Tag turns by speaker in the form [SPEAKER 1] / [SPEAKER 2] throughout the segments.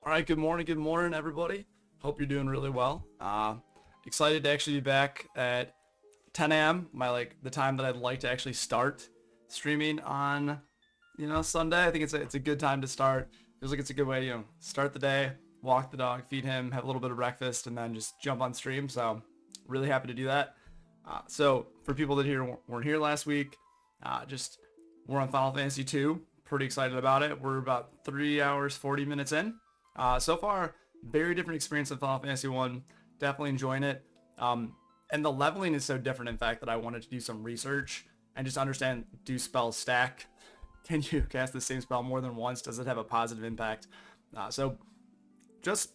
[SPEAKER 1] All right, good morning, everybody. Hope you're doing really well. Excited to actually be back at 10 a.m. The time that I'd like to actually start streaming on, Sunday. I think it's a good time to start. Feels like it's a good way, start the day, walk the dog, feed him, have a little bit of breakfast, and then just jump on stream. So, really happy to do that. So, for people that weren't here last week, just we're on Final Fantasy 2. Pretty excited about it. We're about 3 hours 40 minutes in. So far, very different experience than Final Fantasy 1. Definitely enjoying it. And the leveling is so different, in fact, that I wanted to do some research and just understand, do spells stack? Can you cast the same spell more than once? Does it have a positive impact? So just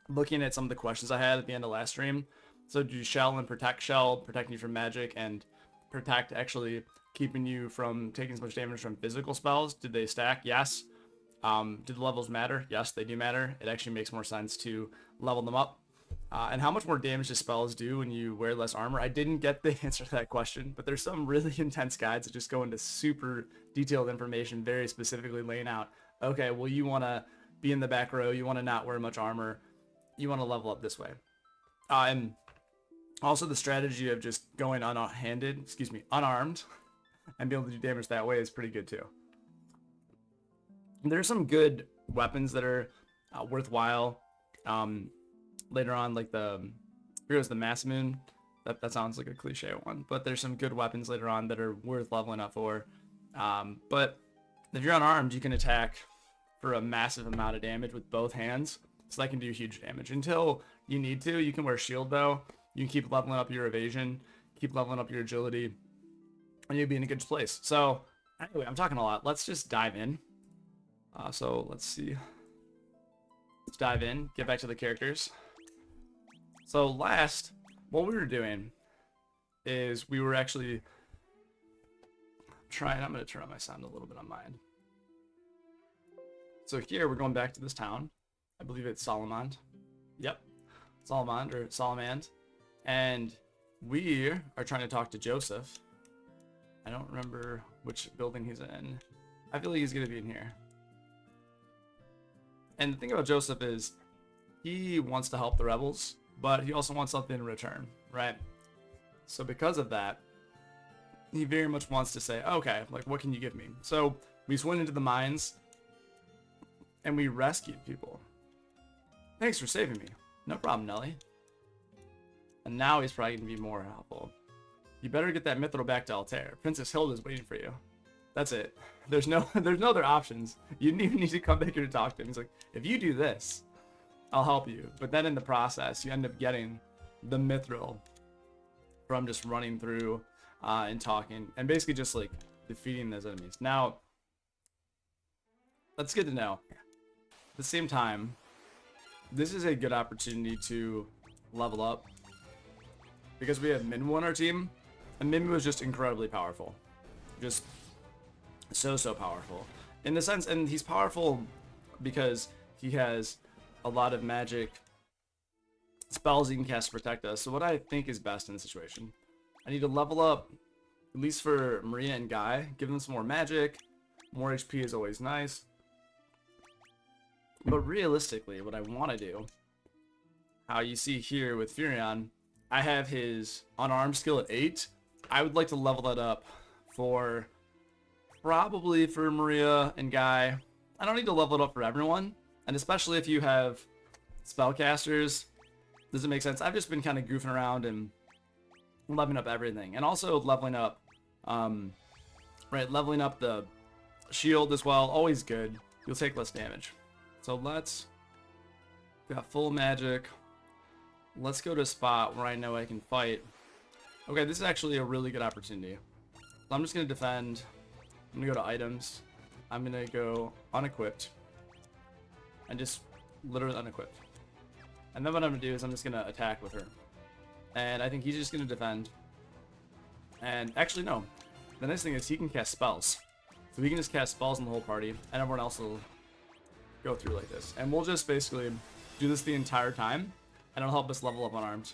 [SPEAKER 1] looking at some of the questions I had at the end of last stream. So do Shell and Protect Shell, protecting you from magic, and Protect actually keeping you from taking as much damage from physical spells? Did they stack? Yes. Do the levels matter? Yes, they do matter. It actually makes more sense to level them up. And how much more damage do spells do when you wear less armor? I didn't get the answer to that question, but there's some really intense guides that just go into super detailed information, very specifically laying out, okay, well, you want to be in the back row, you want to not wear much armor, you want to level up this way. And also the strategy of just going unarmed, and being able to do damage that way is pretty good too. There's some good weapons that are worthwhile. Later on, like here's the Masamune. That sounds like a cliche one, but there's some good weapons later on that are worth leveling up for. But if you're unarmed, you can attack for a massive amount of damage with both hands, so that can do huge damage. Until you need to, you can wear shield though. You can keep leveling up your evasion, keep leveling up your agility, and you'll be in a good place. So anyway, I'm talking a lot. Let's just dive in. So let's see. Let's dive in, get back to the characters. So last, what we were doing is we were actually I'm going to turn on my sound a little bit on mine. So here we're going back to this town. I believe it's Salamand. Yep. Salamand or Salamand. And we are trying to talk to Joseph. I don't remember which building he's in. I feel like he's going to be in here. And the thing about Joseph is he wants to help the rebels, but he also wants something in return, right? So because of that, he very much wants to say, okay, like, what can you give me? So we just went into the mines and we rescued people. Thanks for saving me. No problem, Nelly. And now he's probably going to be more helpful. You better get that Mithril back to Altair. Princess Hilda's waiting for you. That's it. There's no other options. You didn't even need to come back here to talk to him. He's like, if you do this, I'll help you. But then in the process, you end up getting the Mithril from just running through and talking, and basically just like defeating those enemies. Now, that's good to know. At the same time, this is a good opportunity to level up, because we have Minwu on our team, and Minwu is just incredibly powerful. Just so powerful in the sense, and he's powerful because he has a lot of magic spells he can cast to protect us. So what I think is best in this situation, I need to level up, at least for Maria and Guy, give them some more magic. More HP is always nice, but realistically what I want to do, how you see here with Furion, I have his unarmed skill at 8. I would like to level that up for probably for Maria and Guy. I don't need to level it up for everyone, and especially if you have spellcasters, does it make sense? I've just been kind of goofing around and leveling up everything, and also leveling up, leveling up the shield as well. Always good. You'll take less damage. So we got full magic. Let's go to a spot where I know I can fight. Okay, this is actually a really good opportunity. So I'm just gonna defend. I'm gonna go to items. I'm gonna go unequipped. And just literally unequipped. And then what I'm gonna do is I'm just gonna attack with her. And I think he's just gonna defend. And actually no. The nice thing is he can cast spells. So we can just cast spells on the whole party, and everyone else will go through like this. And we'll just basically do this the entire time, and it'll help us level up unarmed.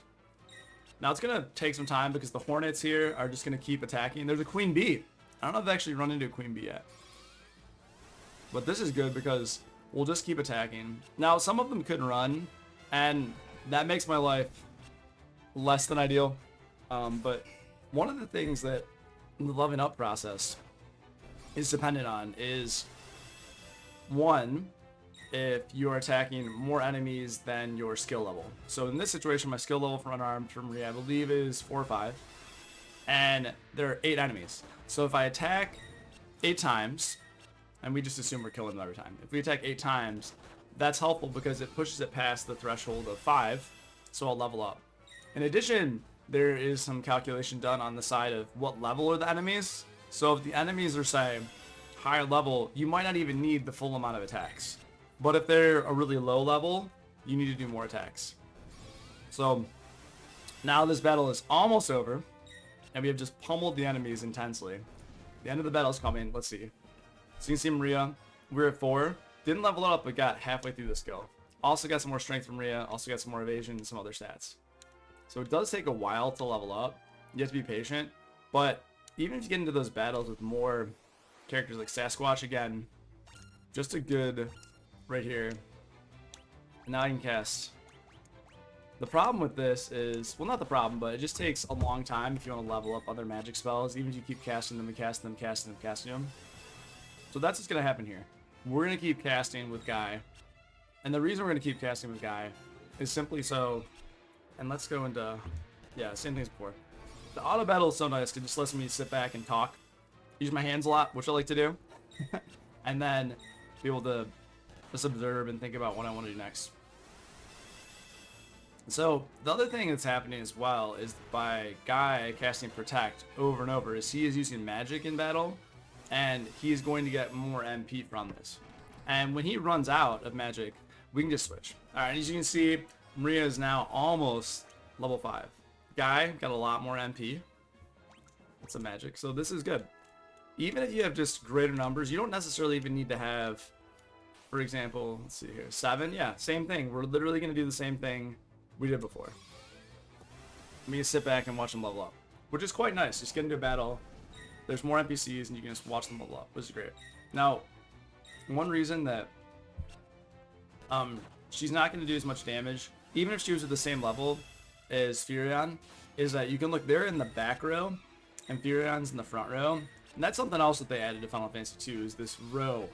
[SPEAKER 1] Now it's gonna take some time because the Hornets here are just gonna keep attacking. There's a Queen Bee. I don't know if I've actually run into a Queen Bee yet. But this is good because we'll just keep attacking. Now, some of them could run, and that makes my life less than ideal. But one of the things that the leveling up process is dependent on is, one, if you're attacking more enemies than your skill level. So in this situation, my skill level for unarmed from Maria, I believe, is 4 or 5. And there are 8 enemies. So if I attack 8 times, and we just assume we're killing them every time. If we attack 8 times, that's helpful because it pushes it past the threshold of 5, so I'll level up. In addition, there is some calculation done on the side of what level are the enemies. So if the enemies are, say, higher level, you might not even need the full amount of attacks. But if they're a really low level, you need to do more attacks. So now this battle is almost over, and we have just pummeled the enemies intensely. The end of the battle is coming. Let's see. So you can see Maria, we're at 4. Didn't level it up, but got halfway through the skill. Also got some more strength from Maria. Also got some more evasion and some other stats. So it does take a while to level up. You have to be patient. But even if you get into those battles with more characters like Sasquatch again, just a good right here. Now I can cast. The problem with this is, well, not the problem, but it just takes a long time if you want to level up other magic spells, even if you keep casting them and casting them, casting them, casting them. So that's what's going to happen here. We're going to keep casting with Guy. And the reason we're going to keep casting with Guy is simply so, and let's go into, yeah, same thing as before. The auto battle is so nice because it just lets me sit back and talk. Use my hands a lot, which I like to do. And then be able to just observe and think about what I want to do next. So the other thing that's happening as well is by Guy casting Protect over and over is he is using magic in battle, and he's going to get more MP from this. And when he runs out of magic, we can just switch. Alright, as you can see, Maria is now almost level 5. Guy got a lot more MP. That's a magic, so this is good. Even if you have just greater numbers, you don't necessarily even need to have, for example, let's see here, 7. Yeah, same thing. We're literally going to do the same thing we did before. We can sit back and watch them level up, which is quite nice. Just get into a battle. There's more NPCs, and you can just watch them level up, which is great. Now, one reason that she's not going to do as much damage, even if she was at the same level as Furion, is that you can look, they're in the back row, and Furion's in the front row. And that's something else that they added to Final Fantasy II, is this row.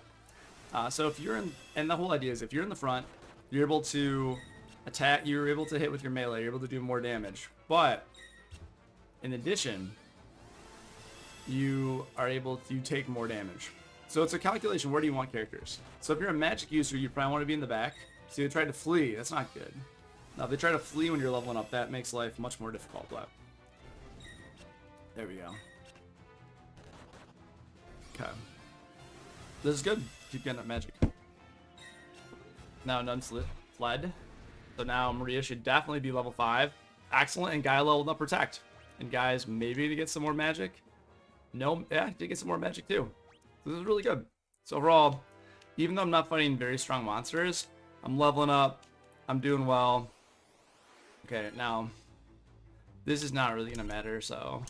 [SPEAKER 1] So if you're in, and the whole idea is if you're in the front, you're able to attack, you're able to hit with your melee, you're able to do more damage. But in addition, you are able to take more damage. So it's a calculation, where do you want characters? So if you're a magic user, you probably want to be in the back. So you try to flee, that's not good. Now if they try to flee when you're leveling up, that makes life much more difficult. But there we go. Okay. This is good. Keep getting that magic. Now none fled. So now Maria should definitely be level 5. Excellent, and Guy leveled up Protect. And Guy's maybe to get some more magic. No, yeah, did get some more magic too. So this is really good. So overall, even though I'm not fighting very strong monsters, I'm leveling up. I'm doing well. Okay, now this is not really gonna matter, so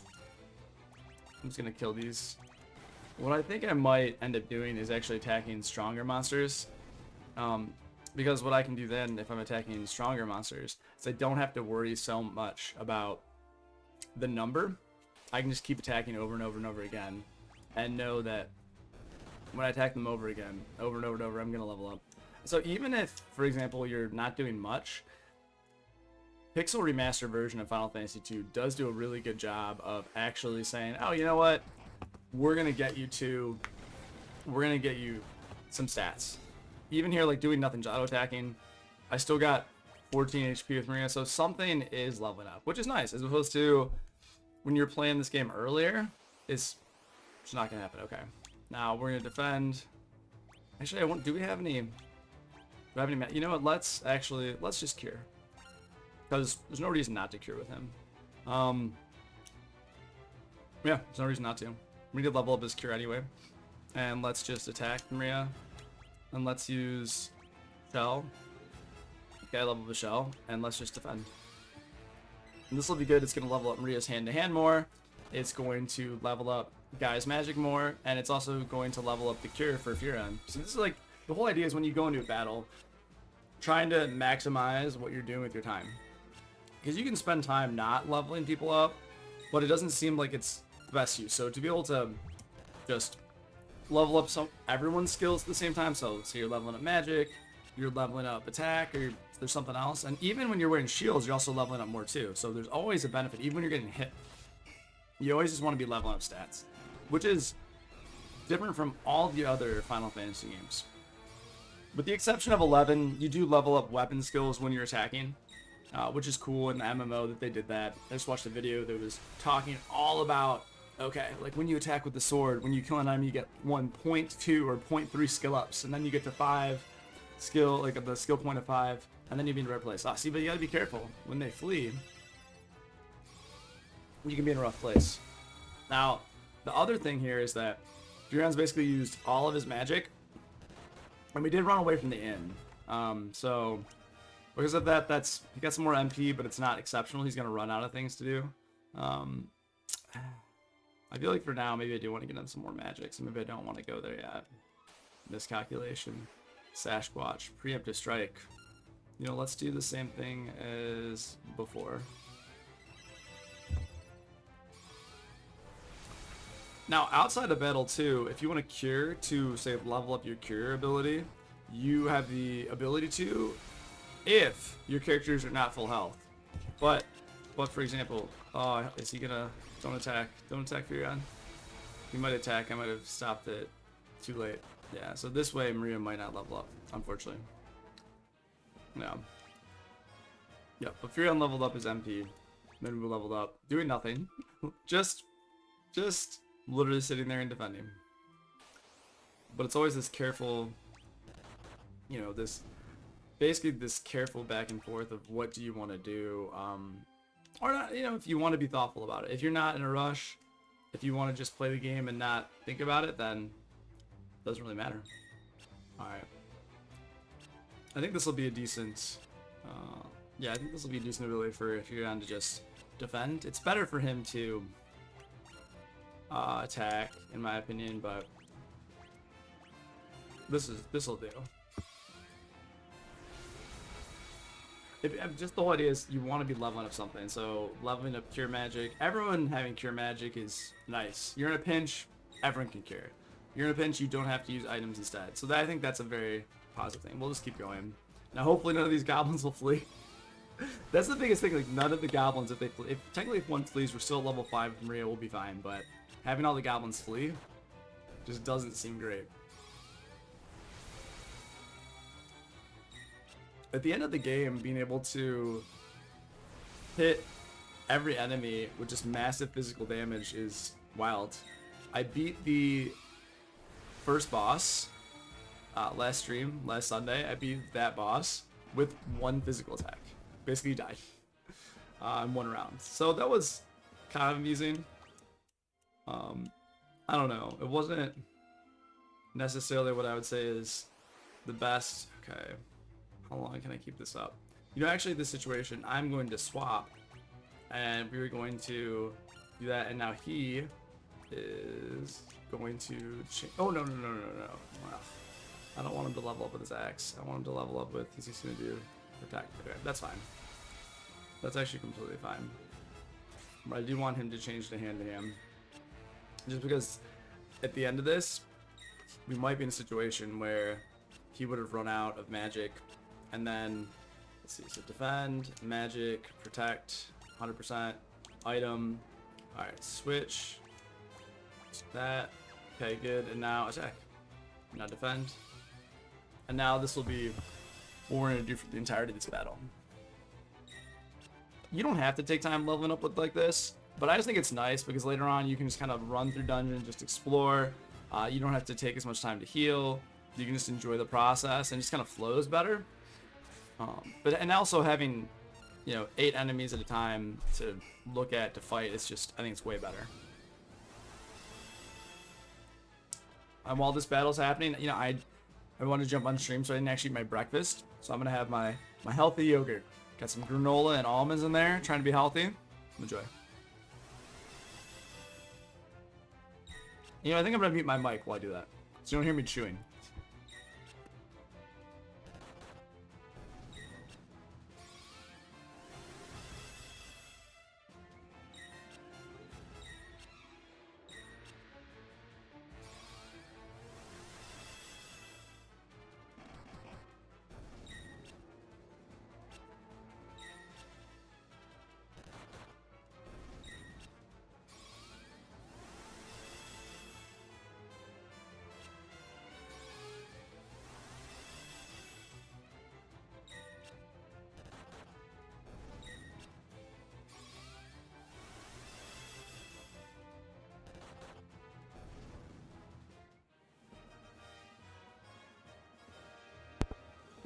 [SPEAKER 1] I'm just gonna kill these. What I think I might end up doing is actually attacking stronger monsters. Because what I can do then, if I'm attacking stronger monsters, is I don't have to worry so much about the number. I can just keep attacking over and over and over again, and know that when I attack them over again, over and over and over, I'm going to level up. So even if, for example, you're not doing much, Pixel Remaster version of Final Fantasy II does do a really good job of actually saying, oh, you know what? We're going to get you some stats. Even here, like doing nothing, auto attacking, I still got 14 HP with Maria, so something is leveling up, which is nice, as opposed to when you're playing this game earlier, it's not gonna happen. Okay, now we're gonna defend. Actually, I want. Do we have any? You know what? Let's just cure, because there's no reason not to cure with him. Yeah, there's no reason not to. We did level up his cure anyway, and let's just attack Maria. And let's use Shell. Okay, level the Shell, and let's just defend. And this will be good. It's going to level up Maria's hand-to-hand more. It's going to level up Guy's magic more, and it's also going to level up the cure for Furion. So this is like, the whole idea is when you go into a battle, trying to maximize what you're doing with your time. Because you can spend time not leveling people up, but it doesn't seem like it's the best use. So to be able to just level up everyone's skills at the same time, so you're leveling up magic, you're leveling up attack, or there's something else. And even when you're wearing shields, you're also leveling up more too. So there's always a benefit, even when you're getting hit. You always just want to be leveling up stats, which is different from all the other Final Fantasy games. With the exception of 11, you do level up weapon skills when you're attacking, which is cool in the MMO that they did that. I just watched a video that was talking all about, okay, like when you attack with the sword, when you kill an enemy, you get 1.2 or 0.3 skill ups, and then you get to 5 skill, like the skill point of 5, and then you'd be in the right place. See, but you gotta be careful. When they flee, you can be in a rough place. Now, the other thing here is that Firion's basically used all of his magic, and we did run away from the inn. So because of that, he got some more MP, but it's not exceptional. He's gonna run out of things to do. I feel like for now, maybe I do want to get in some more magic, so maybe I don't want to go there yet. Miscalculation, Sasquatch, preemptive strike. You know, let's do the same thing as before. Now, outside of battle too, if you want to cure to, say, level up your cure ability, you have the ability to, if your characters are not full health. But for example, is he gonna, don't attack Firion. He might attack, I might have stopped it too late. Yeah, so this way Maria might not level up, unfortunately. No. Yeah, but Firion leveled up his MP, then we leveled up, doing nothing. just literally sitting there and defending. But it's always this careful, you know, basically this careful back and forth of what do you want to do, or not, you know, if you want to be thoughtful about it. If you're not in a rush, if you want to just play the game and not think about it, then it doesn't really matter. Alright. I think this will be a decent, yeah, I think this will be a decent ability for Firion to just defend. It's better for him to attack, in my opinion, but this'll do. Just the whole idea is you want to be leveling up something, so leveling up cure magic. Everyone having cure magic is nice. You're in a pinch, everyone can cure. You're in a pinch, you don't have to use items instead. So I think that's a very positive thing. We'll just keep going. Now hopefully none of these goblins will flee. That's the biggest thing, like none of the goblins, if technically if one flees, we're still at level 5 with Maria, we'll be fine, but having all the goblins flee just doesn't seem great. At the end of the game, being able to hit every enemy with just massive physical damage is wild. I beat the first boss last stream, last Sunday. I beat that boss with 1 physical attack. Basically died in 1 round. So that was kind of amusing. I don't know. It wasn't necessarily what I would say is the best. Okay. How long can I keep this up? You know, actually this situation, I'm going to swap and we were going to do that, and now he is going to change. Oh, no. Wow. I don't want him to level up with his axe. I want him to level up with, he's going to do protect. Okay, that's fine. That's actually completely fine. But I do want him to change to hand-to-hand. Just because at the end of this, we might be in a situation where he would have run out of magic. And then, let's see, so defend, magic, protect, 100%, item. Alright, switch. That. Okay, good. And now attack. Now defend. And now this will be what we're going to do for the entirety of this battle. You don't have to take time leveling up with like this, but I just think it's nice because later on you can just kind of run through dungeons, just explore. You don't have to take as much time to heal. You can just enjoy the process and just kind of flows better. And also having, you know, 8 enemies at a time to look at to fight, it's just, I think it's way better. And while this battle's happening, you know, I want to jump on stream, so I didn't actually eat my breakfast. So I'm gonna have my healthy yogurt. Got some granola and almonds in there, trying to be healthy. Enjoy. You know, I think I'm gonna mute my mic while I do that, so you don't hear me chewing.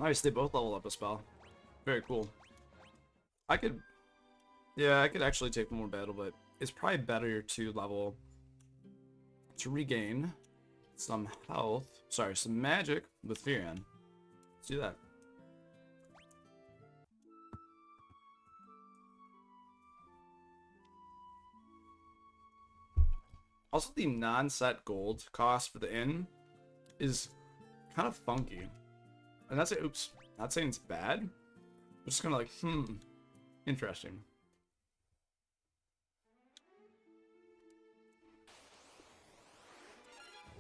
[SPEAKER 1] Nice, they both level up a spell. Very cool. I could actually take one more battle, but it's probably better to level to regain some health. Sorry, some magic with Firion. Let's do that. Also, the non-set gold cost for the inn is kind of funky. And that's it. Oops. Not saying it's bad. I'm just kind of like, interesting.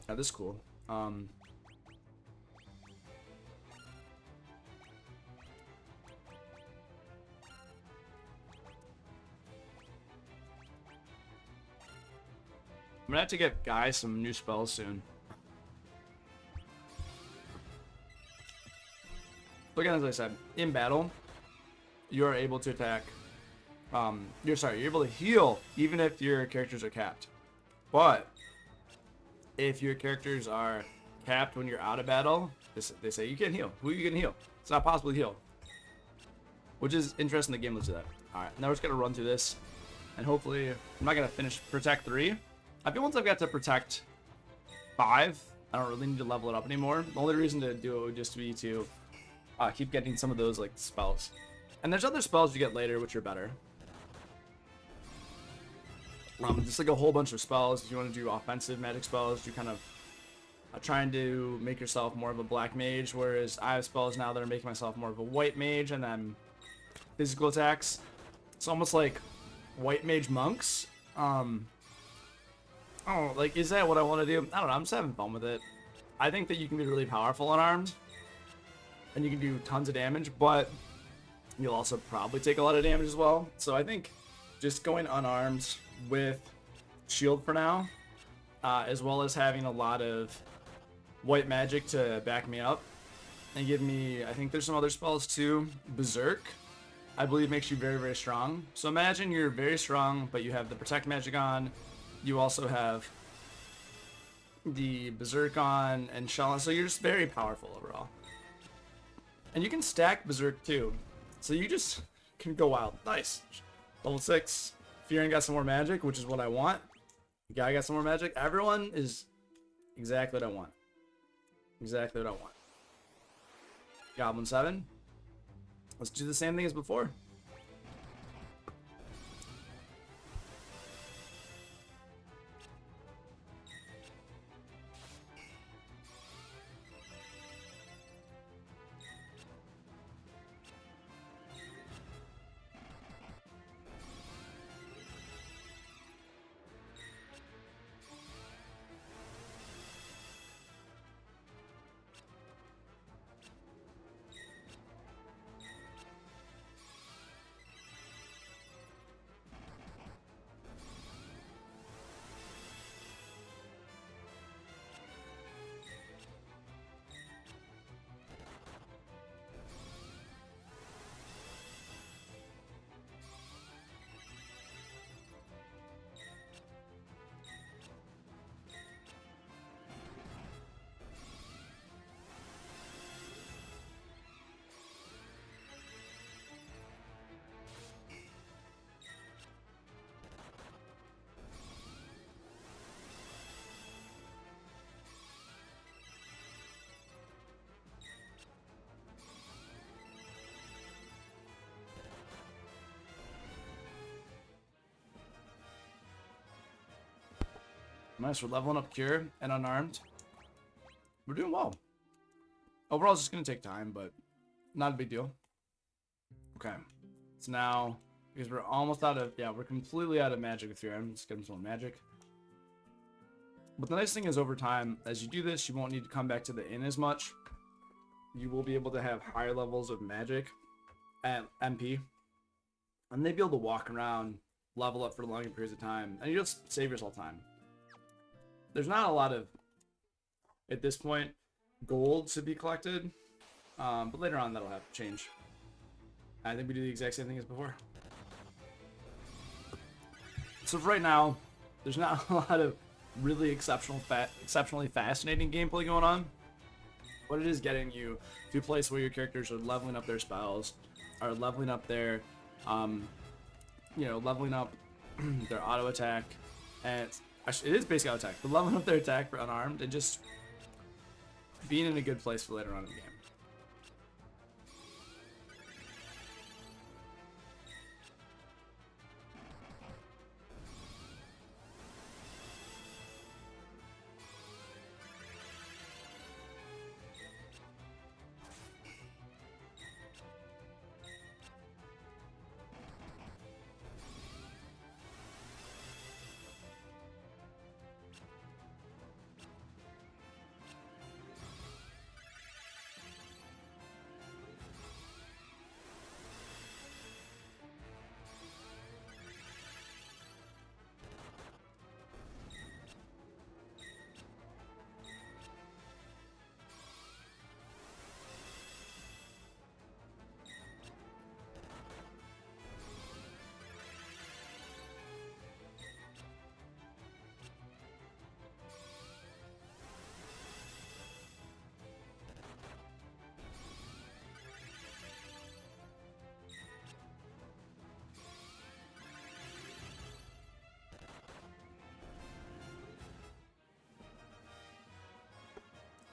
[SPEAKER 1] Yeah, this is cool. I'm gonna have to get Guy some new spells soon. But again, as I said, in battle, you are able to attack. You're able to heal even if your characters are capped. But if your characters are capped when you're out of battle, they say you can't heal. Who are you gonna heal? It's not possible to heal. Which is interesting. The game looks at that. All right, now we're just gonna run through this, and hopefully, I'm not gonna finish Protect 3. I feel once I've got to Protect 5, I don't really need to level it up anymore. The only reason to do it would just be to keep getting some of those like spells. And there's other spells you get later which are better. Just like a whole bunch of spells. If you want to do offensive magic spells, you kind of trying to make yourself more of a black mage, whereas I have spells now that are making myself more of a white mage, and then physical attacks. It's almost like white mage monks. Oh, like, is that what I want to do? I don't know. I'm just having fun with it. I think that you can be really powerful unarmed, and you can do tons of damage, but you'll also probably take a lot of damage as well. So I think just going unarmed with shield for now, as well as having a lot of white magic to back me up and give me, I think there's some other spells too. Berserk, I believe, makes you very, very strong. So imagine you're very strong, but you have the Protect magic on. You also have the Berserk on and Shell on, so you're just very powerful overall. And you can stack Berserk too, so you just can go wild. Nice. Level 6. Firion got some more magic, which is what I want. Guy got some more magic. Everyone is exactly what I want. Exactly what I want. Goblin 7. Let's do the same thing as before. Nice, we're leveling up Cure and Unarmed. We're doing well. Overall, it's just going to take time, but not a big deal. Okay. So now, because we're almost out of, we're completely out of magic with Fury. I'm just getting some more magic. But the nice thing is, over time, as you do this, you won't need to come back to the inn as much. You will be able to have higher levels of magic at MP. And they'll be able to walk around, level up for longer periods of time, and you just save yourself time. There's not a lot of, at this point, gold to be collected, but later on that'll have to change. I think we do the exact same thing as before. So for right now, there's not a lot of really exceptionally fascinating gameplay going on. But it is getting you to a place where your characters are leveling up their spells, are leveling up their, leveling up their auto attack, and it is basically auto attack, but leveling up their attack for unarmed and just being in a good place for later on in the game.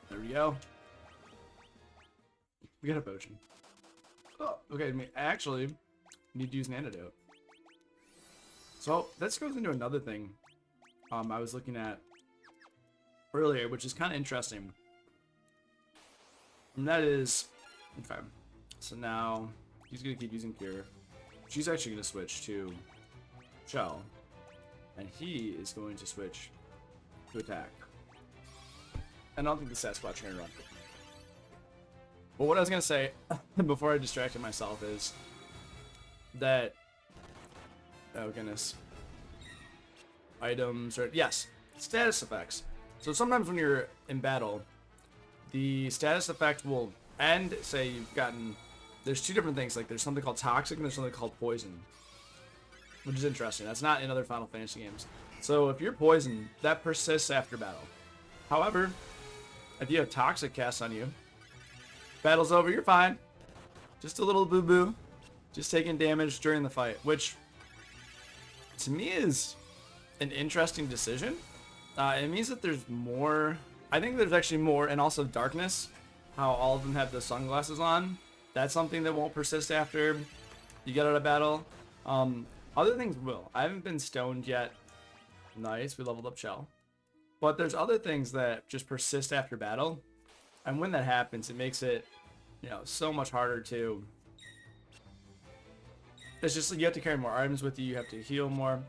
[SPEAKER 1] There we go. We got a potion. Oh, okay. I actually need to use an antidote. So this goes into another thing I was looking at earlier, which is kind of interesting. And that is, okay. So now he's gonna keep using Cure. She's actually gonna switch to Shell, and he is going to switch to Attack. And I don't think the Sasquatch are gonna run. But what I was gonna say before I distracted myself is that, oh goodness, items or yes, status effects. So sometimes when you're in battle, the status effect will end. Say you've gotten, there's two different things. Like there's something called toxic and there's something called poison, which is interesting. That's not in other Final Fantasy games. So if you're poisoned, that persists after battle. However, if you have toxic cast on you, battle's over, you're fine. Just a little boo-boo. Just taking damage during the fight, which to me is an interesting decision. It means that there's more. I think there's actually more, and also darkness. How all of them have the sunglasses on. That's something that won't persist after you get out of battle. Other things will. I haven't been stoned yet. Nice, we leveled up Shell. But there's other things that just persist after battle. And when that happens, it makes it, so much harder to... It's just, you have to carry more items with you. You have to heal more.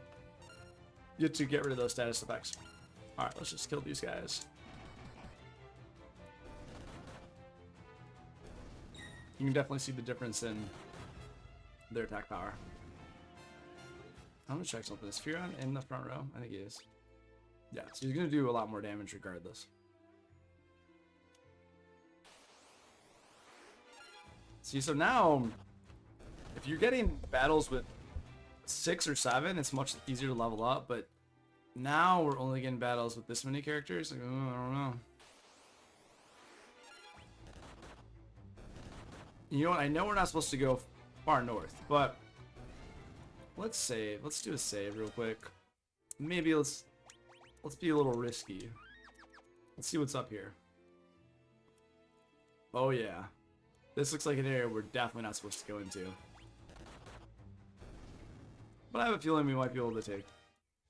[SPEAKER 1] You have to get rid of those status effects. Alright, let's just kill these guys. You can definitely see the difference in their attack power. I'm gonna check something. Is Furon in the front row? I think he is. Yeah, so he's gonna do a lot more damage regardless. See, so now, if you're getting battles with 6 or 7, it's much easier to level up, but now we're only getting battles with this many characters. Like, I don't know. You know what? I know we're not supposed to go far north, but let's save. Let's do a save real quick. Maybe let's be a little risky. Let's see what's up here. Oh yeah. This looks like an area we're definitely not supposed to go into. But I have a feeling we might be able to take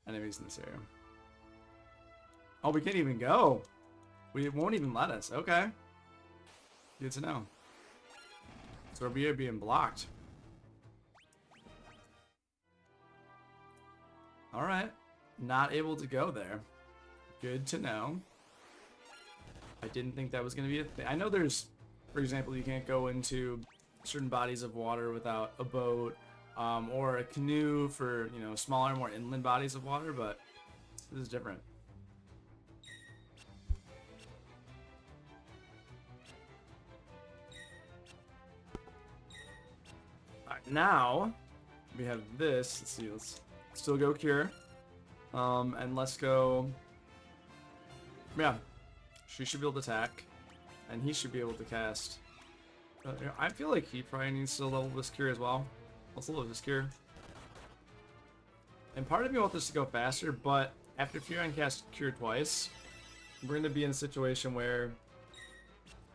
[SPEAKER 1] enemies in this area. Oh, we can't even go. It won't even let us. Okay. Good to know. So we are being blocked. Alright. Not able to go there. Good to know. I didn't think that was going to be a thing. I know there's, for example, you can't go into certain bodies of water without a boat, or a canoe for, smaller, more inland bodies of water, but this is different. Alright, now we have this. Let's see, let's still go Cure. And let's go... Yeah, she should be able to attack. And he should be able to cast. I feel like he probably needs to level this cure as well. Let's level this cure. And part of me wants this to go faster, but after Furion casts cure twice, we're going to be in a situation where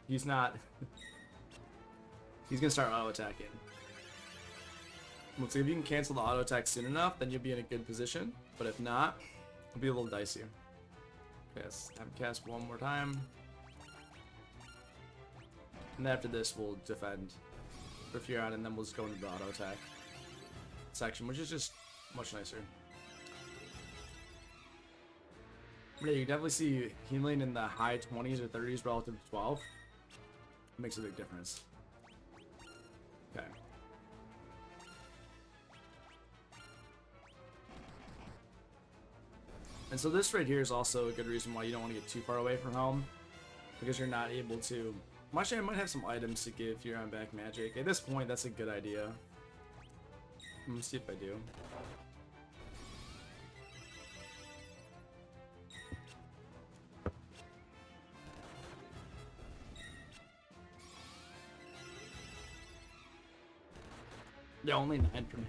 [SPEAKER 1] he's not. He's going to start auto attacking. So if you can cancel the auto attack soon enough, then you'll be in a good position. But if not, it'll be a little dicey. Okay, let's have him cast one more time. And after this, we'll defend for Furion, and then we'll just go into the auto attack section, which is just much nicer. But yeah, you definitely see healing in the high 20s or 30s relative to 12. It makes a big difference. Okay. And so this right here is also a good reason why you don't want to get too far away from home, because you're not able to. Actually, I might have some items to give Furion back magic. At this point, that's a good idea. Let me see if I do. Yeah, only 9 for me.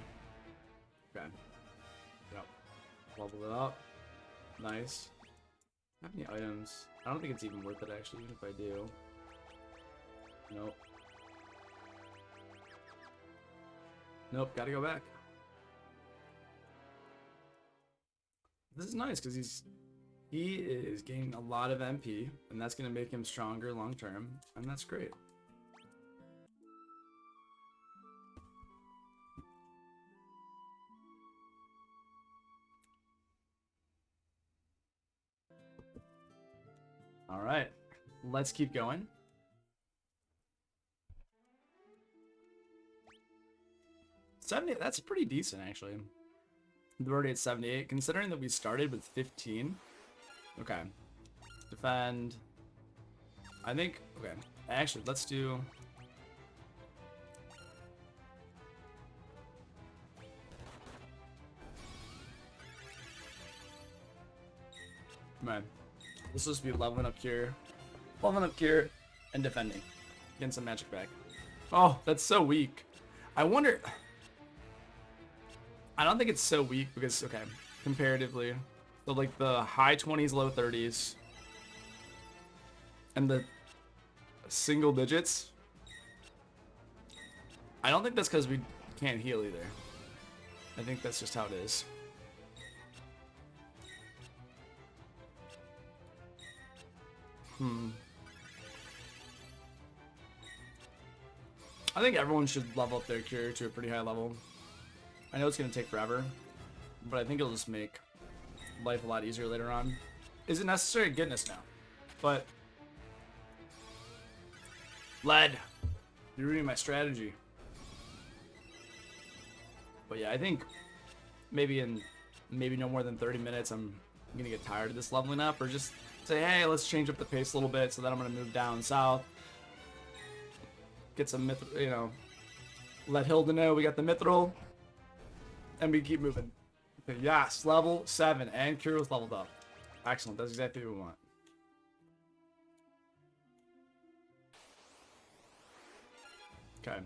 [SPEAKER 1] Okay. Yep. Level it up. Nice. How many items? I don't think it's even worth it actually, even if I do. Nope. Nope, gotta go back. This is nice because he is gaining a lot of MP, and that's gonna make him stronger long term, and that's great. All right, let's keep going. $70, that's pretty decent actually. We're already at 78, considering that we started with 15. Okay. Defend. I think, okay. Actually, let's do. Man. This will just be leveling up cure, and defending. Getting some magic back. Oh, that's so weak. I wonder. I don't think it's so weak because, okay, comparatively, so like the high 20s, low 30s, and the single digits. I don't think that's because we can't heal either. I think that's just how it is. I think everyone should level up their cure to a pretty high level. I know it's going to take forever, but I think it'll just make life a lot easier later on. Is it necessary? Goodness, no. But Led, you're ruining my strategy. But yeah, I think maybe no more than 30 minutes, I'm going to get tired of this leveling up, or just say, hey, let's change up the pace a little bit, so that I'm going to move down south. Get some mithril, you know, let Hilda know we got the mithril, and we keep moving. Okay, yes, level 7, and cure was leveled up. Excellent, that's exactly what we want. Okay,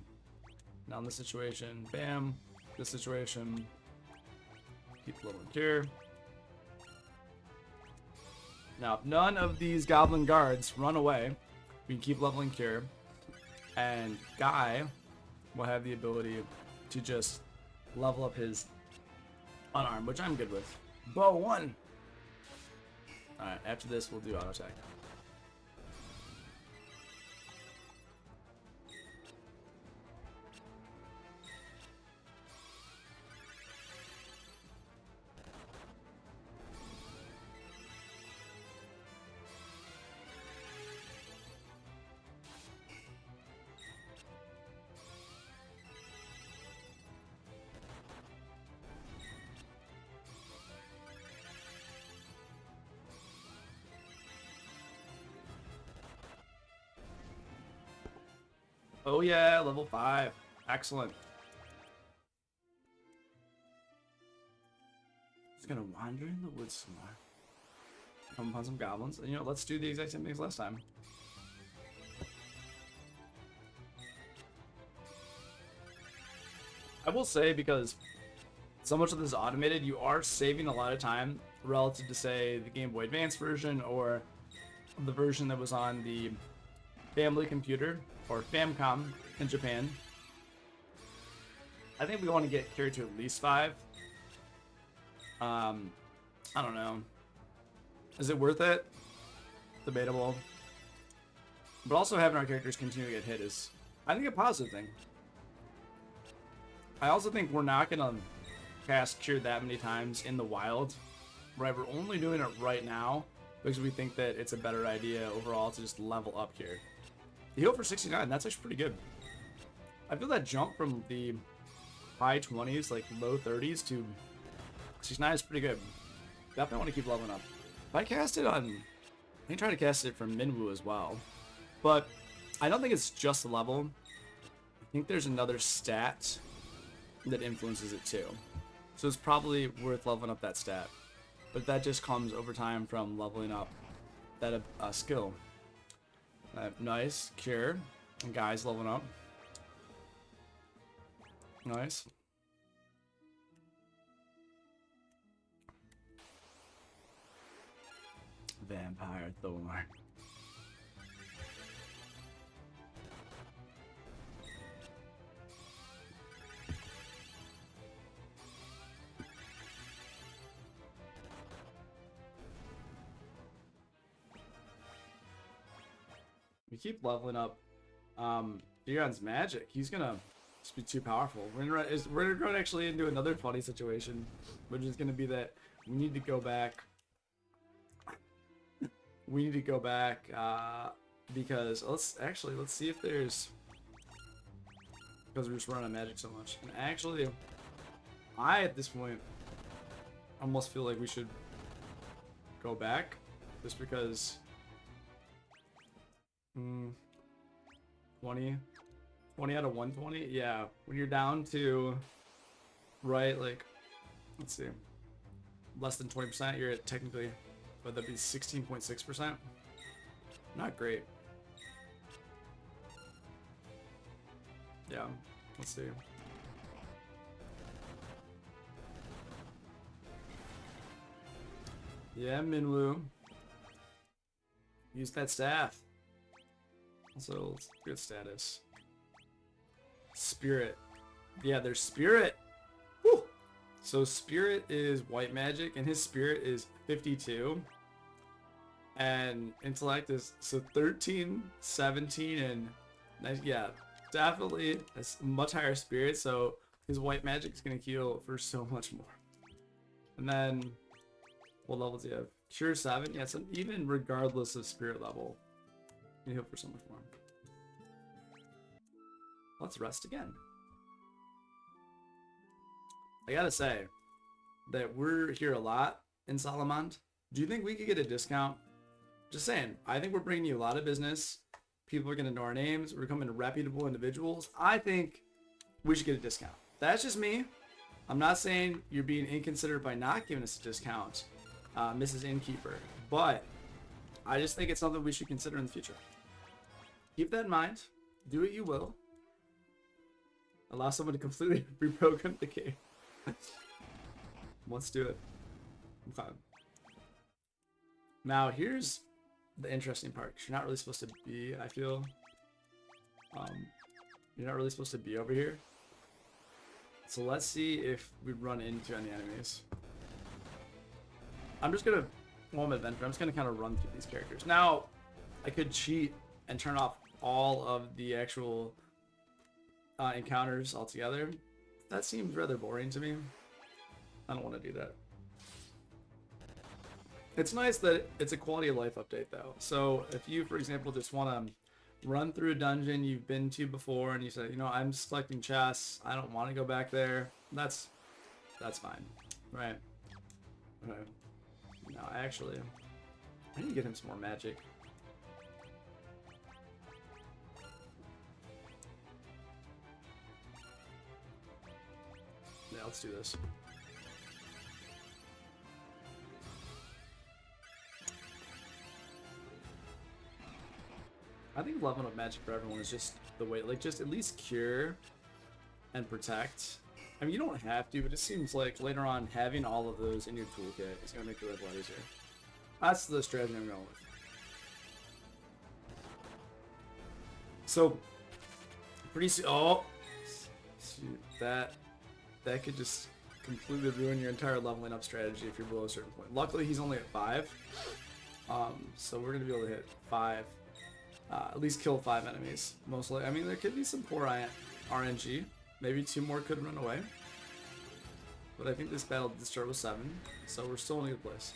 [SPEAKER 1] now in this situation, bam, this situation, keep leveling cure. Now, if none of these goblin guards run away, we can keep leveling cure, and Guy will have the ability to just level up his unarmed, which I'm good with. Bow 1! Alright, after this, we'll do auto attack. Oh yeah, level 5. Excellent. Just gonna wander in the woods somewhere. Come upon some goblins. And, you know, let's do the exact same things last time. I will say, because so much of this is automated, you are saving a lot of time relative to, say, the Game Boy Advance version or the version that was on the family computer or Famicom in Japan. I think we want to get Cure to at least 5. I don't know. Is it worth it? Debatable. But also having our characters continue to get hit is, I think, a positive thing. I also think we're not going to cast Cure that many times in the wild. Right, we're only doing it right now because we think that it's a better idea overall to just level up here. The heal for 69, that's actually pretty good. I feel that jump from the high 20s, like low 30s to 69 is pretty good. Definitely want to keep leveling up. If I cast it on, I can try to cast it from Minwu as well, but I don't think it's just the level. I think there's another stat that influences it too. So it's probably worth leveling up that stat. But that just comes over time from leveling up that skill. Nice. Cure. And guys leveling up. Nice. Vampire Thorn. We keep leveling up Dion's magic. He's gonna just be too powerful. We're going actually into another funny situation, which is gonna be that we need to go back. We need to go back because let's see if there's, because we're just running out of magic so much. And actually, I at this point almost feel like we should go back just because. 20 out of 120. Yeah, when you're down to, right, like, let's see, less than 20%, you're at technically, but that'd be 16.6%. Not great. Yeah, let's see. Yeah, Minwu. Use that staff. Also, good status. Spirit. Yeah, there's Spirit. Woo! So Spirit is white magic, and his Spirit is 52. And Intellect is, so 13, 17, and yeah, definitely a much higher Spirit, so his white magic is going to heal for so much more. And then, what levels do you have? Cure 7? Yeah, so even regardless of Spirit level, you heal for so much more. Let's rest again. I gotta say that we're here a lot in Salamand. Do you think we could get a discount? Just saying, I think we're bringing you a lot of business. People are gonna know our names. We're becoming reputable individuals. I think we should get a discount. That's just me. I'm not saying you're being inconsiderate by not giving us a discount, Mrs. Innkeeper, but I just think it's something we should consider in the future. Keep that in mind. Do what you will. Allow someone to completely reprogram the game. Let's do it. Okay. Now here's the interesting part. You're not really supposed to be, I feel. You're not really supposed to be over here. So let's see if we run into any enemies. I'm just gonna, while I'm adventure, I'm just gonna kind of run through these characters. Now, I could cheat and turn off all of the actual encounters altogether. That seems rather boring to me. I don't want to do that. It's nice that it's a quality of life update though. So if you, for example, just want to run through a dungeon you've been to before and you say, you know, I'm just collecting chests, I don't want to go back there, that's fine, right? Okay. Now actually, I need to get him some more magic. Yeah, let's do this. I think leveling up magic for everyone is just the way, like, just at least cure and protect. I mean, you don't have to, but it seems like later on having all of those in your toolkit is going to make your life a lot easier. That's the strategy I'm going with. So, pretty soon... Oh! Shoot, that could just completely ruin your entire leveling up strategy if you're below a certain point. Luckily, he's only at 5. So we're going to be able to hit 5. At least kill 5 enemies. Mostly. I mean, there could be some poor RNG. Maybe 2 more could run away. But I think this battle did start with 7. So we're still in a good place.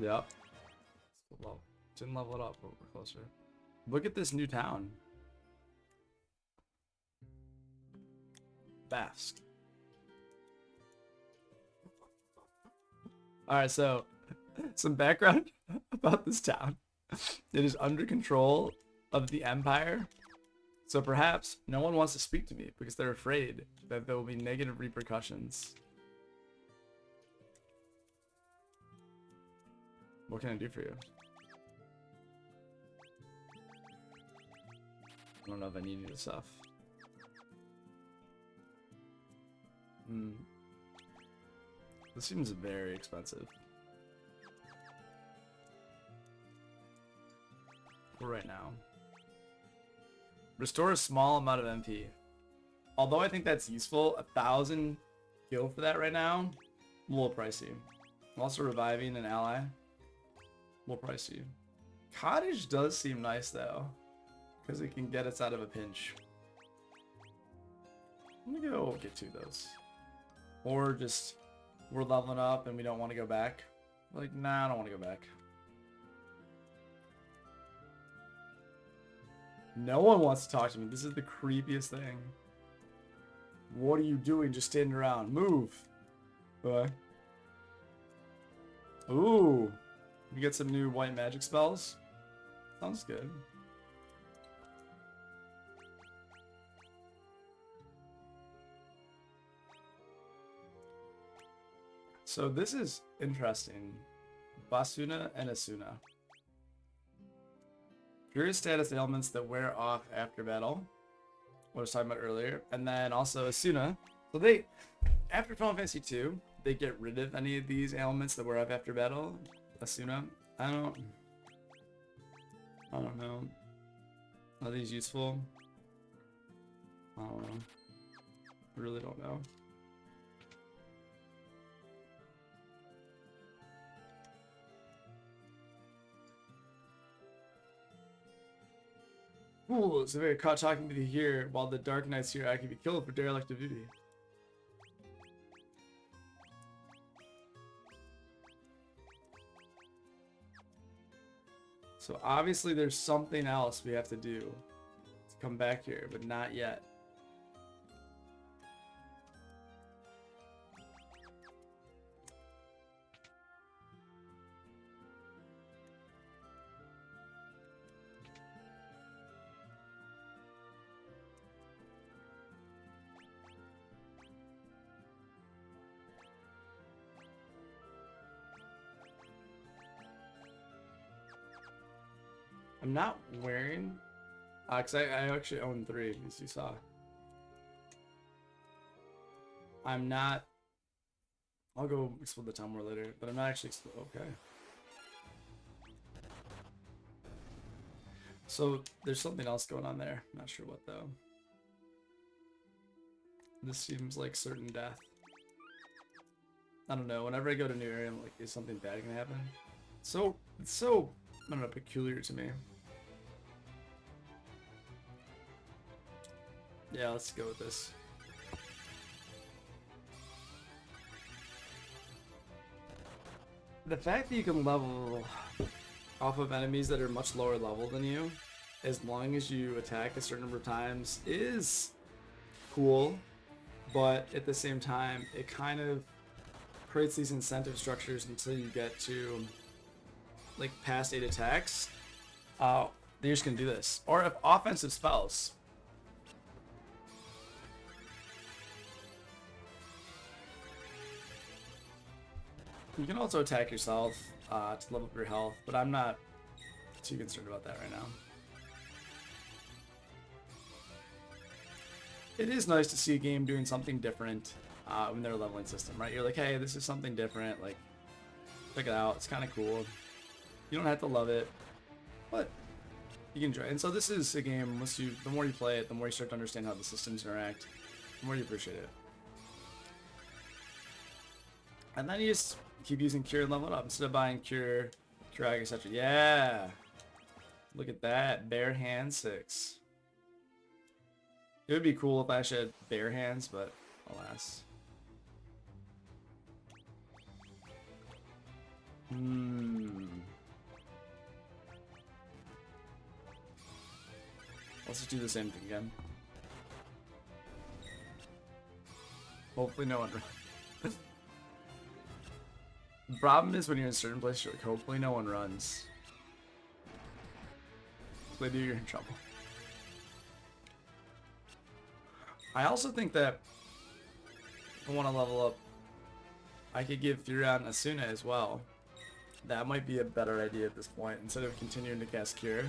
[SPEAKER 1] Yep. Well, didn't level it up, but we're closer. Look at this new town. Basque. Alright, so some background about this town. It is under control of the Empire. So perhaps no one wants to speak to me because they're afraid that there will be negative repercussions. What can I do for you? I don't know if I need any of this stuff. This seems very expensive. For right now. Restore a small amount of MP. Although I think that's useful, 1,000 gil for that right now, a little pricey. Also reviving an ally, a little pricey. Cottage does seem nice though, because it can get us out of a pinch. Let me go get 2 of those. Or just, we're leveling up and we don't want to go back. Like, nah, I don't want to go back. No one wants to talk to me. This is the creepiest thing. What are you doing just standing around? Move. Bye. Ooh. We get some new white magic spells. Sounds good. So this is interesting. Basuna and Asuna. Furious status ailments that wear off after battle. What I was talking about earlier. And then also Asuna. So they, after Final Fantasy 2, they get rid of any of these ailments that wear off after battle. Asuna. I don't know. Are these useful? I don't know. I really don't know. Ooh, so if I caught talking to you here while the Dark Knight's here, I could be killed for derelict of duty. So obviously there's something else we have to do to come back here, but not yet. I'm not wearing, because I actually own 3, as you saw. I'm not, I'll go explore the town more later, but I'm not actually, okay. So there's something else going on there. Not sure what though. This seems like certain death. I don't know, whenever I go to a new area, I'm like, is something bad gonna happen? So, it's so, I don't know, peculiar to me. Yeah, let's go with this. The fact that you can level off of enemies that are much lower level than you, as long as you attack a certain number of times, is cool, but at the same time, it kind of creates these incentive structures until you get to like past 8 attacks. They're just gonna do this. Or if offensive spells. You can also attack yourself to level up your health, but I'm not too concerned about that right now. It is nice to see a game doing something different in their leveling system, right? You're like, hey, this is something different. Like, check it out. It's kind of cool. You don't have to love it, but you can enjoy it. And so this is a game, the more you play it, the more you start to understand how the systems interact, the more you appreciate it. And then you just keep using Cure and level it up. Instead of buying Cure, etc. Yeah! Look at that. Bare hand 6. It would be cool if I actually had bare hands, but alas. Let's just do the same thing again. Hopefully no one runs. The problem is when you're in certain places, you're like, hopefully no one runs. If they do, you're in trouble. I also think that if I want to level up, I could give Furion Asuna as well. That might be a better idea at this point, instead of continuing to cast Cure.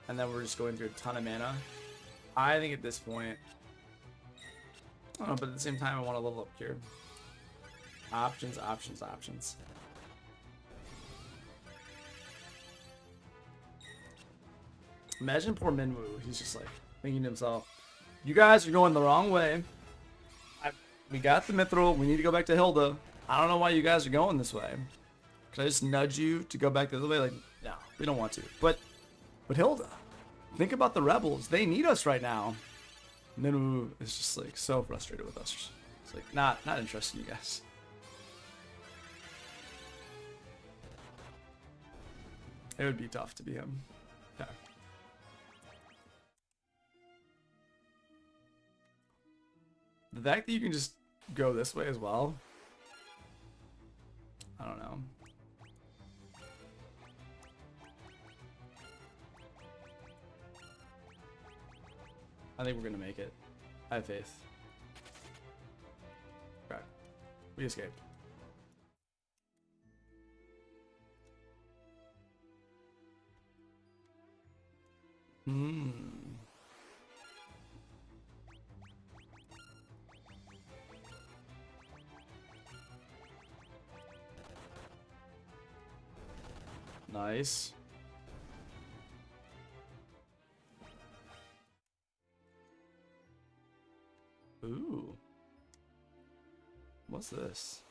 [SPEAKER 1] And then we're just going through a ton of mana. I think at this point, I don't know, but at the same time I want to level up Cure. Options, options, options. Imagine poor Minwoo, he's just like thinking to himself, you guys are going the wrong way. We got the Mithril, we need to go back to Hilda. I don't know why you guys are going this way. Could I just nudge you to go back the other way? Like, no, we don't want to. But Hilda, think about the rebels. They need us right now. Minwoo is just like so frustrated with us. It's like, not interested in you guys. It would be tough to be him. Okay. The fact that you can just go this way as well, I don't know. I think we're gonna make it. I have faith. Okay. We escaped. Nice. Ooh. What's this?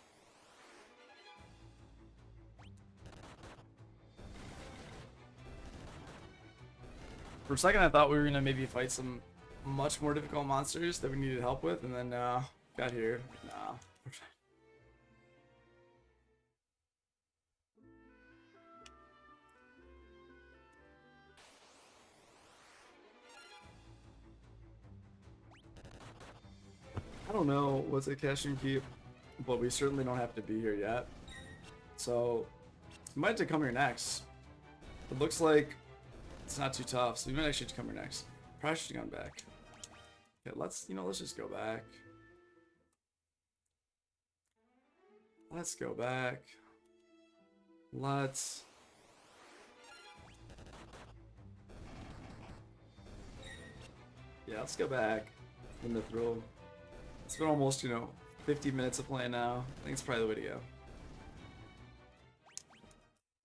[SPEAKER 1] For a second I thought we were gonna maybe fight some much more difficult monsters that we needed help with, and then got here. Nah. I don't know what's a cash and keep, but we certainly don't have to be here yet. So we might have to come here next. It looks like it's not too tough, so we might actually have to come here next. Probably should have gone back. Okay, let's just go back. Let's go back. Yeah, let's go back in the throw. It's been almost, 50 minutes of playing now. I think it's probably the way to go.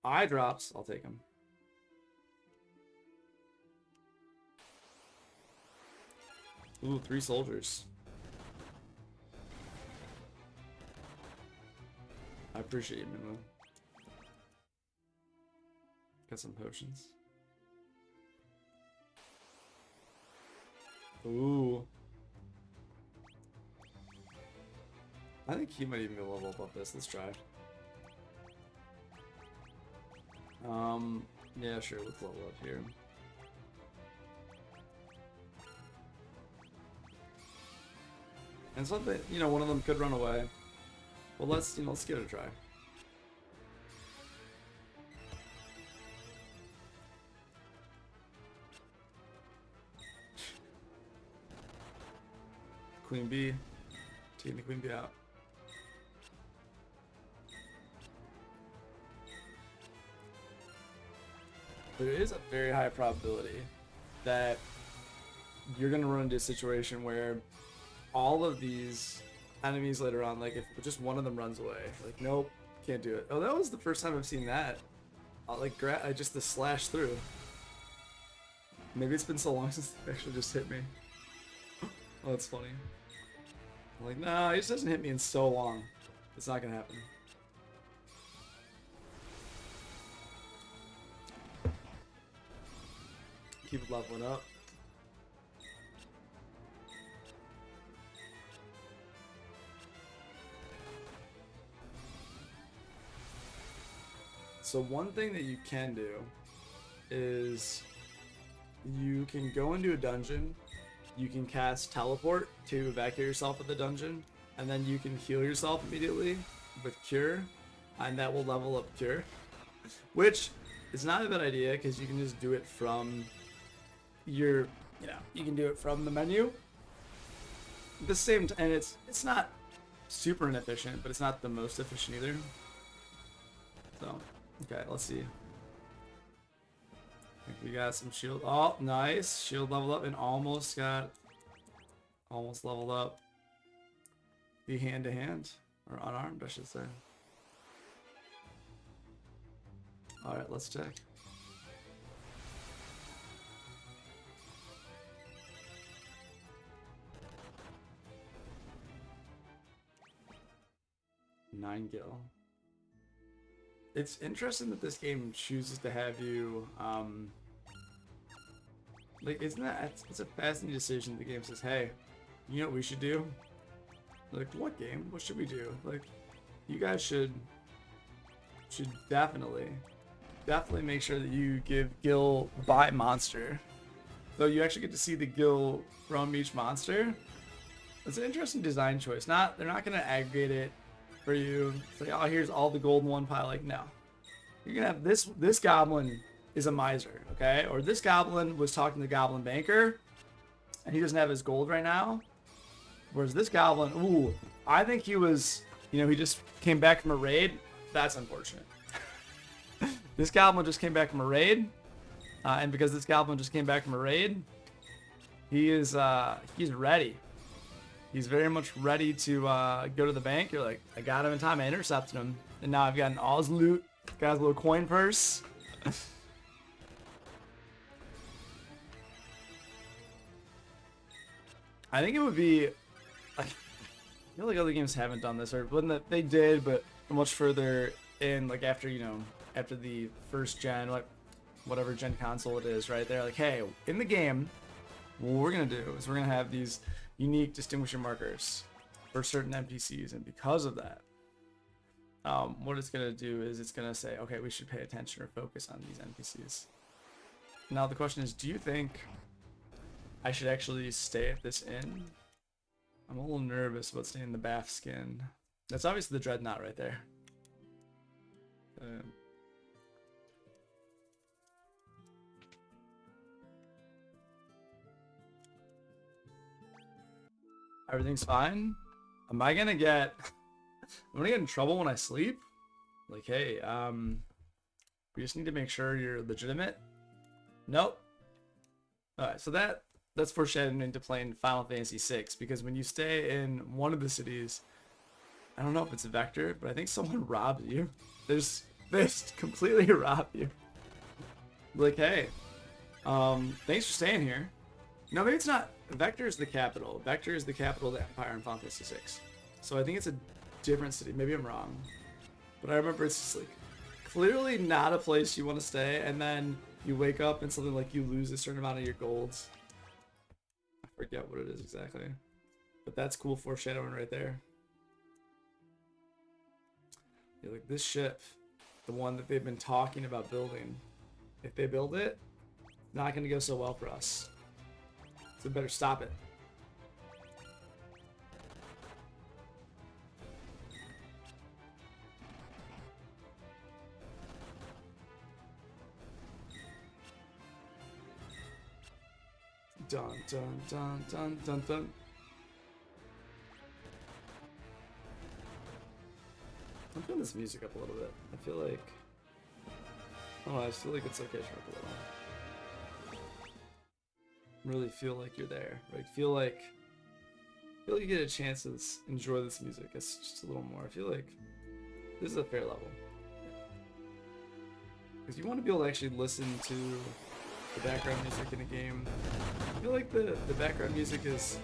[SPEAKER 1] Eye drops, I'll take them. Ooh, 3 soldiers. I appreciate you, Minwoo. Got some potions. Ooh. I think he might even be a level above this. Let's try. Yeah, sure, let's level up here. And something, one of them could run away. Well, let's give it a try. Queen Bee. Taking the Queen Bee out. there is a very high probability that you're gonna run into a situation where all of these enemies later on, like if just one of them runs away, like nope, can't do it. Oh, that was the first time I've seen that. I just the slash through. Maybe it's been so long since they actually just hit me. Oh, that's funny. I'm like, nah, it just doesn't hit me in so long. It's not gonna happen. Keep leveling up. So one thing that you can do is you can go into a dungeon, you can cast teleport to evacuate yourself of the dungeon, and then you can heal yourself immediately with cure, and that will level up cure, which is not a bad idea because you can just do it from your, you can do it from the menu. The same, and it's not super inefficient, but it's not the most efficient either. So, okay, let's see. I think we got some shield. Oh, nice. Shield leveled up and almost leveled up the hand-to-hand, or unarmed, I should say. Alright, let's check. Nine gil. It's interesting that this game chooses to have you, like, isn't that, it's a fascinating decision. The game says, hey, you know what we should do? Like, what game? What should we do? Like, you guys should definitely make sure that you give gil by monster. So you actually get to see the gil from each monster. It's an interesting design choice. They're not gonna aggregate it for you. It's like, oh, here's all the gold in one pile. Like, no. You're gonna have this goblin is a miser, okay? Or this goblin was talking to the goblin banker, and he doesn't have his gold right now. Whereas this goblin, ooh, I think he was, he just came back from a raid. That's unfortunate. This goblin just came back from a raid, and because this goblin just came back from a raid, he's ready. He's very much ready to go to the bank. You're like, I got him in time. I intercepted him, and now I've gotten all his loot. Got his little coin purse. I think it would be. I feel like other games haven't done this, or when they did, but much further in, like after after the first gen, whatever gen console it is, right? They're like, hey, in the game, what we're gonna do is we're gonna have these unique distinguishing markers for certain NPCs, and because of that, what it's gonna do is it's gonna say, okay, we should pay attention or focus on these NPCs. Now the question is, do you think I should actually stay at this inn? I'm a little nervous about staying in the Bath skin. That's obviously the Dreadnought right there. Everything's fine. Am I gonna get in trouble when I sleep? Like, hey, we just need to make sure you're legitimate. Nope. Alright, so that's foreshadowing into playing Final Fantasy VI, because when you stay in one of the cities, I don't know if it's a Vector, but I think someone robs you. They just completely rob you. Like, hey, thanks for staying here. No, maybe it's not. Vector is the capital. Vector is the capital of the Empire in Final Fantasy VI. So I think it's a different city. Maybe I'm wrong. But I remember it's just like clearly not a place you want to stay, and then you wake up and something like you lose a certain amount of your golds. I forget what it is exactly. But that's cool foreshadowing right there. You're like, this ship, the one that they've been talking about building, if they build it, not going to go so well for us. So better stop it. Dun dun dun dun dun dun. I'm turning this music up a little bit. I feel like Oh, I just feel like it's okay to up a little. Really feel like you're there. Right? Feel like you get a chance to enjoy this music. It's just a little more. I feel like this is a fair level. Because you want to be able to actually listen to the background music in a game. I feel like the background music is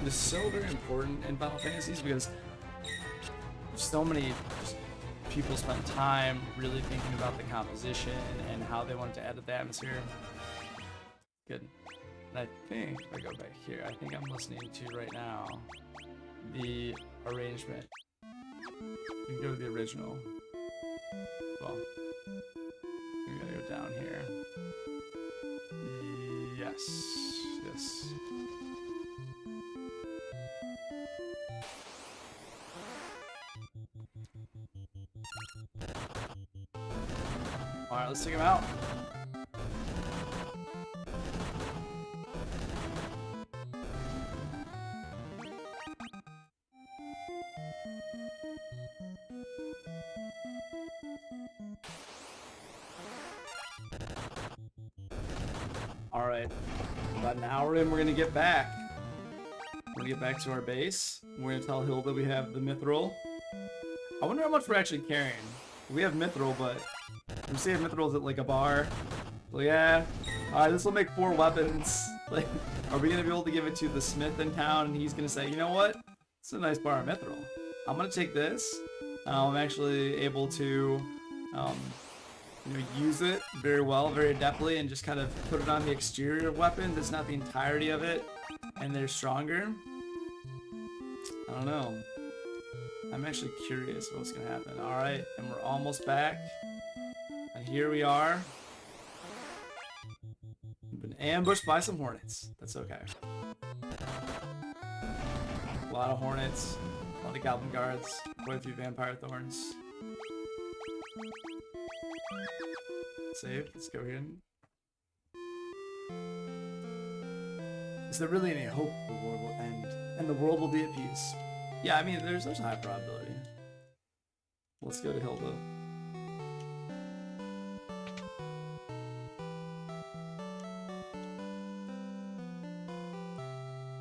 [SPEAKER 1] so very important in Final Fantasies because so many people spend time really thinking about the composition and how they wanted to add to the atmosphere. Good. And I think, if I go back here, I think I'm listening to right now the arrangement. You can go to the original. Well, we gotta go down here. Yes. Yes. Alright, let's take him out. Alright, about an hour in, we're gonna get back. We're gonna get back to our base. We're gonna tell Hilda we have the Mithril. I wonder how much we're actually carrying. We have Mithril, but we say Mithril's at like a bar. Well, yeah. Alright, this will make 4 weapons. Like, are we gonna be able to give it to the smith in town and he's gonna say, you know what? It's a nice bar of Mithril. I'm gonna take this. I'm actually able to use it very well, very adeptly, and just kind of put it on the exterior of weapons. It's not the entirety of it, and they're stronger. I don't know. I'm actually curious what's gonna happen. Alright, and we're almost back. And here we are. We've been ambushed by some hornets. That's okay. A lot of hornets, a lot of goblin guards, quite a few vampire thorns. Save. Let's go here. Is there really any hope the war will end and the world will be at peace? Yeah, I mean, there's a high probability. Let's go to Hilda.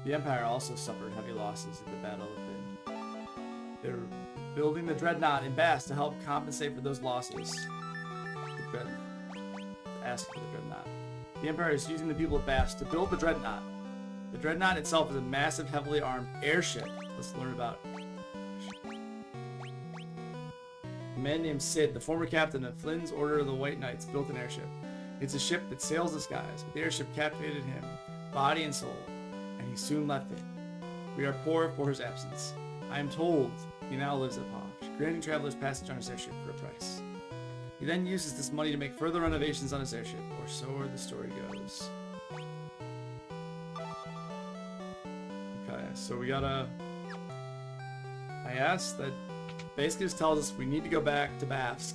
[SPEAKER 1] The Empire also suffered heavy losses in the Battle of Finn. They're building the Dreadnought in Bast to help compensate for those losses. Asking for the Dreadnought. The Empire is using the people of Bast to build the Dreadnought. The Dreadnought itself is a massive, heavily armed airship. Let's learn about it. A man named Sid, the former captain of Flynn's Order of the White Knights, built an airship. It's a ship that sails the skies, but the airship captivated him, body and soul, and he soon left it. We are poor for his absence. I am told he now lives at Posh, granting travelers passage on his airship for a price. He then uses this money to make further renovations on his airship, or so the story goes. Okay, so we gotta... I asked that basically just tells us we need to go back to Bafsk,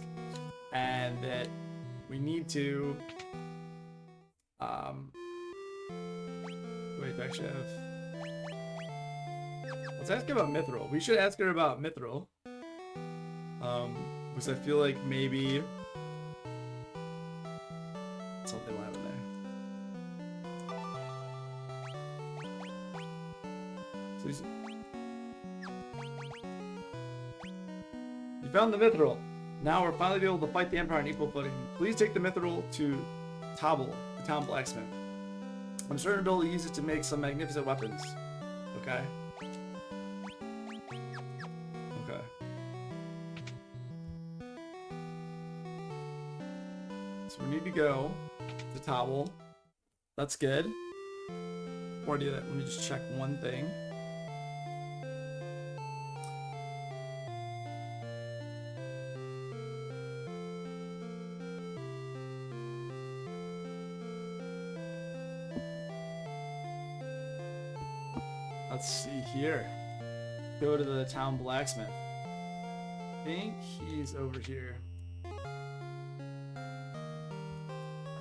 [SPEAKER 1] and that we need to... Wait, do I actually have... Let's ask her about Mithril. We should ask her about Mithril. Because I feel like maybe something will happen there. So you found the Mithril. Now we're finally able to fight the Empire on equal footing. Please take the Mithril to Tabble, the town blacksmith. I'm certain to be able to use it to make some magnificent weapons. Okay. So we need to go to Tabble. That's good. Before I do that, let me just check one thing. Let's see here. Go to the town blacksmith. I think he's over here.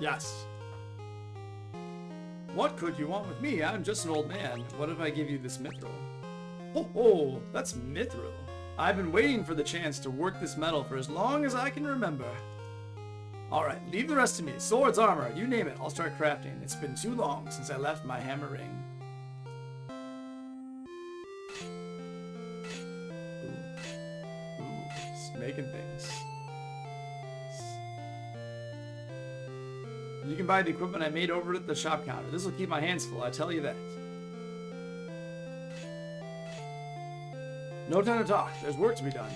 [SPEAKER 1] Yes. What could you want with me? I'm just an old man. What if I give you this mithril? Oh, that's mithril. I've been waiting for the chance to work this metal for as long as I can remember. Alright, leave the rest to me. Swords, armor, you name it. I'll start crafting. It's been too long since I left my hammer ring. Ooh, just making things. You can buy the equipment I made over at the shop counter. This will keep my hands full, I tell you that. No time to talk. There's work to be done.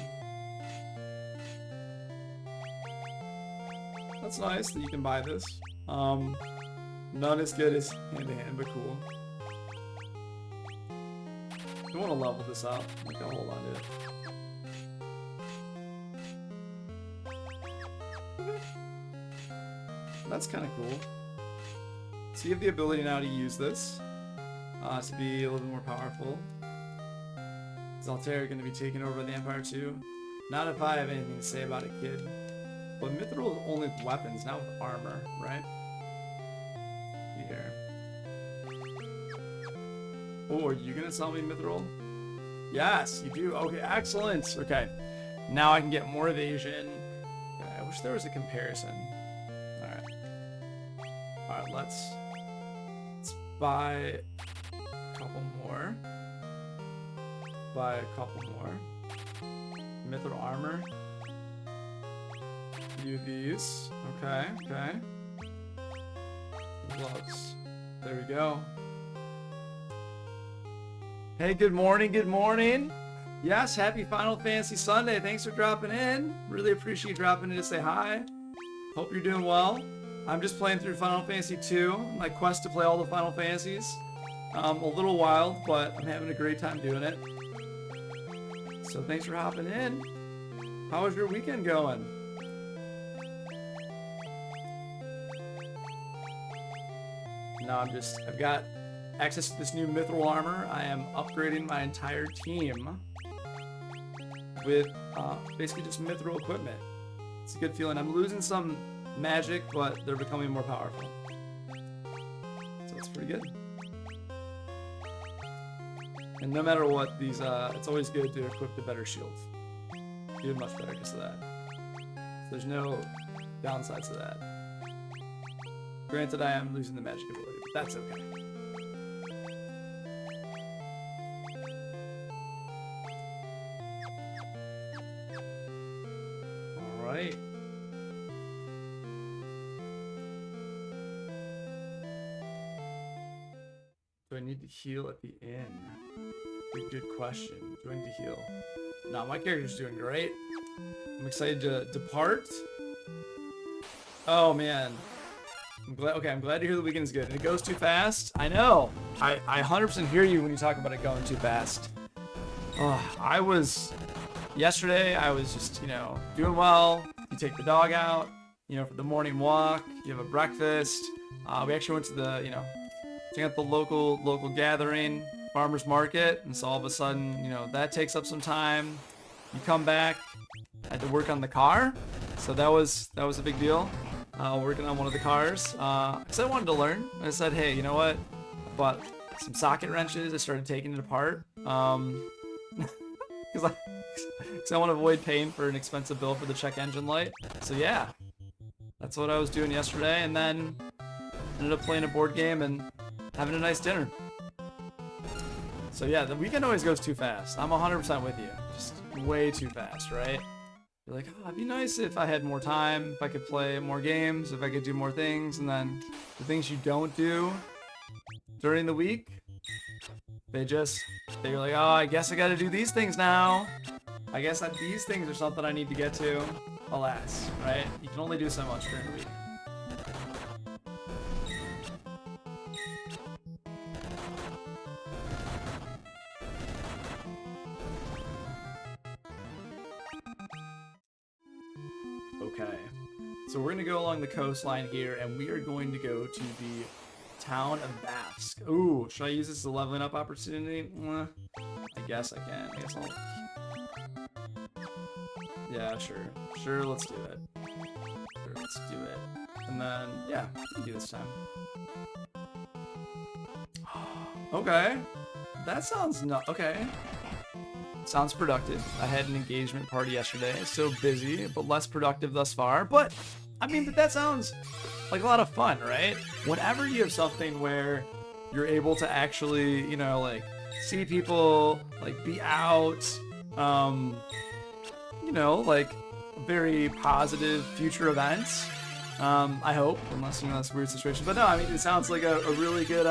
[SPEAKER 1] That's nice that you can buy this. Not as good as hand-to-hand, but cool. You want to level this up. Like, I'll hold on to it. That's kind of cool. So you have the ability now to use this to be a little bit more powerful. Is Altair going to be taking over the Empire too? Not if I have anything to say about it, kid. But Mithril is only with weapons, not with armor, right? Here. Oh, are you going to sell me Mithril? Yes, you do. Okay, excellent. Okay, now I can get more evasion. Okay, I wish there was a comparison. Alright, let's buy a couple more. Buy a couple more. Mithril armor. Do these. Okay, okay. Gloves. There we go. Hey, good morning, good morning. Yes, happy Final Fantasy Sunday. Thanks for dropping in. Really appreciate you dropping in to say hi. Hope you're doing well. I'm just playing through Final Fantasy 2, my quest to play all the Final Fantasies. A little wild, but I'm having a great time doing it. So thanks for hopping in. How was your weekend going? No, I've got access to this new Mithril armor. I am upgrading my entire team with basically just Mithril equipment. It's a good feeling. I'm losing some magic, but they're becoming more powerful. So it's pretty good. And no matter what, these it's always good to equip the better shields. Even much better because of that. So there's no downsides to that. Granted, I am losing the magic ability, but that's okay. Alright. Do I need to heal at the end? Good question. Do I need to heal? No, my character's doing great. I'm excited to depart. Oh man. I'm glad to hear the weekend is good. And it goes too fast. I know. I 100% hear you when you talk about it going too fast. Yesterday I was just, doing well. You take the dog out, for the morning walk. You have a breakfast. We actually went to the, check out the local gathering, farmer's market, and so all of a sudden, that takes up some time. You come back, I had to work on the car, so that was a big deal. Working on one of the cars, because I wanted to learn. I said, hey, you know what? I bought some socket wrenches. I started taking it apart, because I want to avoid paying for an expensive bill for the check engine light. So yeah, that's what I was doing yesterday, and then ended up playing a board game and having a nice dinner. So yeah, the weekend always goes too fast. I'm 100% with you. Just way too fast, right? You're like, oh, it'd be nice if I had more time, if I could play more games, if I could do more things, and then the things you don't do during the week, they're like, oh, I guess I gotta do these things now. I guess that these things are something I need to get to. Alas, right? You can only do so much during the week. Okay, so we're gonna go along the coastline here, and we are going to go to the town of Basque. Ooh, should I use this as a leveling up opportunity? I guess I can. I guess I'll... Yeah, sure, let's do it. Sure, let's do it. And then, yeah, we can do this time. Okay, that sounds okay. Sounds productive. I had an engagement party yesterday. So busy, but less productive thus far. But I mean, but that sounds like a lot of fun, right? Whenever you have something where you're able to actually, you know, like see people, like be out, you know, like very positive future events. I hope, unless you know that's a weird situation. But no, I mean, it sounds like a really good,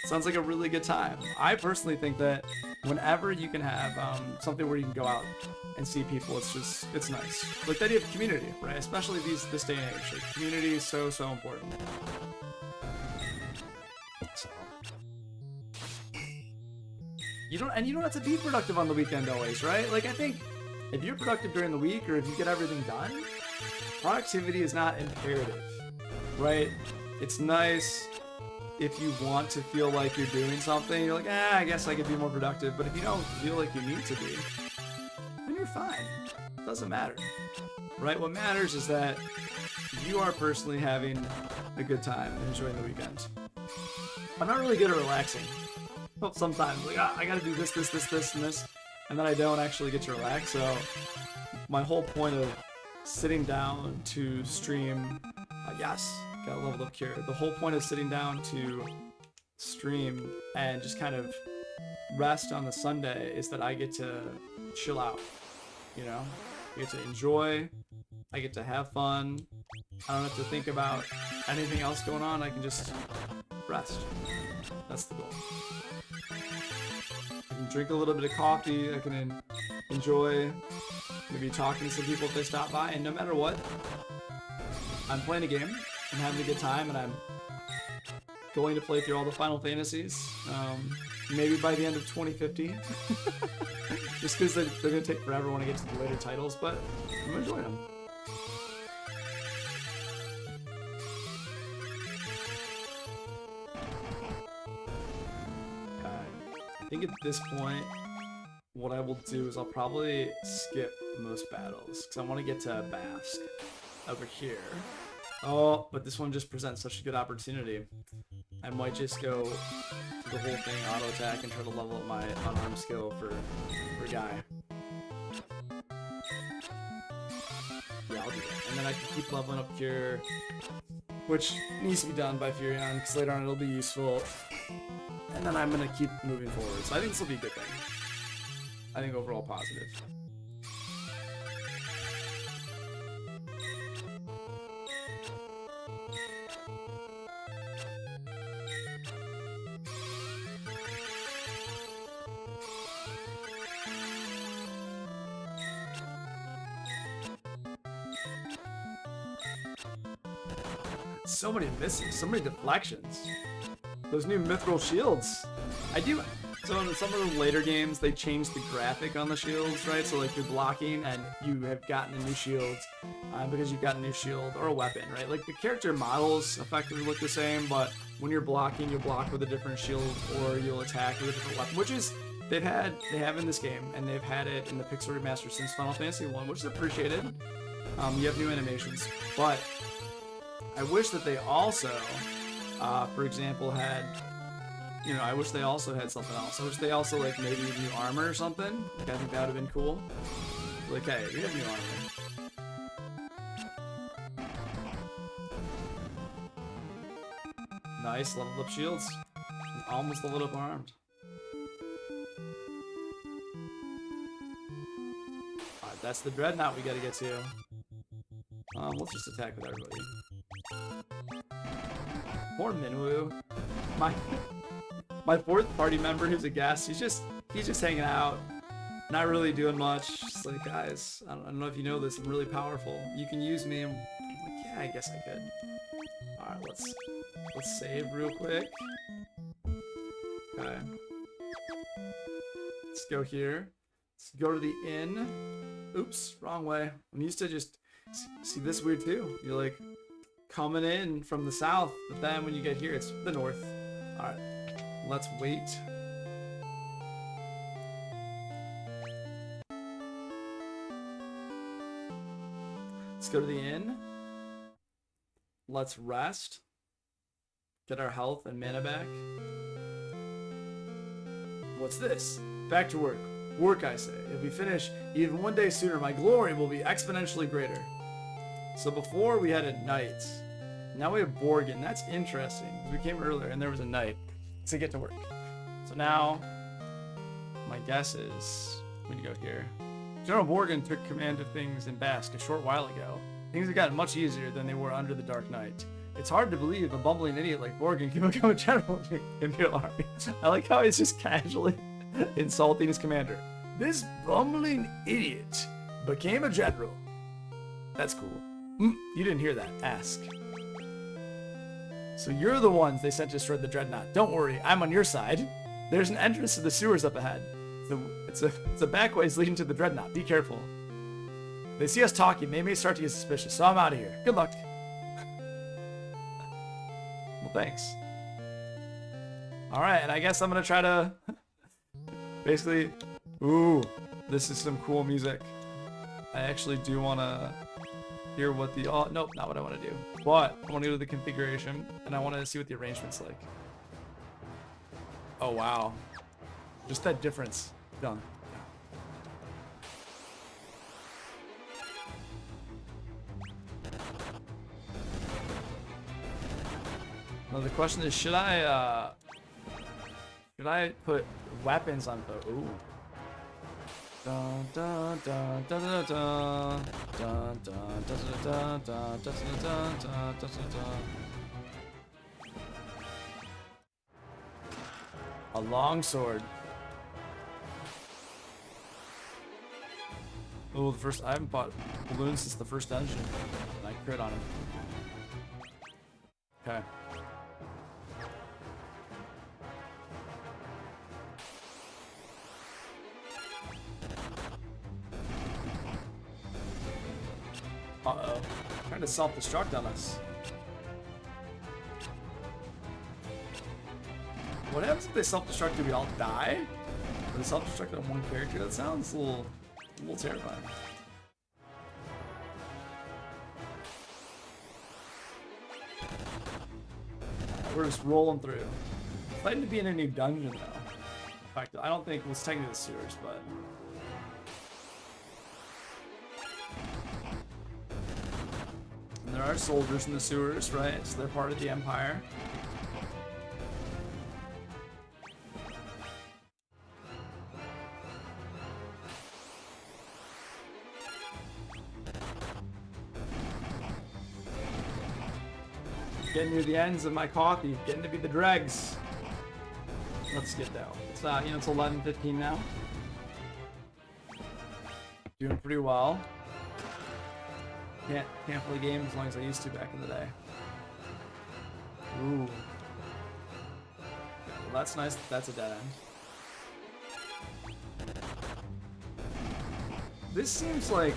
[SPEAKER 1] sounds like a really good time. I personally think that whenever you can have something where you can go out and see people, it's nice. Like the idea of community, right? Especially this day and age. Like community is so important. So you don't have to be productive on the weekend always, right? Like I think if you're productive during the week or if you get everything done, productivity is not imperative, right? It's nice if you want to feel like you're doing something. You're like, I guess I could be more productive. But if you don't feel like you need to be, then you're fine. It doesn't matter, right? What matters is that you are personally having a good time and enjoying the weekend. I'm not really good at relaxing. Well, sometimes, like, I gotta do this, and this, and then I don't actually get to relax. So my whole point of sitting down to stream, yes, got leveled up here. The whole point of sitting down to stream and just kind of rest on the Sunday is that I get to chill out, you know? I get to enjoy, I get to have fun, I don't have to think about anything else going on, I can just rest. That's the goal. I can drink a little bit of coffee, I can enjoy maybe talking to some people if they stop by, and no matter what, I'm playing a game, I'm having a good time, and I'm going to play through all the Final Fantasies, maybe by the end of 2050, just because they're going to take forever when I get to the later titles, but I'm enjoying them. I think at this point, what I will do is I'll probably skip most battles, because I want to get to Basque over here. Oh, but this one just presents such a good opportunity. I might just go the whole thing auto attack and try to level up my unarmed skill for Guy. Yeah, I'll do that. And then I can keep leveling up Cure, which needs to be done by Furion, because later on it'll be useful. And then I'm going to keep moving forward. So I think this will be a good thing. I think overall positive. So many misses, so many deflections. Those new mithril shields. So in some of the later games, they changed the graphic on the shields, right? So like you're blocking and you have gotten a new shield because you've got a new shield or a weapon, right? Like the character models effectively look the same, but when you're blocking, you block with a different shield or you'll attack with a different weapon, which is they have in this game, and they've had it in the Pixel Remaster since Final Fantasy 1, which is appreciated. You have new animations, but I wish that they also, for example, had, you know, I wish they also had something else. I wish they also, like, maybe new armor or something. Like, I think that would have been cool. Like, hey, we have new armor. Nice, leveled up shields. Almost leveled up armed. Alright, that's the Dreadnought we gotta get to. Let's just attack with everybody. Poor Minwu. My fourth party member who's a guest, he's just hanging out, not really doing much. Just like, guys, I don't know if you know this, I'm really powerful. You can use me. I'm like, yeah, I guess I could. Alright, let's save real quick. Okay. Let's go here. Let's go to the inn. Oops, wrong way. I'm used to just see this weird too. You're like coming in from the south, but then when you get here, it's the north. Alright. Let's wait. Let's go to the inn. Let's rest. Get our health and mana back. What's this? Back to work. Work, I say. If we finish even one day sooner, my glory will be exponentially greater. So before we had a knight. Now we have Borgin. That's interesting. We came earlier and there was a knight to get to work. So now, my guess is we need to go here. General Borgin took command of things in Basque a short while ago. Things have gotten much easier than they were under the Dark Knight. It's hard to believe a bumbling idiot like Borgin can become a general in the Imperial Army. I like how he's just casually insulting his commander. This bumbling idiot became a general. That's cool. You didn't hear that. Ask. So you're the ones they sent to destroy the Dreadnought. Don't worry, I'm on your side. There's an entrance to the sewers up ahead. It's a back ways leading to the Dreadnought. Be careful. If they see us talking, they may start to get suspicious, so I'm out of here. Good luck. Well, thanks. Alright, and I guess I'm gonna try to... basically... Ooh, this is some cool music. I actually do want to hear what the... Oh, nope, not what I want to do. But I want to go to the configuration, and I want to see what the arrangement's like. Oh, wow. Just that difference. Done. Now the question is, should I put weapons on the... Ooh. Dun, dun, dun, dun, dun, dun, dun, dun, dun, dun, dun, dun, dun, dun, dun. A longsword. Oh, I haven't bought balloons since the first dungeon. And I crit on him. Okay. Uh-oh. Trying to self-destruct on us. What happens if they self-destruct? Do we all die? Or they self-destruct on one character? That sounds a little terrifying. We're just rolling through. Fighting to be in a new dungeon, though. In fact, I don't think it's technically the sewers, but... And there are soldiers in the sewers, right? So they're part of the Empire. Getting near the ends of my coffee, getting to be the dregs. Let's get down. It's it's 11:15 now. Doing pretty well. Can't play games as long as I used to back in the day. Ooh. Well, that's nice. That's a dead end. This seems like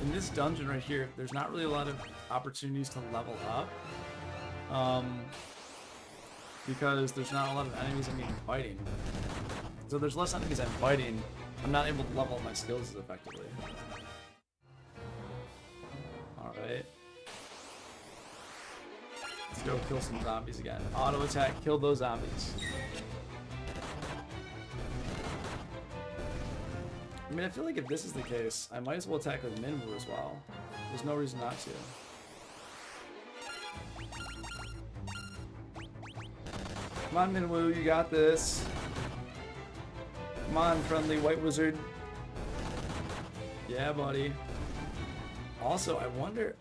[SPEAKER 1] in this dungeon right here, there's not really a lot of opportunities to level up. Because there's not a lot of enemies I'm even fighting. So there's less enemies I'm fighting. I'm not able to level up my skills as effectively. Alright. Let's go kill some zombies again. Auto attack, kill those zombies. I mean, I feel like if this is the case, I might as well attack with Minwu as well. There's no reason not to. Come on, Minwu, you got this. Come on, friendly white wizard. Yeah, buddy. Also, I wonder,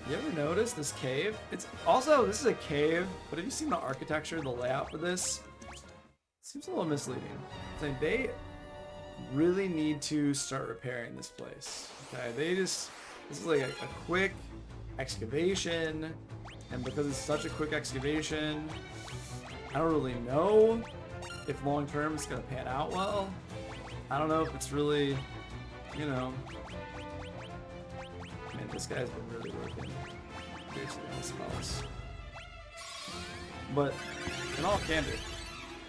[SPEAKER 1] you ever notice this cave? It's also, this is a cave, but have you seen the architecture, the layout for this? It seems a little misleading. It's like they really need to start repairing this place. Okay, this is like a quick excavation, and because it's such a quick excavation, I don't really know if long term it's gonna pan out well. I don't know if it's really, you know. Man, this guy's been really working seriously on this mouse. But in all candor,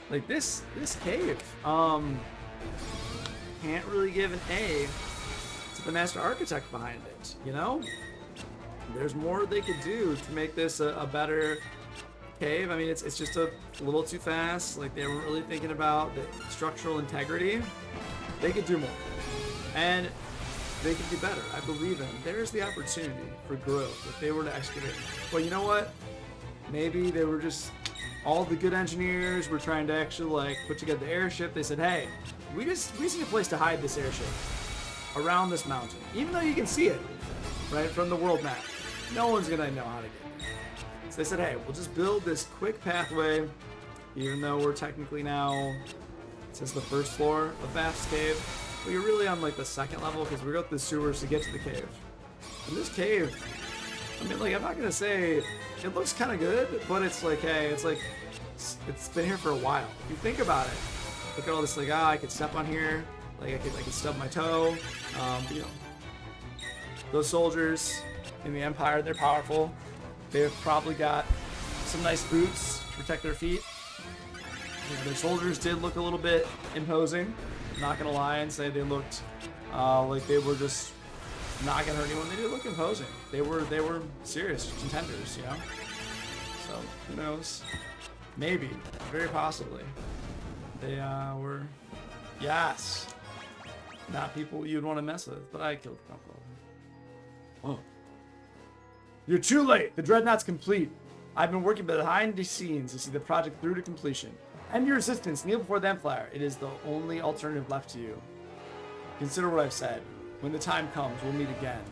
[SPEAKER 1] like this cave, can't really give an A to the master architect behind it. You know, there's more they could do to make this a better cave. I mean, it's just a little too fast. Like, they weren't really thinking about the structural integrity. They could do more. And they can do better. I believe in them. There's the opportunity for growth if they were to excavate. But you know what? Maybe they were just, all the good engineers were trying to actually like put together the airship. They said, hey, we just need a place to hide this airship around this mountain. Even though you can see it, right, from the world map. No one's gonna know how to get there. So they said, hey, we'll just build this quick pathway, even though we're technically now, it says the first floor of Baf's Cave. But you're really on like the second level because we go through the sewers to get to the cave. And this cave, I mean, like, I'm not gonna say it looks kind of good, but it's like, hey, it's like, it's been here for a while. If you think about it, look at all this, like, I could step on here, like I could stub my toe. You know, those soldiers in the Empire, they're powerful. They've probably got some nice boots to protect their feet. You know, their soldiers did look a little bit imposing. I'm not gonna lie and say they looked like they were just not gonna hurt anyone. They did look imposing. They were serious contenders, you know. So who knows? Maybe, very possibly, they were, yes, not people you'd want to mess with. But I killed a couple. Oh, you're too late. The Dreadnought's complete. I've been working behind the scenes to see the project through to completion. End your resistance. Kneel before the Empire. It is the only alternative left to you. Consider what I've said. When the time comes, we'll meet again.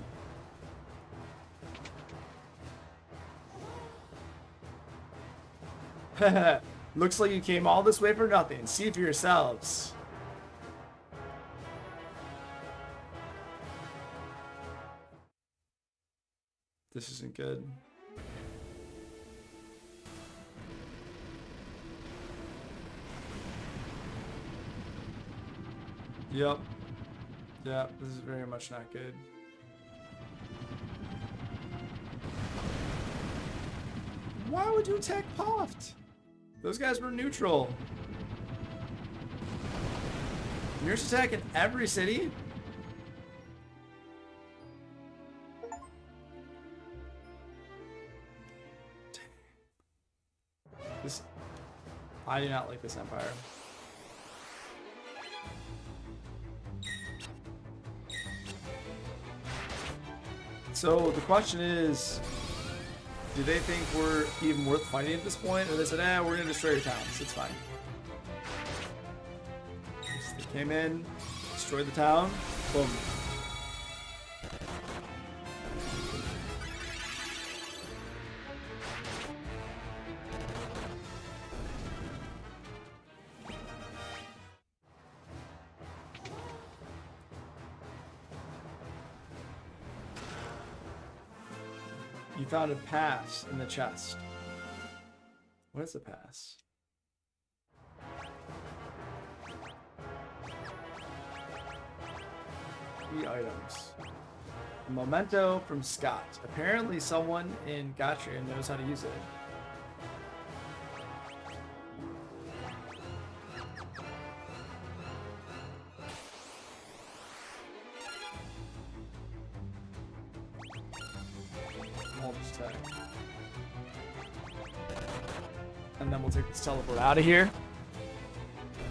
[SPEAKER 1] Looks like you came all this way for nothing. See for yourselves. This isn't good. Yep. Yeah, this is very much not good. Why would you attack Poft? Those guys were neutral. You're just attacking every city? This, I do not like this Empire. So the question is, do they think we're even worth fighting at this point? Or they said, we're gonna destroy your towns, it's fine. So they came in, destroyed the town, boom. You found a pass in the chest. What is the pass? Key items. A memento from Scott. Apparently someone in Gatria knows how to use it. And then we'll take this teleport out of here.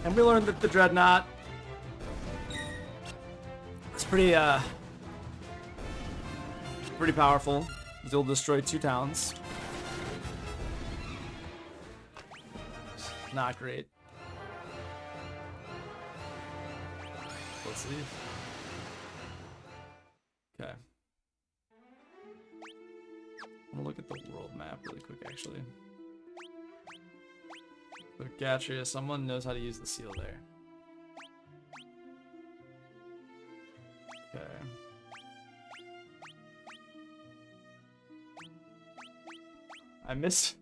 [SPEAKER 1] And we learned that the Dreadnought is pretty powerful. It'll destroy 2 towns. Not great. Let's see. Okay. I'm gonna look at the world map really quick, actually. But Gatria, someone knows how to use the seal there. Okay. I missed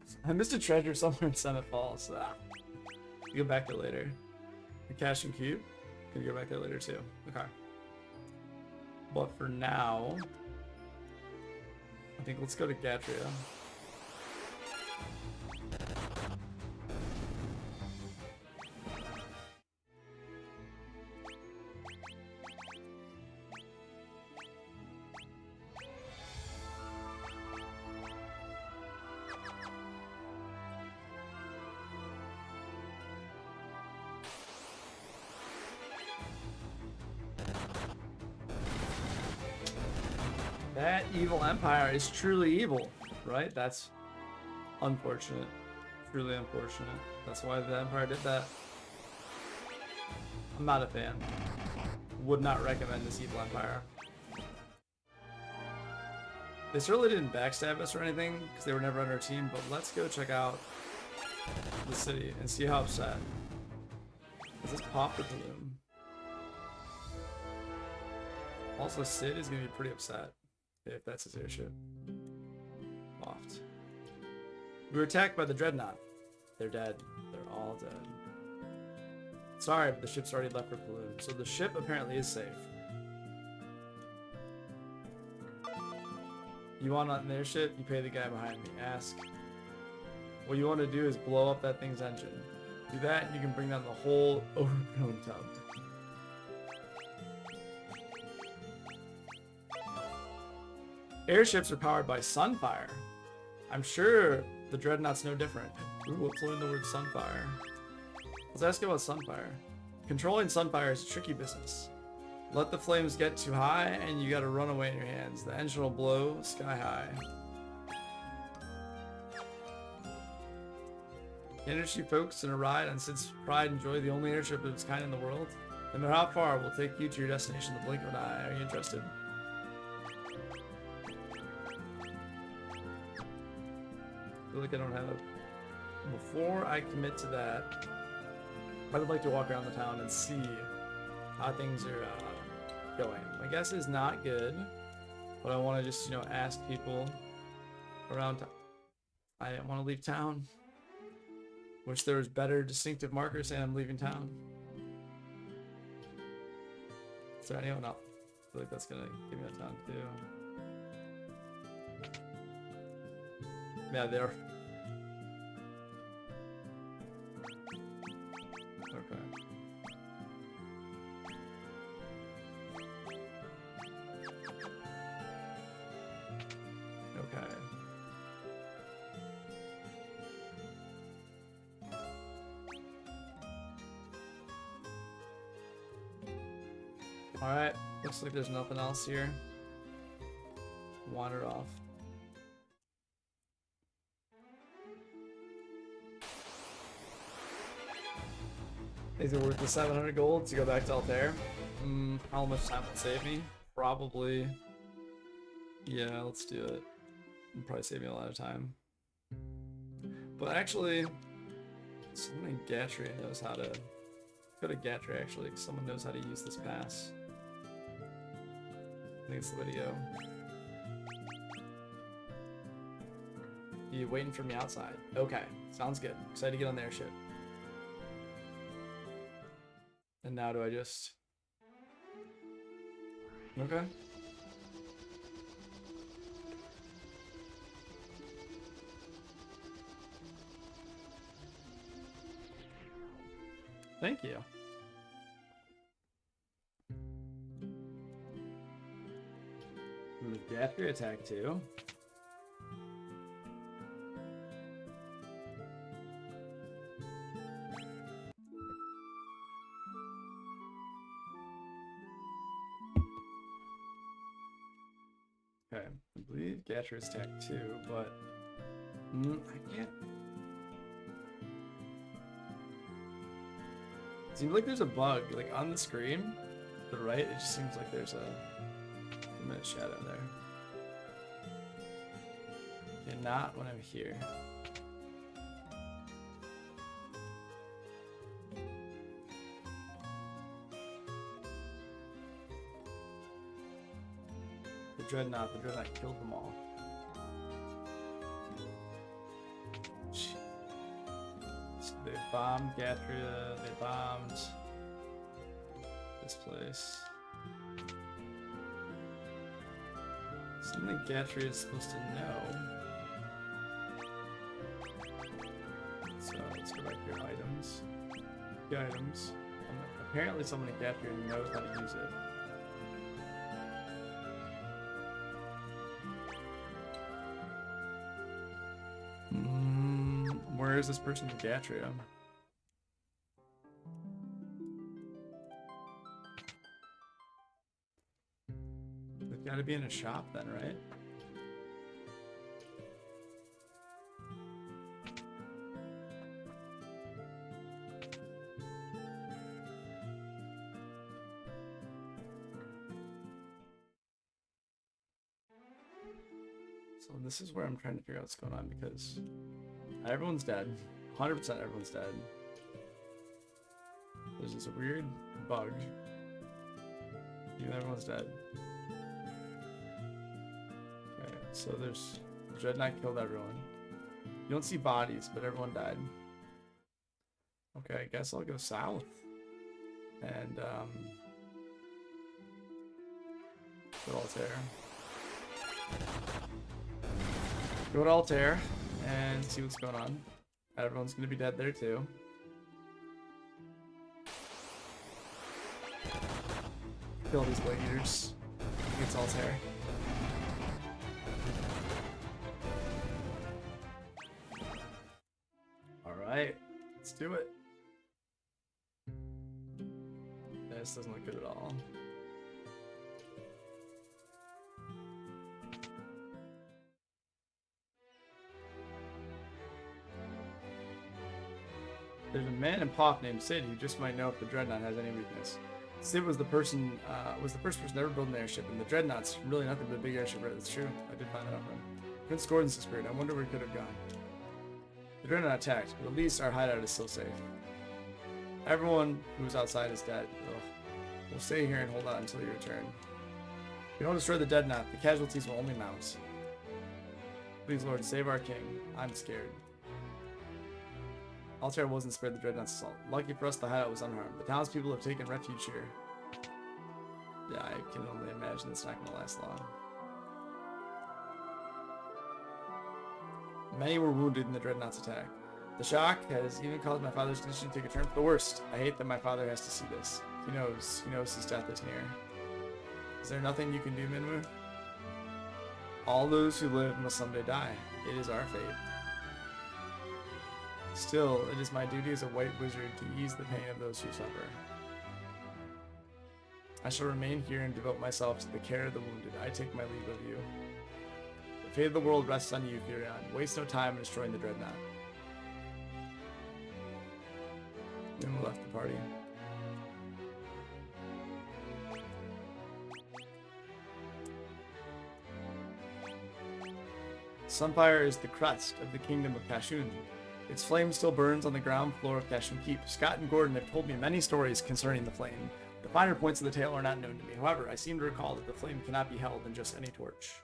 [SPEAKER 1] a treasure somewhere in Summit Falls. Ah. We'll go back there later. The cash and cube. Can go back there later too. Okay. But for now, I think let's go to Gatria. That evil empire is truly evil, right? That's unfortunate. Truly unfortunate. That's why the empire did that. I'm not a fan. Would not recommend this evil empire. They certainly didn't backstab us or anything, because they were never on our team, but let's go check out the city and see how upset. Does this pop the balloon? Also, Sid is going to be pretty upset if that's his airship. Loft. We were attacked by the Dreadnought. They're dead. They're all dead. Sorry, but the ship's already left for Balloon. So the ship apparently is safe. You want an airship? You pay the guy behind me. Ask. What you want to do is blow up that thing's engine. Do that and you can bring down the whole overgrown tub. Airships are powered by Sunfire. I'm sure the Dreadnought's no different. Ooh, what's in the word Sunfire? Let's ask about Sunfire. Controlling Sunfire is a tricky business. Let the flames get too high and you gotta run away in your hands. The engine will blow sky high. Industry folks in a ride on Sid's Pride enjoy the only airship of its kind in the world. No matter how far, we'll take you to your destination in the blink of an eye. Are you interested? I feel like I don't have... Before I commit to that, I would like to walk around the town and see how things are going. My guess is not good, but I want to just, ask people around town. I didn't want to leave town. Wish there was better distinctive markers saying I'm leaving town. Is there anyone else? I feel like that's gonna give me a ton too. Yeah, they're okay. Okay. Alright, looks like there's nothing else here. Wander off. Is it worth the 700 gold to go back to Altair? How much time will it save me? Probably. Yeah, let's do it. It'll probably save me a lot of time. But actually, someone in Gatria knows how to... Go to Gatria actually, because someone knows how to use this pass. I think it's Lydio. You waiting for me outside? Okay, sounds good. Excited to get on the airship. And now do I just... Okay. Thank you. Gatria attack too. Okay, I believe Gatria's attack too, but I can't. Seems like there's a bug, like on the screen, to the right. It just seems like there's a minute shadow there. Okay, not when I'm here. The Dreadnought killed them all. So they bombed Gatria, they bombed this place. Something Gatria is supposed to know. So let's go back to your items. The items. Apparently someone in Gatria knows how to use it. Where is this person in Gatria? They've got Gotta be in a shop then, right? So this is where I'm trying to figure out what's going on because everyone's dead. 100% everyone's dead. There's this weird bug. Even everyone's dead. Okay, so there's Dreadnought killed everyone. You don't see bodies, but everyone died. Okay, I guess I'll go south. And go to Altair. Go to Altair and see what's going on. Everyone's gonna be dead there too. Kill these blade eaters. It's Altair. Alright, let's do it. This doesn't look good at all. There's a man in Pop named Sid who just might know if the Dreadnought has any weakness. Sid was the first person to ever build an airship, and the Dreadnought's really nothing but a big airship, right? That's true. I did find that out from him. Prince Gordon's disappeared. I wonder where he could have gone. The Dreadnought attacked, but at least our hideout is still safe. Everyone who was outside is dead. Ugh. We'll stay here and hold on until you return. If we don't destroy the Dreadnought, the casualties will only mount. Please, Lord, save our king. I'm scared. Altair wasn't spared the Dreadnought's assault. Lucky for us, the hideout was unharmed. The townspeople have taken refuge here. Yeah, I can only imagine it's not going to last long. Many were wounded in the Dreadnought's attack. The shock has even caused my father's condition to take a turn for the worst. I hate that my father has to see this. He knows his death is near. Is there nothing you can do, Minwu? All those who live must someday die. It is our fate. Still, it is my duty as a white wizard to ease the pain of those who suffer. I shall remain here and devote myself to the care of the wounded. I take my leave of you. The fate of the world rests on you, Furion. Waste no time in destroying the Dreadnought. Minwu left the party. Sunfire is the crest of the kingdom of Kashun. Its flame still burns on the ground floor of Kashun Keep. Scott and Gordon have told me many stories concerning the flame. The finer points of the tale are not known to me. However, I seem to recall that the flame cannot be held in just any torch.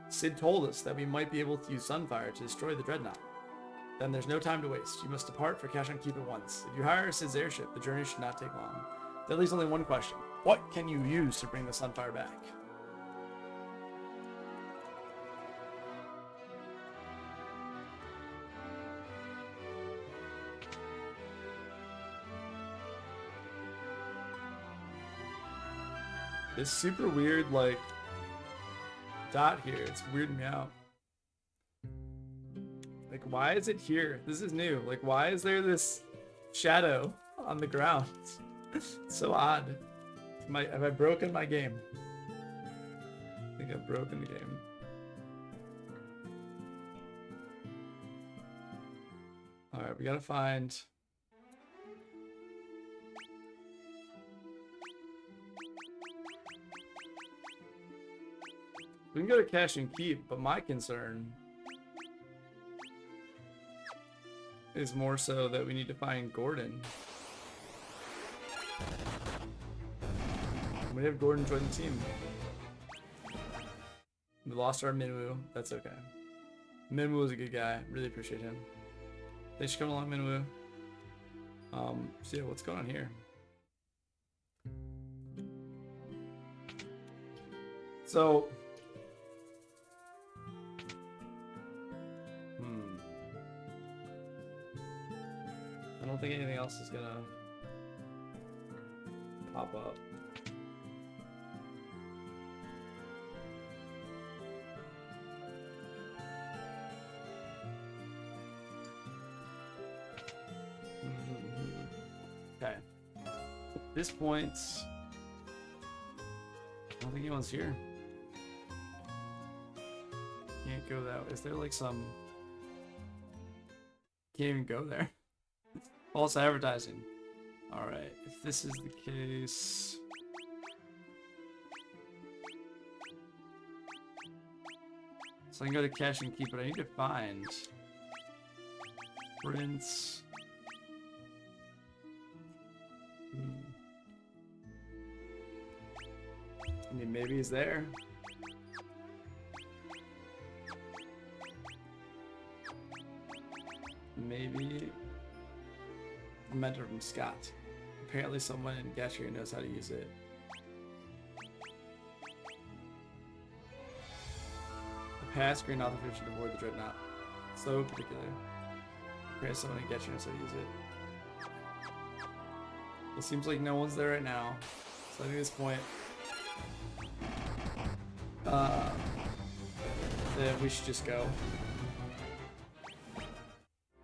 [SPEAKER 1] Sid told us that we might be able to use Sunfire to destroy the Dreadnought. Then there's no time to waste. You must depart for Kashun Keep at once. If you hire Sid's airship, the journey should not take long. That leaves only one question. What can you use to bring the Sunfire back? This super weird, like, dot here. It's weirding me out. Like, why is it here? This is new. Like, why is there this shadow on the ground? It's so odd. Have I broken my game? I think I've broken the game. Alright, we gotta find... We can go to Kashun Keep, but my concern is more so that we need to find Gordon. We have Gordon join the team. We lost our Minwu. That's okay. Minwu is a good guy. Really appreciate him. Thanks for coming along, Minwu. So yeah, what's going on here? So... I don't think anything else is gonna pop up. Okay. At this point, I don't think anyone's here. go that way. Is there like some... Can't even go there. False advertising. Alright, if this is the case... So I can go to Cash and Keep, but I need to find... Prince... I mean, maybe he's there. Maybe a mentor from Scott. Apparently someone in Gatcher knows how to use it. A pass green authorization to avoid the dreadnought. So particular. Apparently someone in Gatcher knows how to use it. It seems like no one's there right now. So I think at this point then we should just go.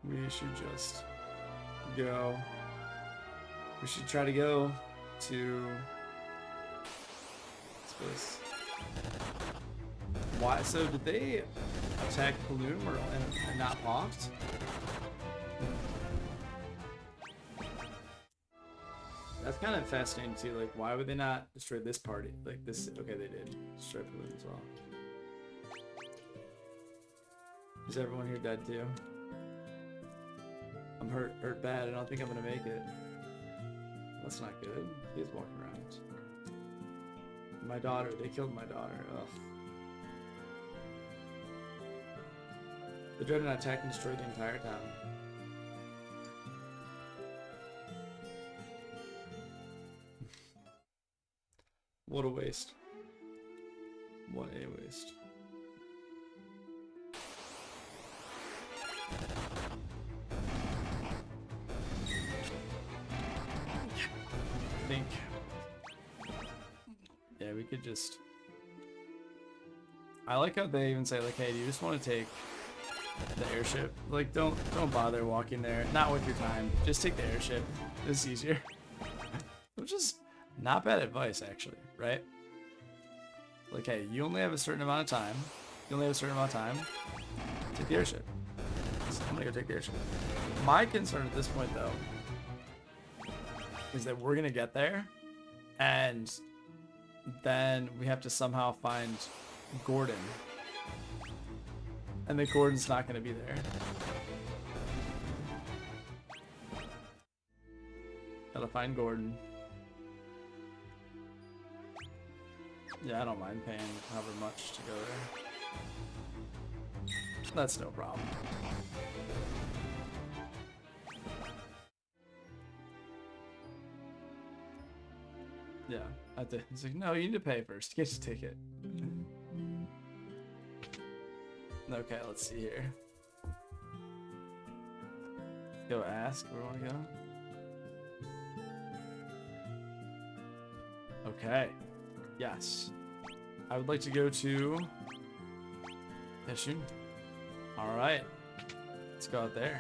[SPEAKER 1] We should just go. We should try to go to space. Why? So did they attack Bloom or and not Loft? That's kind of fascinating too. Like, why would they not destroy this party? Like this? Okay, they did destroy Bloom as well. Is everyone here dead too? I'm hurt bad. I don't think I'm gonna make it. That's not good. He is walking around. My daughter. They killed my daughter. Ugh. The Dreadnought attacked and destroyed the entire town. What a waste. What a waste. I think, yeah, we could just, I like how they even say like, hey, do you just want to take the airship? Like, don't bother walking there, not with your time, just take the airship. It's easier. Which is not bad advice, actually, right? Like, hey, you only have a certain amount of time, take the airship. So I'm gonna go take the airship. My concern at this point though is that we're gonna get there and then we have to somehow find Gordon, and then Gordon's not gonna be there. Gotta find Gordon. Yeah, I don't mind paying however much to go there. That's no problem. Yeah, I did. He's like, no, you need to pay first. Get your ticket. Okay, let's see here. Go ask where we want to go. Okay. Yes. I would like to go to Heshun. Alright. Let's go out there.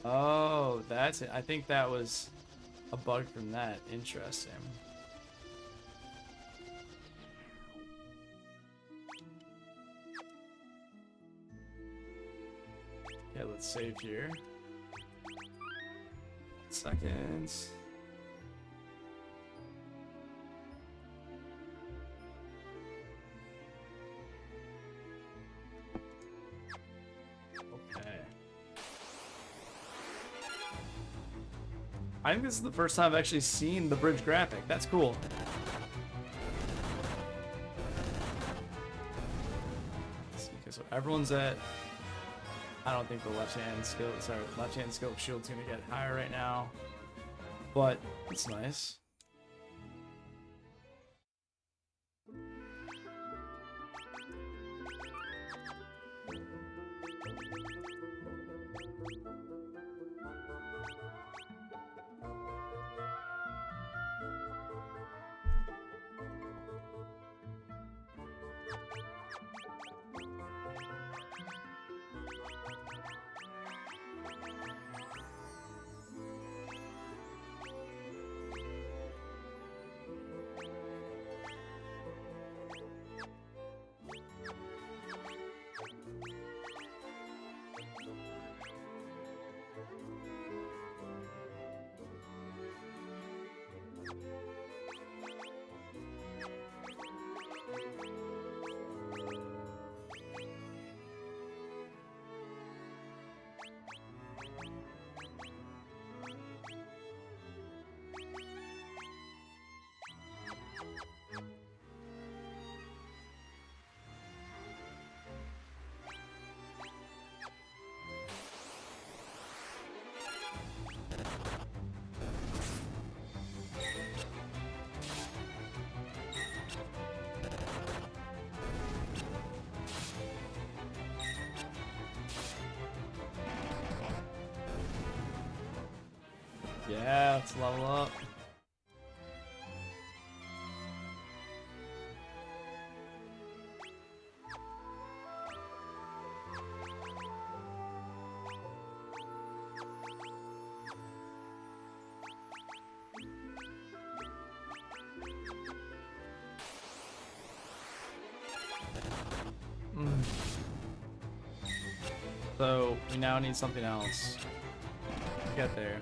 [SPEAKER 1] Oh, that's it. I think that was a bug from that. Interesting. Okay, let's save here. Seconds. Okay. I think this is the first time I've actually seen the bridge graphic. That's cool. Let's see, okay, so everyone's at, I don't think the left-hand scope shield's gonna get higher right now, but it's nice. Yeah, let's level up. So we now need something else to get there.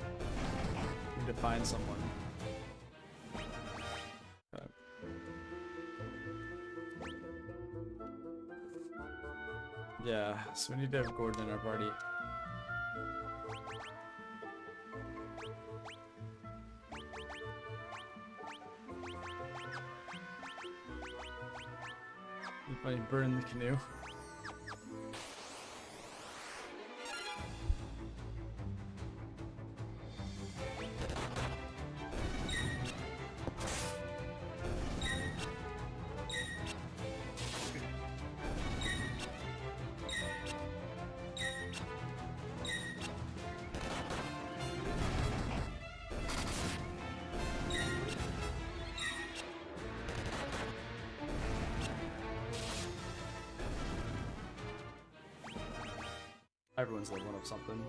[SPEAKER 1] We need to find someone. Okay. Yeah, so we need to have Gordon in our party. If I burn the canoe. Everyone's level up something.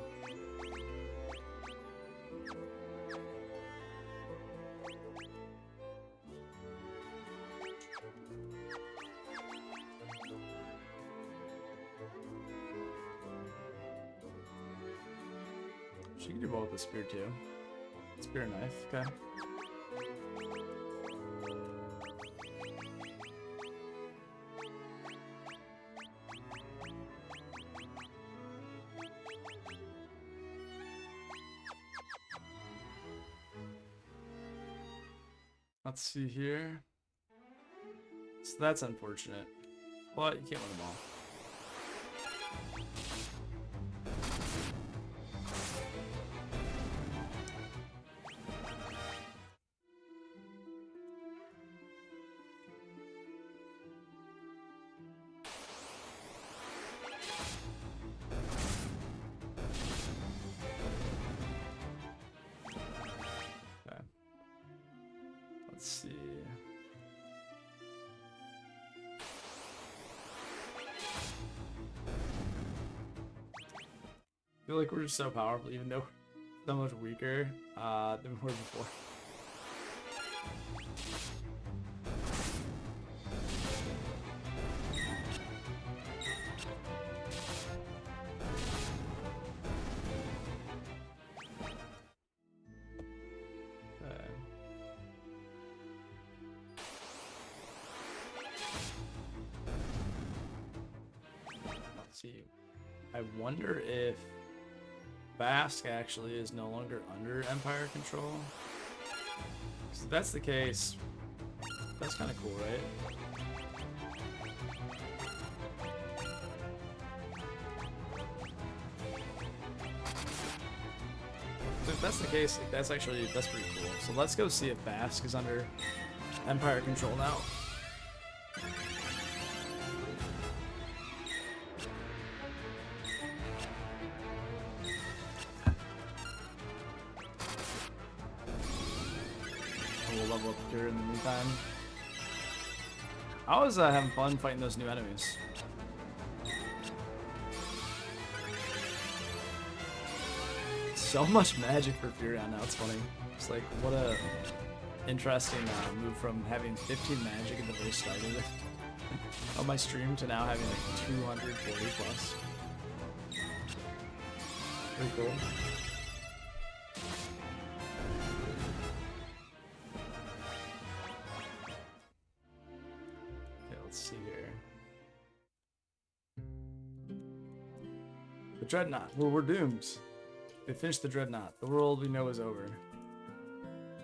[SPEAKER 1] She can do well with the spear too. Spear and knife, okay. Let's see here. So that's unfortunate. But you can't win them all. Let's see. I feel like we're just so powerful, even though we're so much weaker than we were before. I wonder if Basque actually is no longer under Empire control. If that's the case, that's kind of cool, right? If that's the case, like, that's pretty cool. So let's go see if Basque is under Empire control now. We'll level up here in the meantime. I was having fun fighting those new enemies. So much magic for Furion now, it's funny. It's like, what a interesting move from having 15 magic at the very start of it on my stream to now having like 240 plus. Pretty cool. The Dreadnought. We're doomed. They finished the Dreadnought. The world we know is over.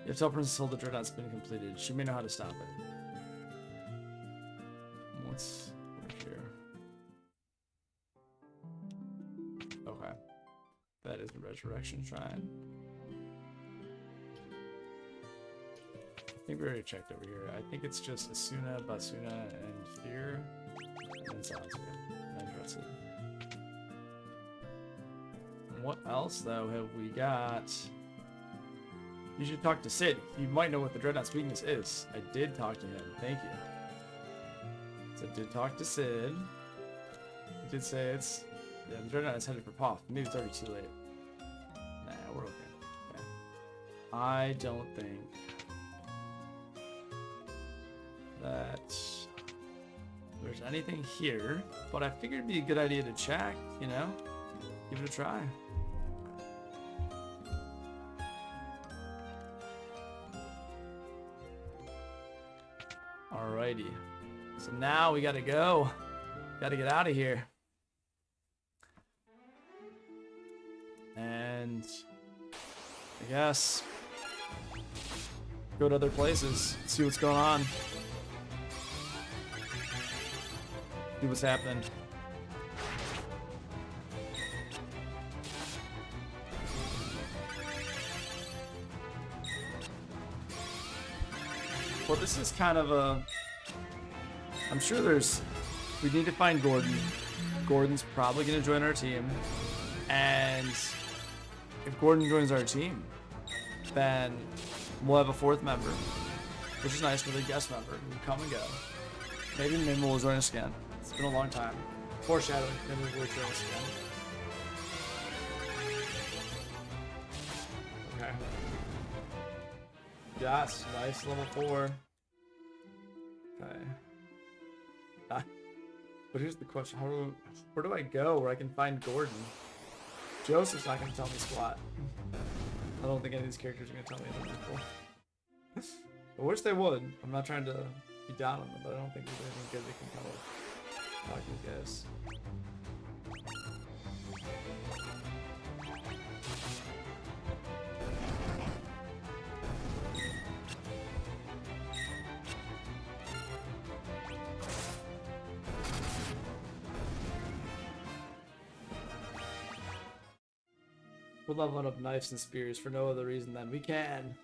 [SPEAKER 1] You have to tell Princess Hilda the Dreadnought's been completed. She may know how to stop it. What's here? Okay. That is the Resurrection Shrine. I think we already checked over here. I think it's just Asuna, Basuna, and Fear. And then Sasuke. And Dretsu. What else, though, have we got? You should talk to Sid. You might know what the Dreadnought's weakness is. I did talk to him. Thank you. So I did talk to Sid. He did say it's... Yeah, the Dreadnought is headed for Poth. Maybe it's already too late. Nah, we're okay. Okay. I don't think that there's anything here, but I figured it'd be a good idea to check, you know? Give it a try. Alrighty. So now we gotta go. Gotta get out of here. And I guess go to other places, see what's going on. See what's happening. Well, this is kind of a... I'm sure there's... We need to find Gordon. Gordon's probably going to join our team. And if Gordon joins our team, then we'll have a fourth member. Which is nice with a guest member who can come and go. Maybe Mimble will join us again. It's been a long time. Foreshadowing, Mimble will join us again. Okay. Yes, nice level 4. Okay. Ah. But here's the question: where do I go where I can find Gordon? Joseph's not gonna tell me squat. I don't think any of these characters are gonna tell me anything cool. I wish they would. I'm not trying to be down on them, but I don't think there's anything good they can come up. Talk to these guys. We're leveling up knives and spears for no other reason than we can.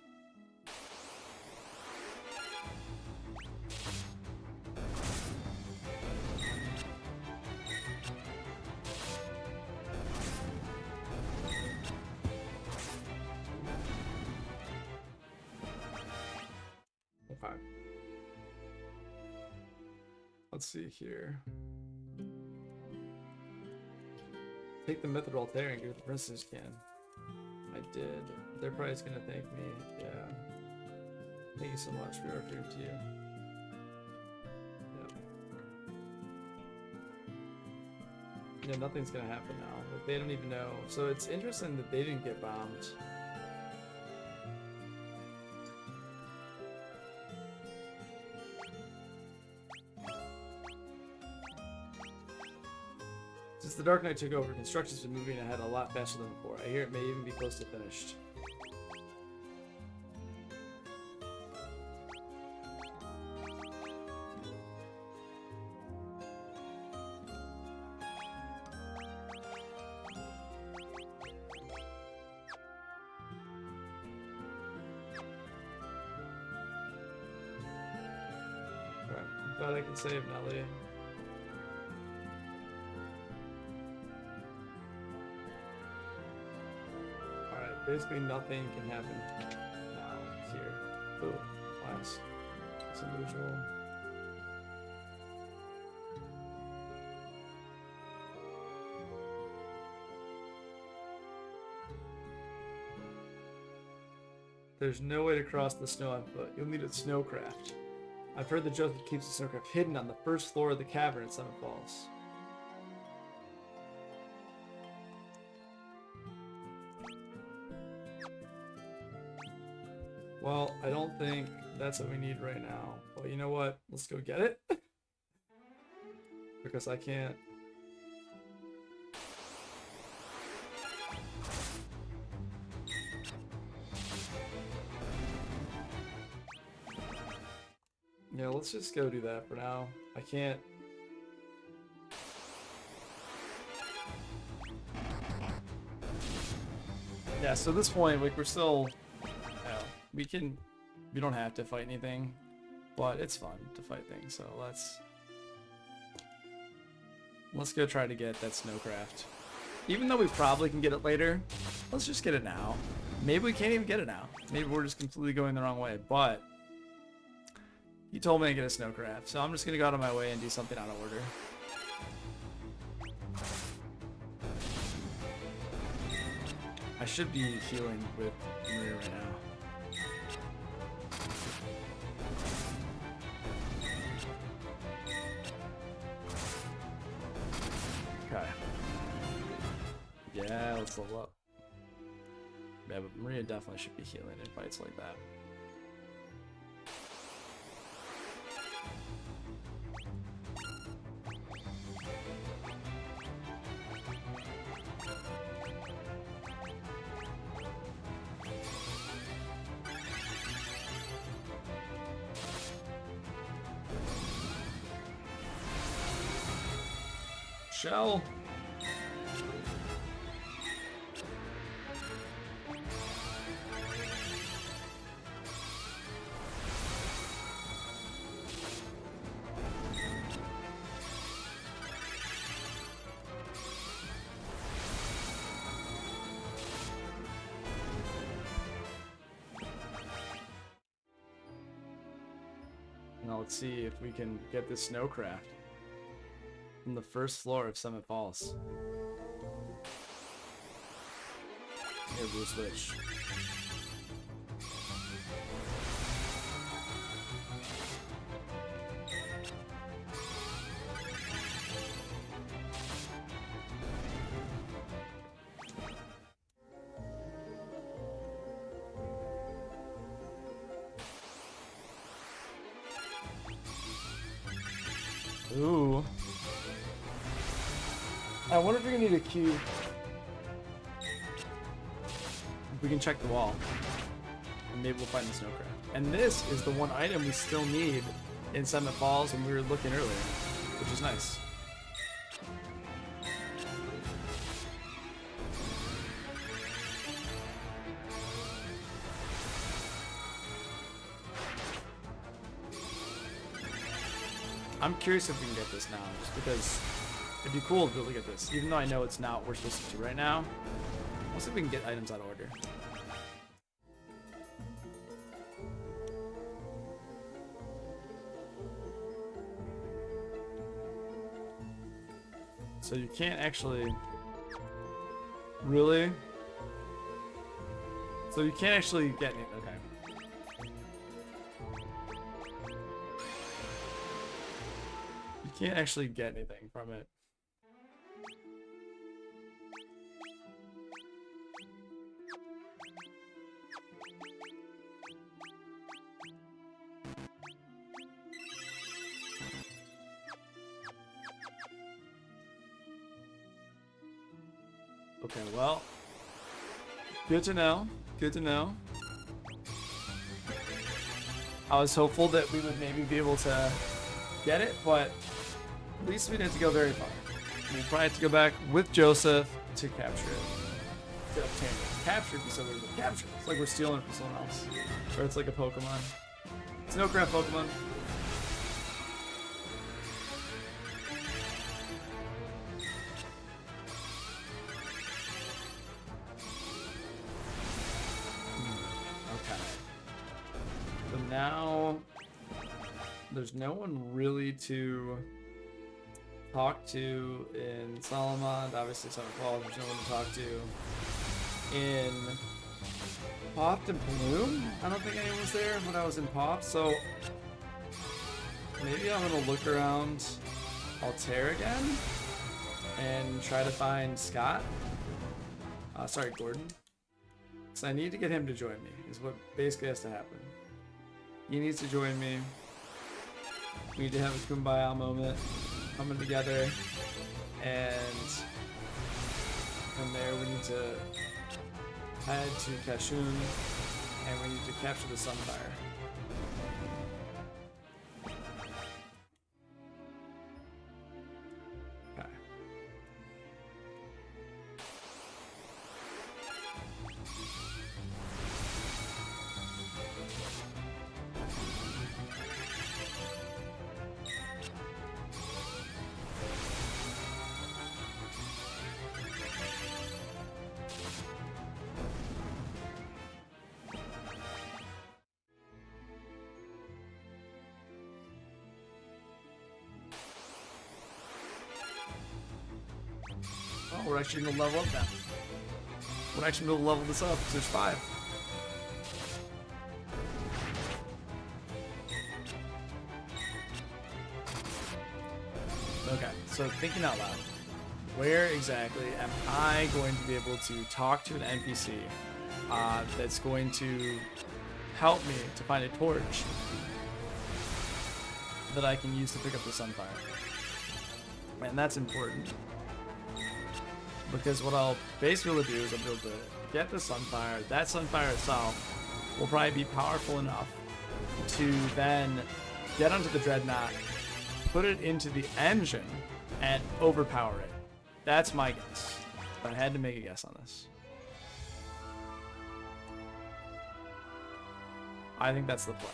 [SPEAKER 1] Okay. Let's see here. Take the Mithril Altair and give it the princess can. I did. They're probably gonna thank me. Yeah. Thank you so much. We are free to you. Yep. Yeah, nothing's gonna happen now. Like, they don't even know. So it's interesting that they didn't get bombed. Since the Dark Knight took over, construction's been moving ahead a lot faster than before. I hear it may even be close to finished. Alright, I'm glad I can save Nelly. Basically nothing can happen now here. Oh, class. It's unusual. There's no way to cross the snow on foot. You'll need a snowcraft. I've heard that Joseph keeps the snowcraft hidden on the first floor of the cavern at Summit Falls. Well, I don't think that's what we need right now. But you know what? Let's go get it. Because I can't. Yeah, let's just go do that for now. I can't. Yeah, so at this point, like, we're still... We don't have to fight anything, but it's fun to fight things, so let's go try to get that snowcraft. Even though we probably can get it later, let's just get it now. Maybe we can't even get it now. Maybe we're just completely going the wrong way. But he told me to get a snowcraft, so I'm just gonna go out of my way and do something out of order. I should be healing with Maria right now. Okay. Yeah, let's level up. Yeah, but Maria definitely should be healing in fights like that. Shell. Now let's see if we can get this snowcraft from the first floor of Summit Falls. Here, blue switch. Ooh. I wonder if we're gonna need a cube. We can check the wall. And maybe we'll find the snowcraft. And this is the one item we still need in Summit Falls when we were looking earlier, which is nice. I'm curious if we can get this now, just because it'd be cool to be able to get this, even though I know it's not what we're supposed to do right now. Let's see if we can get items out of order. So you can't actually... Really? So you can't actually get any... Okay. You can't actually get anything from it. Okay, well, good to know. Good to know. I was hopeful that we would maybe be able to get it, but at least we didn't have to go very far. We'll probably have to go back with Joseph to capture it. To obtain it. Capture would be so weird, but capture. It's like we're stealing it from someone else. Or it's like a Pokemon. Snowcraft Pokemon. Okay. So now there's no one really to talk to in Salamand. Obviously Summit Falls, there's no one to talk to in Popped and Bloom. I don't think anyone was there when I was in Pop, so maybe I'm gonna look around Altair again and try to find Scott. Sorry, Gordon. Because I need to get him to join me, is what basically has to happen. He needs to join me. We need to have a kumbaya moment, coming together, and from there we need to head to Kashyyyk, and we need to capture the Sunfire. Okay. we're actually gonna level up now. We're actually gonna level this up because there's 5. Okay, so thinking out loud. Where exactly am I going to be able to talk to an NPC that's going to help me to find a torch that I can use to pick up the Sunfire? And that's important. Because what I'll basically do is I'll be able to get the Sunfire. That Sunfire itself will probably be powerful enough to then get onto the Dreadnought, put it into the engine, and overpower it. That's my guess. But I had to make a guess on this. I think that's the play.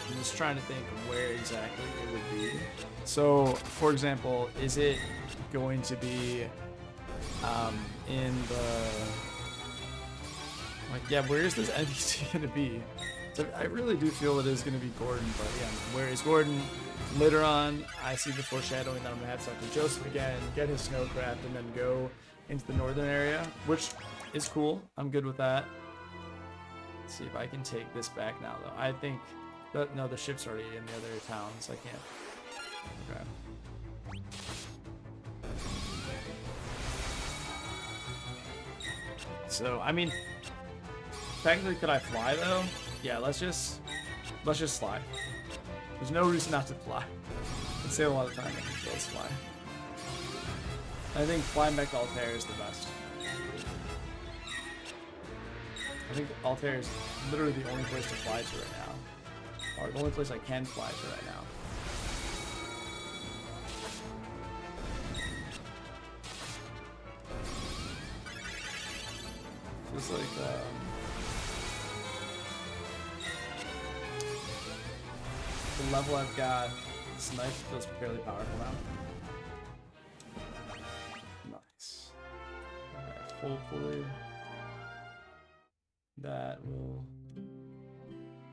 [SPEAKER 1] I'm just trying to think where exactly it would be. So, for example, is it going to be in the... Like, yeah, where is this NPC going to be? So I really do feel it is going to be Gordon, but yeah, where is Gordon? Later on, I see the foreshadowing that I'm going to have to talk to Joseph again, get his snowcraft, and then go into the northern area, which is cool. I'm good with that. Let's see if I can take this back now, though. I think... No, the ship's already in the other town, so I can't. Okay. So, I mean, technically, could I fly though? Yeah, let's just fly. There's no reason not to fly. I'd save a lot of time. Let's fly. I think flying back to Altair is the best. I think Altair is literally the only place to fly to right now. Or the only place I can fly to right now. Feels like the level I've got, this knife feels fairly powerful now. Nice. Okay, hopefully that will...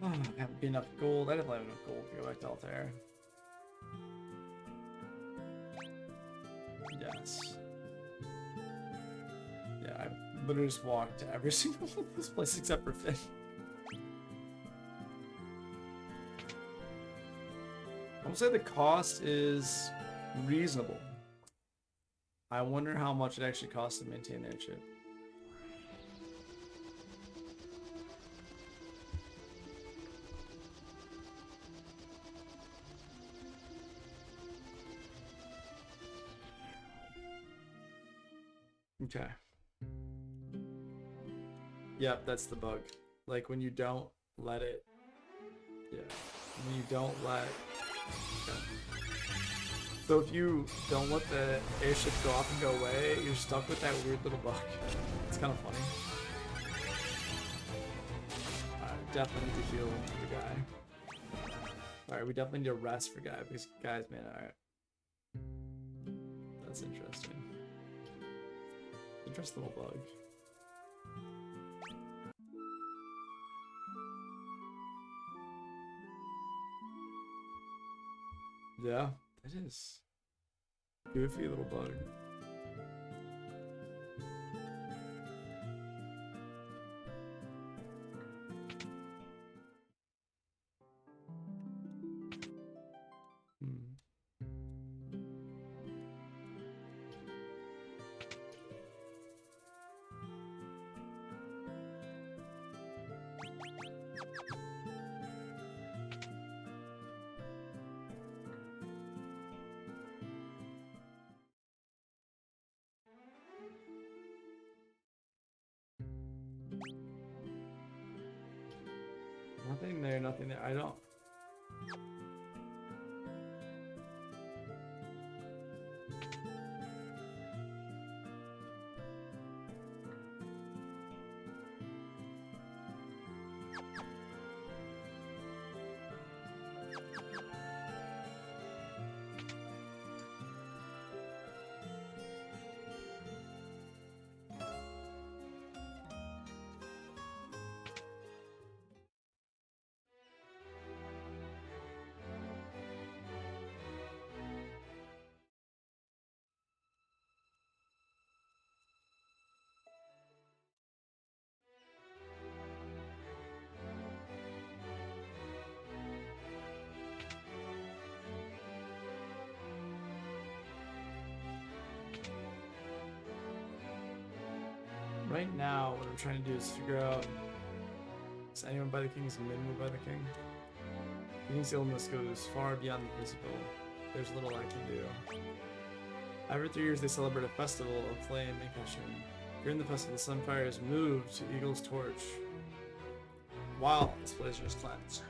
[SPEAKER 1] Oh, haven't been enough gold. I definitely have enough gold to go back to Altair. Yes. Yeah, I literally just walked to every single one of this place except for Finn. I would say the cost is reasonable. I wonder how much it actually costs to maintain that ship. Okay. Yep, that's the bug. Like when you don't let it... Yeah. When you don't let... Okay. So if you don't let the airship go off and go away, you're stuck with that weird little bug. It's kind of funny. Alright, definitely need to heal the guy. Alright, we definitely need to rest for guy because guys, man, alright. That's interesting. Interesting little bug. Yeah, it is. Goofy little bug. Nothing there, nothing there. I don't... Right now, what I'm trying to do is figure out, is anyone by the king, is Minwu by the king? The king's illness goes far beyond the physical. There's little I can do. Every 3 years they celebrate a festival of flame and Kashyyyk. During the festival, the sunfire is moved to Eagle's torch, while its blazer is cleansed.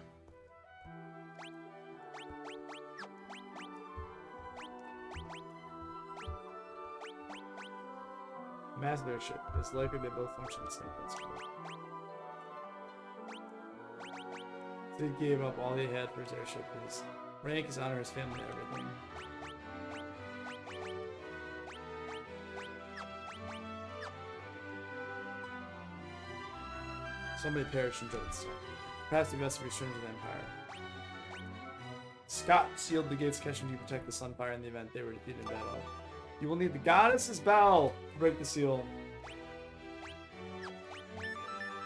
[SPEAKER 1] Mass airship. It's likely they both function the same principle. Sid gave up all he had for his airship, his rank, his honor, his family, everything. So many perished in Jot's. Perhaps the best return to the Empire. Scott sealed the gates Kashyyyk to protect the Sunfire in the event they were defeated in battle. You will need the goddess's bell to break the seal.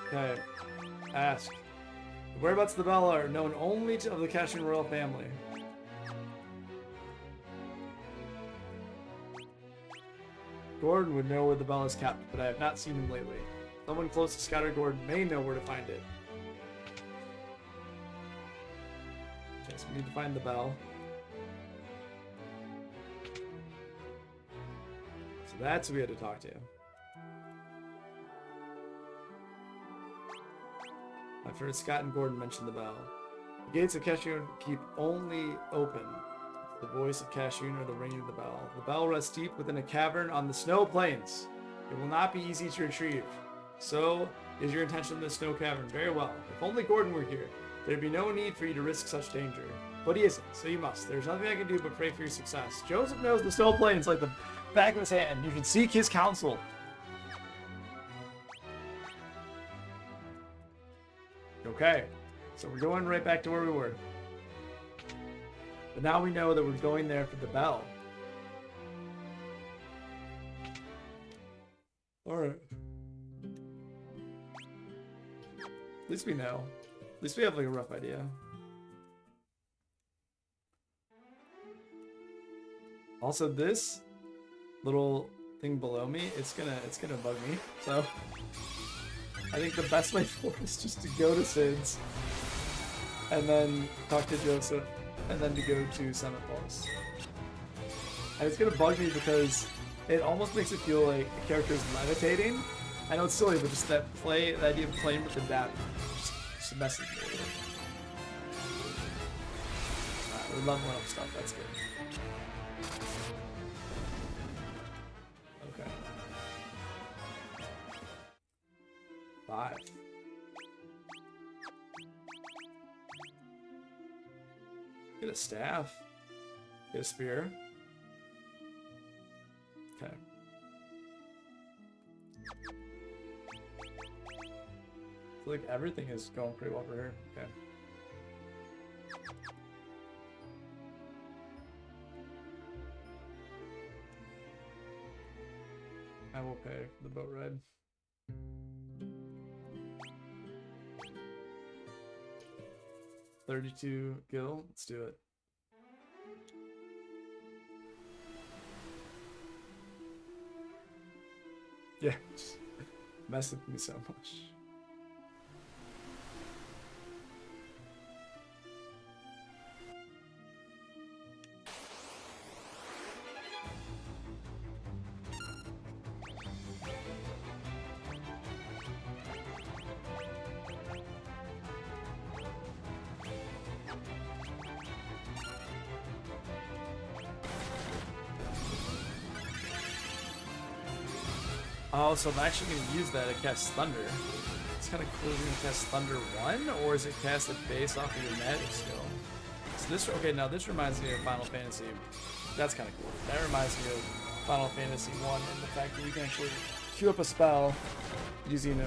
[SPEAKER 1] Okay. Ask. The whereabouts of the bell are known only to of the Kashyyyk royal family. Gordon would know where the bell is kept, but I have not seen him lately. Someone close to Scott or Gordon may know where to find it. Okay, so we need to find the bell. So that's who we had to talk to. I've heard Scott and Gordon mention the bell. The gates of Kashyyyk keep only open the voice of Kashyyyk or the ringing of the bell. The bell rests deep within a cavern on the snow plains. It will not be easy to retrieve. So is your intention in the snow cavern. Very well. If only Gordon were here, there'd be no need for you to risk such danger. But he isn't, so you must. There's nothing I can do but pray for your success. Joseph knows the snow plains like the back of his hand. You can seek his counsel. Okay, so we're going right back to where we were. But now we know that we're going there for the bell. Alright. At least we know. At least we have like a rough idea. Also, this little thing below me, it's gonna bug me. So I think the best way forward is just to go to Sid's and then talk to Joseph and then to go to Summit Pulse. And it's gonna bug me because it almost makes it feel like the character is levitating. I know it's silly, but just that the idea of playing with the depth just messes me with it. We love one up stuff, that's good. Okay. 5. Get a staff. Get a spear. Okay. I feel like everything is going pretty well for her. Okay. I will pay for the boat ride. $32 gil. Let's do it. Yeah, just mess with me so much. Oh, so I'm actually going to use that to cast Thunder. It's kind of cool. You're going to cast Thunder 1, or is it cast it based off of your magic skill? So this, okay, now this reminds me of Final Fantasy. That's kind of cool. That reminds me of Final Fantasy 1 and the fact that you can actually queue up a spell using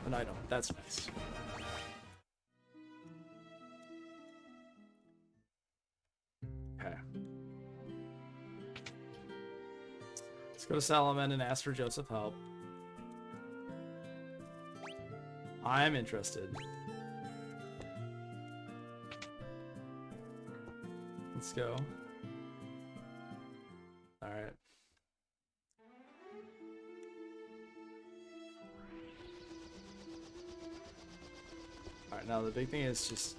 [SPEAKER 1] an item. That's nice. Okay. Let's go to Salomon and ask for Joseph help. I'm interested. Let's go. Alright. Alright, now the big thing is just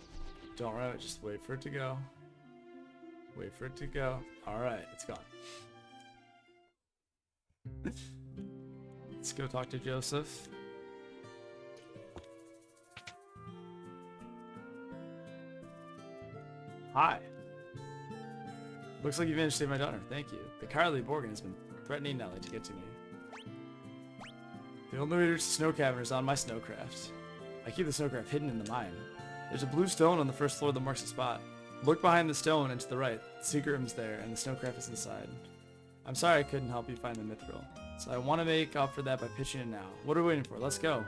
[SPEAKER 1] don't run it, just wait for it to go. Wait for it to go. Alright, it's gone. Let's go talk to Joseph. Hi. Looks like you managed to save my daughter. Thank you. The cowardly Borgin has been threatening Nelly to get to me. The only way to reach the snow cavern is on my snowcraft. I keep the snowcraft hidden in the mine. There's a blue stone on the first floor that marks the spot. Look behind the stone and to the right. The secret room's there, and the snowcraft is inside. I'm sorry I couldn't help you find the mithril, so I want to make up for that by pitching in now. What are we waiting for? Let's go.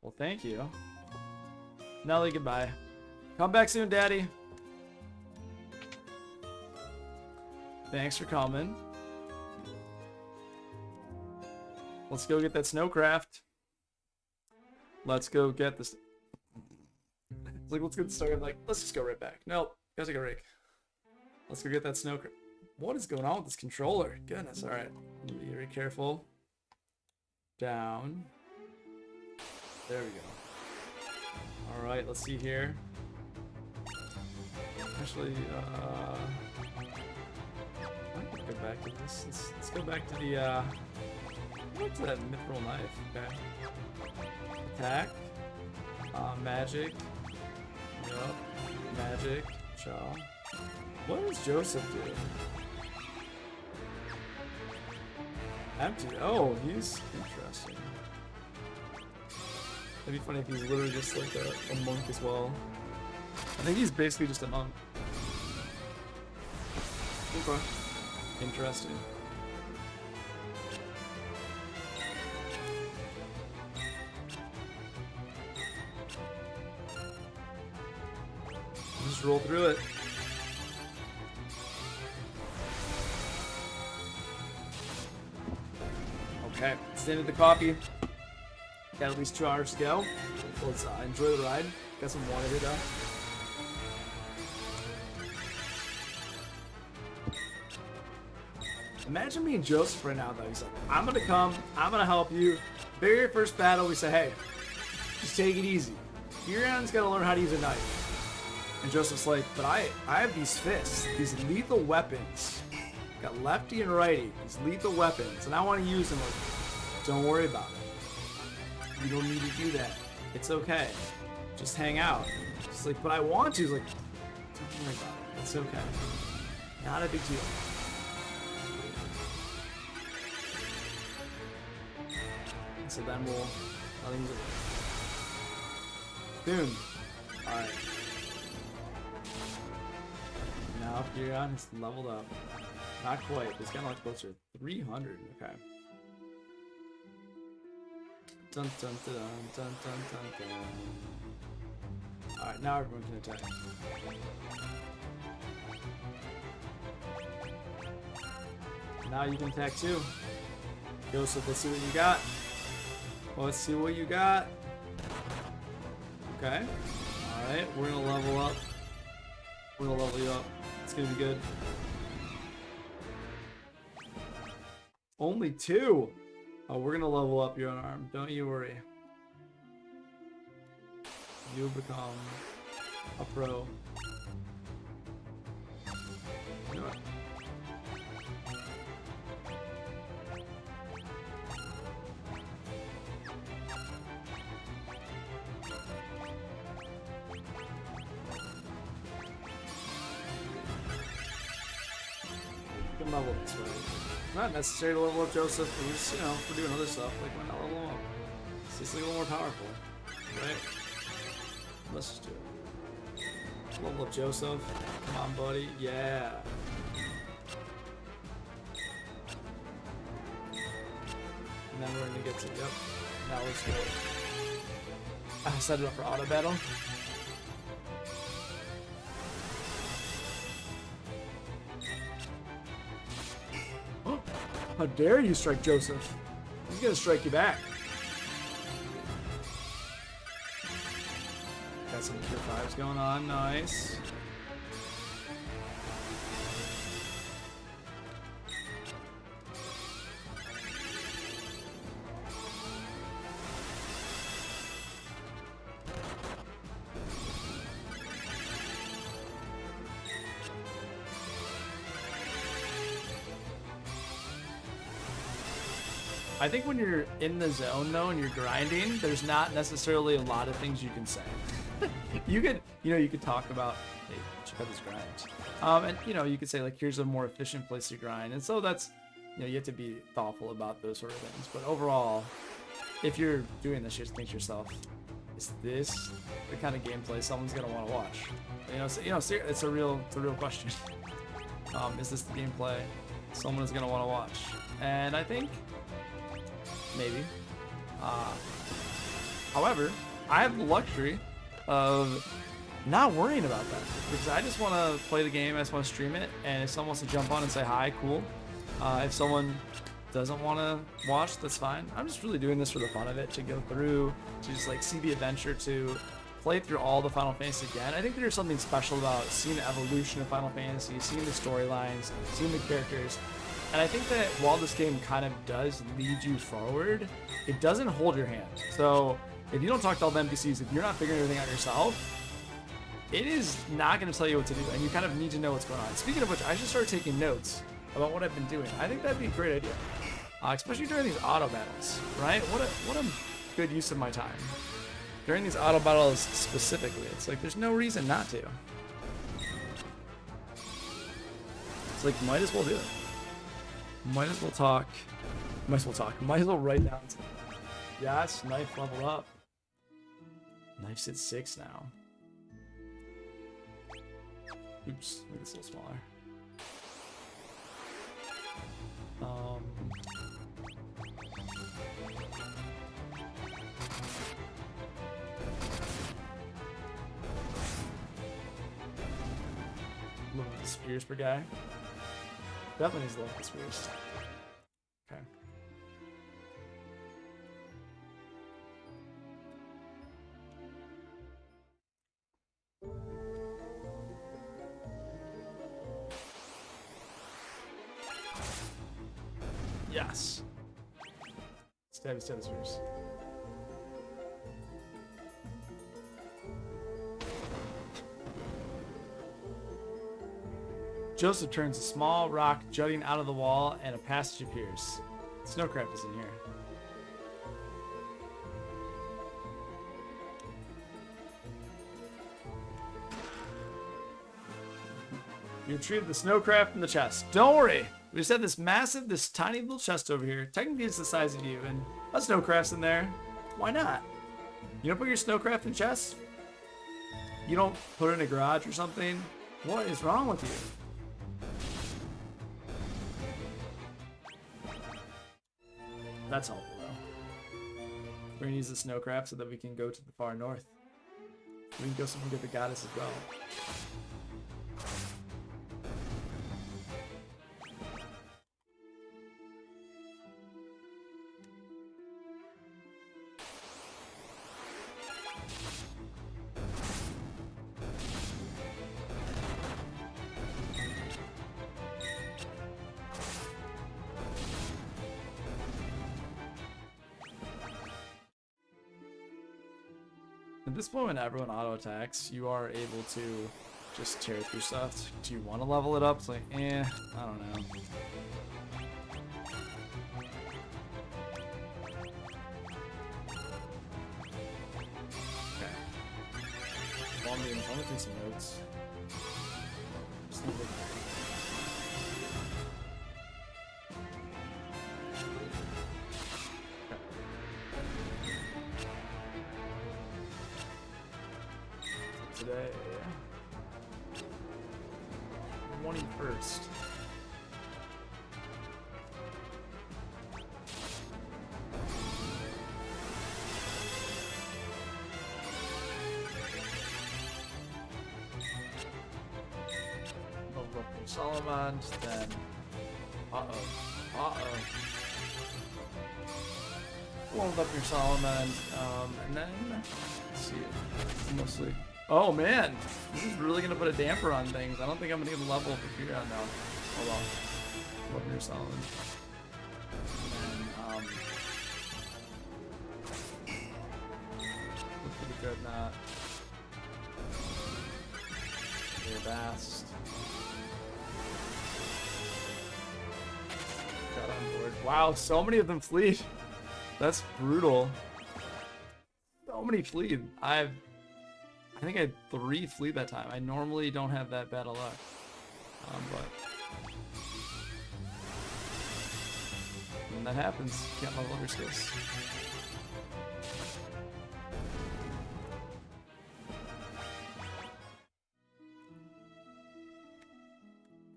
[SPEAKER 1] Well, thank you. Nelly, goodbye. Come back soon, Daddy. Thanks for coming. Let's go get that snowcraft. Let's go get this. Like, let's get started. Like, let's just go right back. Nope. Gotta take a break. Let's go get that snowcraft. What is going on with this controller? Goodness. All right. Be very careful. Down. There we go. All right. Let's see here. Actually, I can go back to this. Let's go back to the. Back to that mithril knife. Okay. Attack. Magic. Yup. Magic. Chow. What does Joseph do? Empty. Oh, he's interesting. It'd be funny if he's literally just like a monk as well. I think he's basically just a monk. Okay. Interesting. Just roll through it. Okay, it's the end of the copy. Got at least 2 hours to go. Let's enjoy the ride. Got some water here though. Imagine being Joseph right now though. He's like, I'm gonna come, I'm gonna help you. Very first battle, we say, hey, just take it easy. Furion's gotta learn how to use a knife. And Joseph's like, but I have these fists, these lethal weapons. Got lefty and righty, these lethal weapons, and I want to use them. Like, don't worry about it. You don't need to do that. It's okay. Just hang out. She's like, but I want to. He's like, don't worry about it. It's okay. Not a big deal. And so then I'll use it. Boom. Alright. Now Furion is leveled up. Not quite. It's kind of like closer. 300. Okay. Dun dun dun dun dun dun dun. Alright, now everyone can attack. Now you can attack too. Joseph, let's see what you got. Let's see what you got. Okay. Alright, we're gonna level up. We're gonna level you up. It's gonna be good. Only 2. Oh, we're gonna level up your arm. Don't you worry. You'll become a pro. You know what? can level this way. It's not necessary to level up Joseph. We're just, you know, we're doing other stuff. Like, why not level him up? It's just like a little more powerful, right? Let's just do it. Level up Joseph. Come on, buddy. Yeah. And then we're gonna get to, yep. Now let's go. I set it up for auto battle. How dare you strike Joseph? He's gonna strike you back. Got some tier 5s going on, nice. I think when you're in the zone though and you're grinding, there's not necessarily a lot of things you can say. You could, you know, you could talk about, hey, check out this grind. And you know, you could say like, here's a more efficient place to grind. And so that's, you know, you have to be thoughtful about those sort of things. But overall, if you're doing this, you just think to yourself, is this the kind of gameplay someone's gonna want to watch? You know, so, it's a real question. Is this the gameplay someone is gonna want to watch? And I think maybe. However, I have the luxury of not worrying about that because I just want to play the game. I just want to stream it, and if someone wants to jump on and say hi, cool. If someone doesn't want to watch, that's fine. I'm just really doing this for the fun of it, to go through, to just like see the adventure, to play through all the Final Fantasy again. I think there's something special about seeing the evolution of Final Fantasy, seeing the storylines, seeing the characters. And I think that while this game kind of does lead you forward, it doesn't hold your hand. So if you don't talk to all the NPCs, if you're not figuring everything out yourself, it is not going to tell you what to do, and you kind of need to know what's going on. Speaking of which, I should start taking notes about what I've been doing. I think that'd be a great idea, especially during these auto battles, right? What a good use of my time. During these auto battles specifically, it's like there's no reason not to. It's like, might as well do it. Might as well talk. Might as well write down. Yes, knife level up. Knife's at 6 now. Oops, make this a little smaller. Look at the spears per guy. Definitely needs to look at the spears. Okay. Yes. Stabby spears. Joseph turns a small rock jutting out of the wall, and a passage appears. Snowcraft is in here. You retrieve the Snowcraft from the chest. Don't worry. We just have this tiny little chest over here. Technically, it's the size of you, and a Snowcraft's in there. Why not? You don't put your Snowcraft in chests? You don't put it in a garage or something? What is wrong with you? That's helpful, though. We're gonna use the Snowcraft so that we can go to the far north. We can go somewhere get the goddess as well. At this point, when everyone auto attacks, you are able to just tear through stuff. Do you want to level it up? It's like, I don't know. Okay. While I'm gonna take some notes. today? 21st. Level up your Solomon, then level up your Solomon, and then let's see, mostly. Oh man, this is really gonna put a damper on things. I don't think I'm gonna get a level for Furon now. Hold on, level up your Solomon, and look for the Dreadnought. Your Bast. Got on board. Wow, so many of them fleed. That's brutal. So many fleed. I think I had 3 fleed that time. I normally don't have that bad of luck. But when that happens, you can't level up your skills.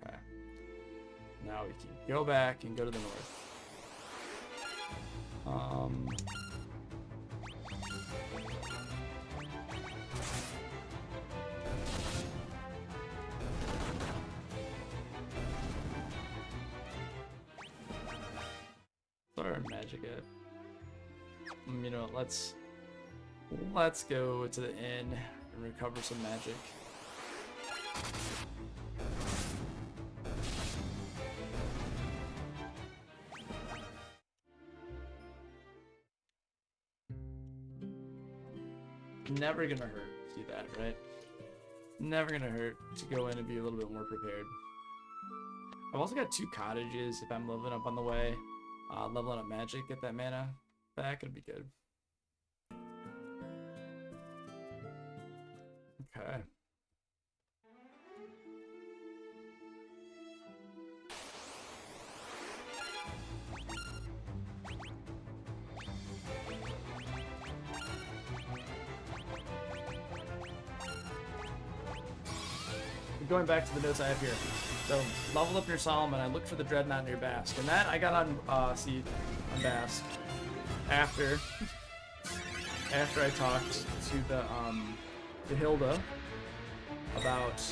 [SPEAKER 1] Okay. Now we can go back and go to the north. Where our magic at? You know, let's go to the inn and recover some magic. Never gonna hurt to do that, right? Never gonna hurt to go in and be a little bit more prepared. I've also got 2 cottages if I'm leveling up on the way. Leveling up magic, get that mana back, it'll be good. Okay. Going back to the notes I have here. So, level up your Solomon, I look for the Dreadnought in your Bast. And that I got on Bast after I talked to the Hilda about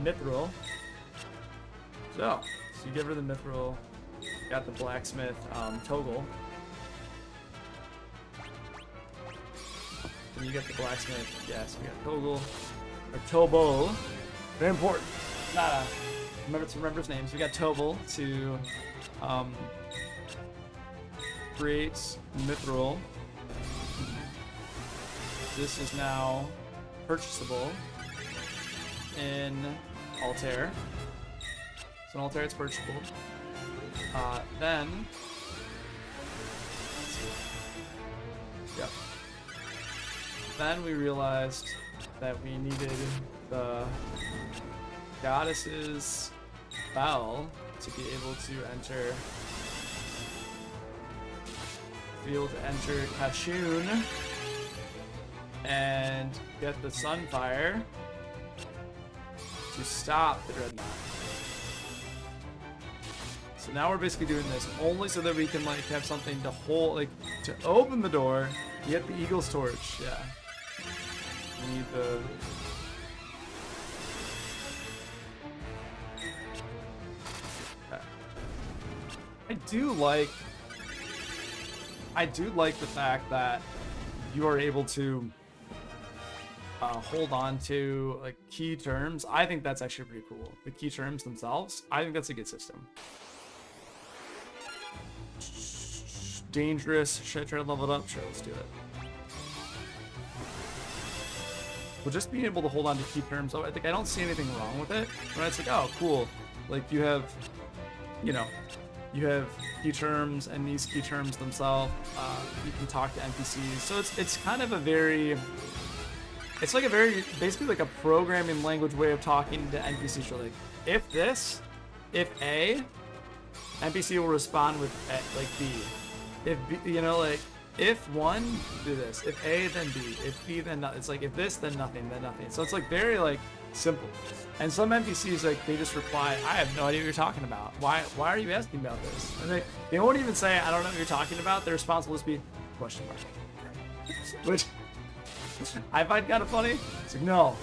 [SPEAKER 1] Mithril. So you give her the Mithril, got the blacksmith Toggle. Then you get the blacksmith, yes, we got Toggle, or Tobol. Very important. Not remember his names. We got Tobol to create Mithril. This is now purchasable in Altair. So in Altair it's purchasable. Then yep. Then we realized that we needed the Goddess's Bell to be able to enter Kashyyyn and get the Sunfire to stop the Dreadnought. So now we're basically doing this only so that we can like have something to hold, like to open the door. You get the Eagle's Torch, yeah. We need the I do like the fact that you are able to hold on to like key terms. I think that's actually pretty cool. The key terms themselves, I think that's a good system. Dangerous. Should I try to level it up? Sure, let's do it. Well, just being able to hold on to key terms, I think I don't see anything wrong with it. Right? It's like, oh, cool. Like you have, you know, you have key terms, and these key terms themselves, you can talk to NPCs. So it's kind of a very, it's like a very, basically like a programming language way of talking to NPCs. You're like, if A, NPC will respond with like B. If B, you know, like if one, do this. If A, then B. If B, then nothing. It's like if this, then nothing, then nothing. So it's like very like simple. And some NPCs like they just reply, I have no idea what you're talking about. Why are you asking about this? And they won't even say I don't know what you're talking about. Their response will just be question mark. Which I find kind of funny. It's like no,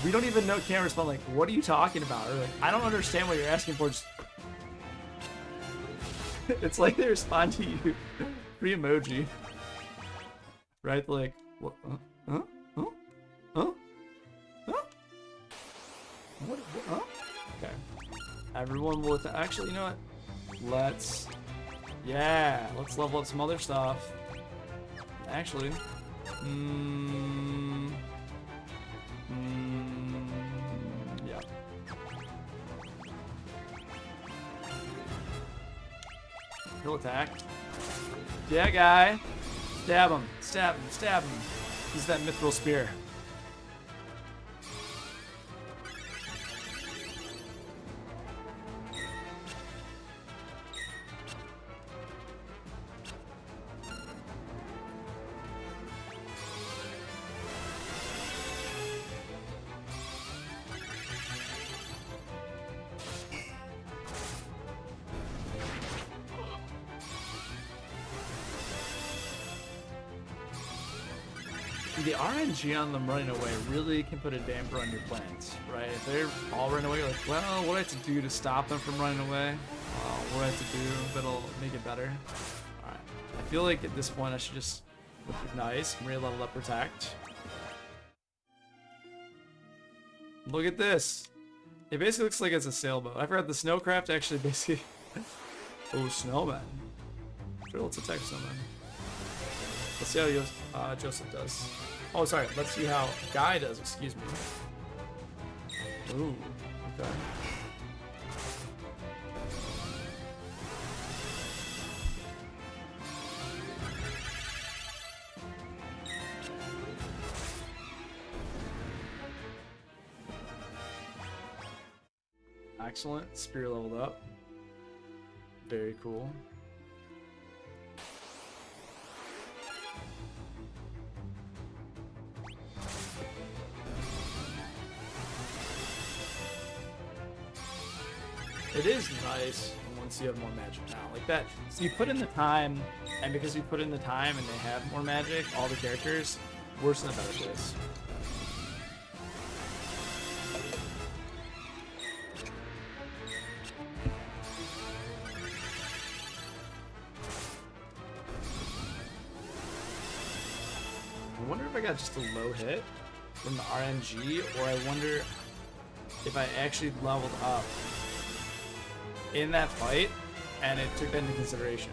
[SPEAKER 1] we don't even know. Can't respond like what are you talking about? Or like I don't understand what you're asking for. Just it's like they respond to you. Free emoji. Right? Like, what? Huh? Huh? Huh? Huh? What? Huh? Okay. Everyone will. Actually, you know what? Let's level up some other stuff. Actually, yeah. He'll attack. Yeah, guy. Stab him. Stab him. Stab him. Use that mithril spear. The RNG on them running away really can put a damper on your plans, right? If they're all running away, you're like, well, what do I have to do to stop them from running away? What do I have to do that'll make it better? Alright. I feel like at this point I should just recognize, re-level up Protect. Look at this. It basically looks like it's a sailboat. I forgot the Snowcraft actually basically... Oh, Snowman. Sure, let's attack Snowman. Let's see how Joseph does. Oh, sorry. Let's see how Guy does. Excuse me. Ooh. Okay. Excellent. Spear leveled up. Very cool. It is nice once you have more magic now. Like that, so you put in the time, and because you put in the time and they have more magic, all the characters, worse in a better place. I wonder if I got just a low hit from the RNG, or I wonder if I actually leveled up in that fight, and it took that into consideration.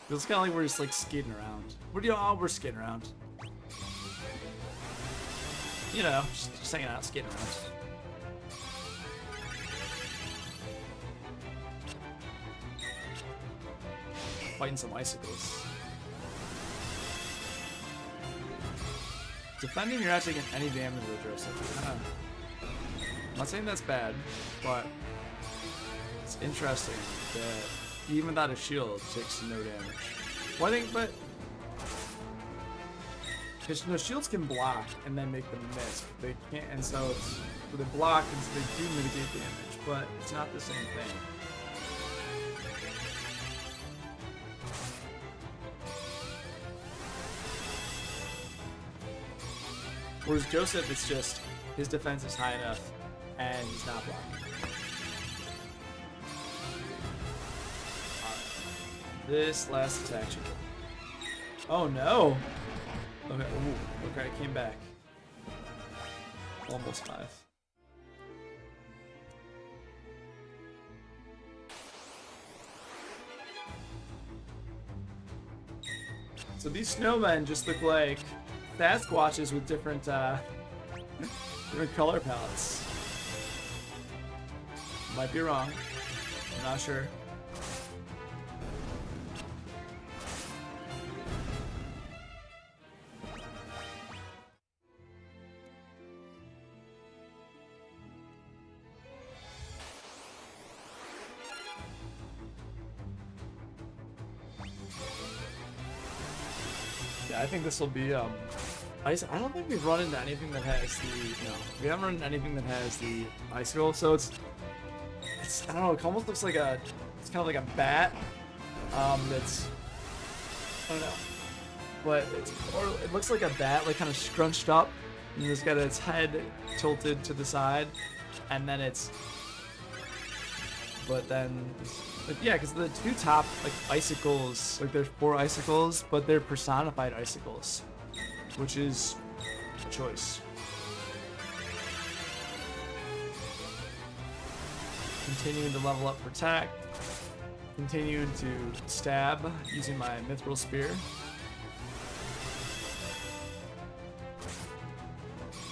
[SPEAKER 1] Feels kind of like we're just like skating around. We're skating around. You know, just hanging out, skating around. Fighting some icicles. Defending, you're not taking any damage with Joseph. I'm not saying that's bad, but it's interesting that even without a shield, it takes no damage. Well, I think, but because no shields can block and then make them miss. They can't, and so it's so they block and so they do mitigate damage, but it's not the same thing. Whereas Joseph, it's just his defense is high enough and he's not blocking. Alright. This last attack should go. Oh no! Okay, ooh, okay, I came back. Almost 5. So these snowmen just look like Sasquatches with different different color palettes. Might be wrong. I'm not sure. Yeah, I think this will be ice. I don't think we've run into anything that has the we haven't run into anything that has the icicle. So it's I don't know. It almost looks like it's kind of like a bat. That's I don't know, but it looks like a bat, like kind of scrunched up, and it's got its head tilted to the side, and then yeah, because the two top like icicles, like there's 4 icicles, but they're personified icicles, which is a choice. Continuing to level up Protect. Continuing to stab using my Mithril Spear.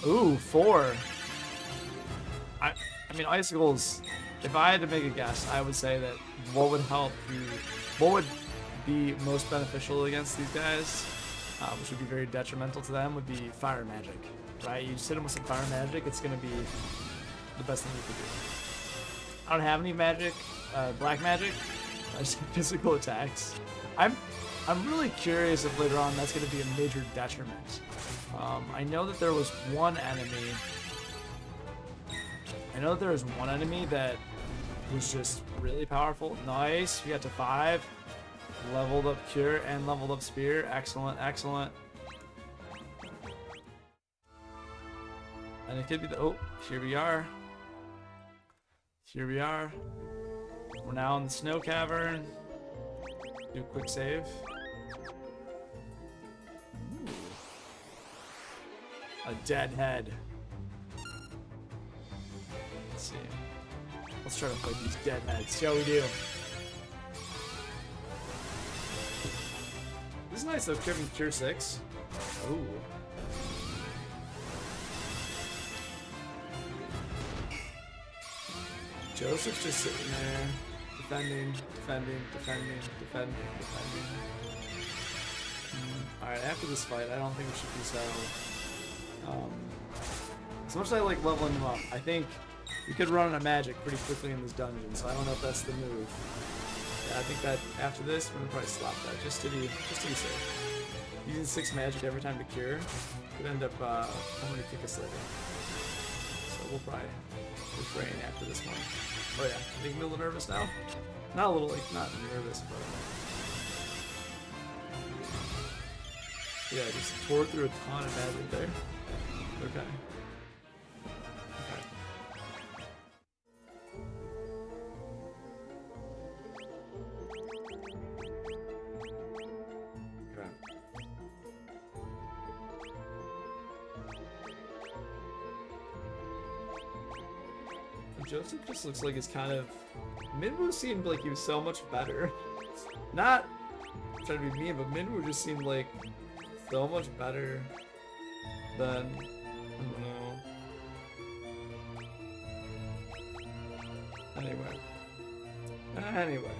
[SPEAKER 1] Ooh, 4. I mean, icicles. If I had to make a guess, I would say that what would be most beneficial against these guys, which would be very detrimental to them, would be fire magic. Right? You just hit them with some fire magic, it's gonna be the best thing you could do. I don't have any magic, black magic. I just have physical attacks. I'm really curious if later on that's gonna be a major detriment. I know that there was one enemy. That was just really powerful. Nice. We got to 5. Leveled up Cure and leveled up Spear. Excellent, excellent. And it could be the... Oh, here we are. Here we are. We're now in the Snow Cavern. Do a quick save. Ooh. A dead head. Let's see. Let's try to fight these dead heads. Shall we do? This is nice though, giving Cure 6. Ooh. Joseph's just sitting there, defending. Alright, after this fight, I don't think we should be so... as much as I like leveling him up, I think we could run on a magic pretty quickly in this dungeon, so I don't know if that's the move. Yeah, I think that after this, we're gonna probably stop that, just to be safe. Using 6 magic every time to cure could end up coming to kick us later. So we'll probably refrain after this one. Oh yeah, I think I'm a little nervous now. Not a little, like, not nervous, but... Yeah, I just tore through a ton of magic there. Okay. Joseph just looks like he's kind of... Minwoo seemed like he was so much better. Not trying to be mean, but Minwoo just seemed like so much better than... I don't know. Anyway.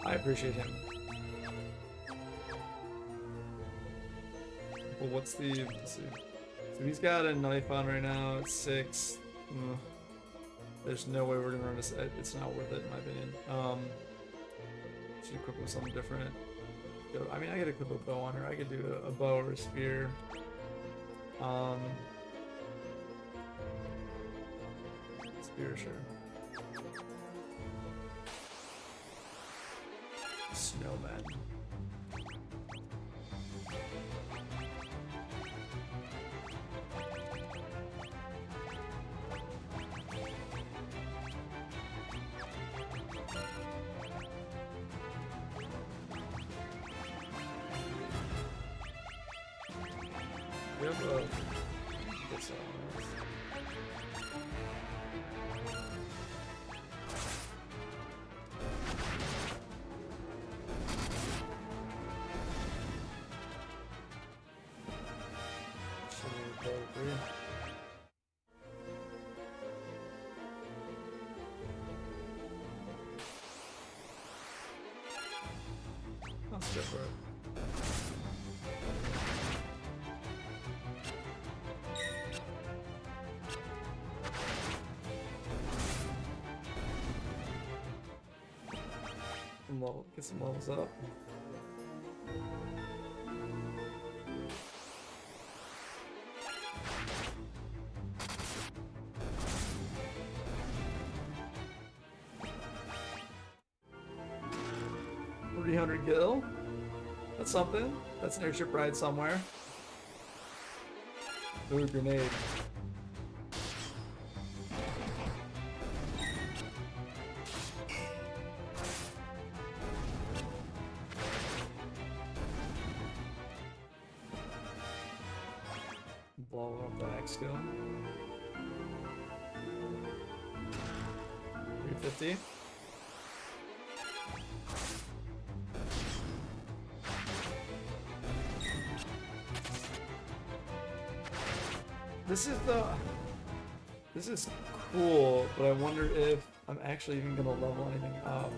[SPEAKER 1] I appreciate him. Well, what's the... Let's see. So he's got a knife on right now, it's 6. There's no way we're gonna run this. It's not worth it in my opinion. Should equip with something different. I mean, I could equip a bow on her. I could do a bow or a spear. Spear, sure. Snowman. We have a... What's that? Let's go for it. Get some levels up. $300 gil. That's something. That's an airship ride somewhere. Ooh, grenade. Blow up the X skill. 350. This is cool, but I wonder if I'm actually even gonna level anything up.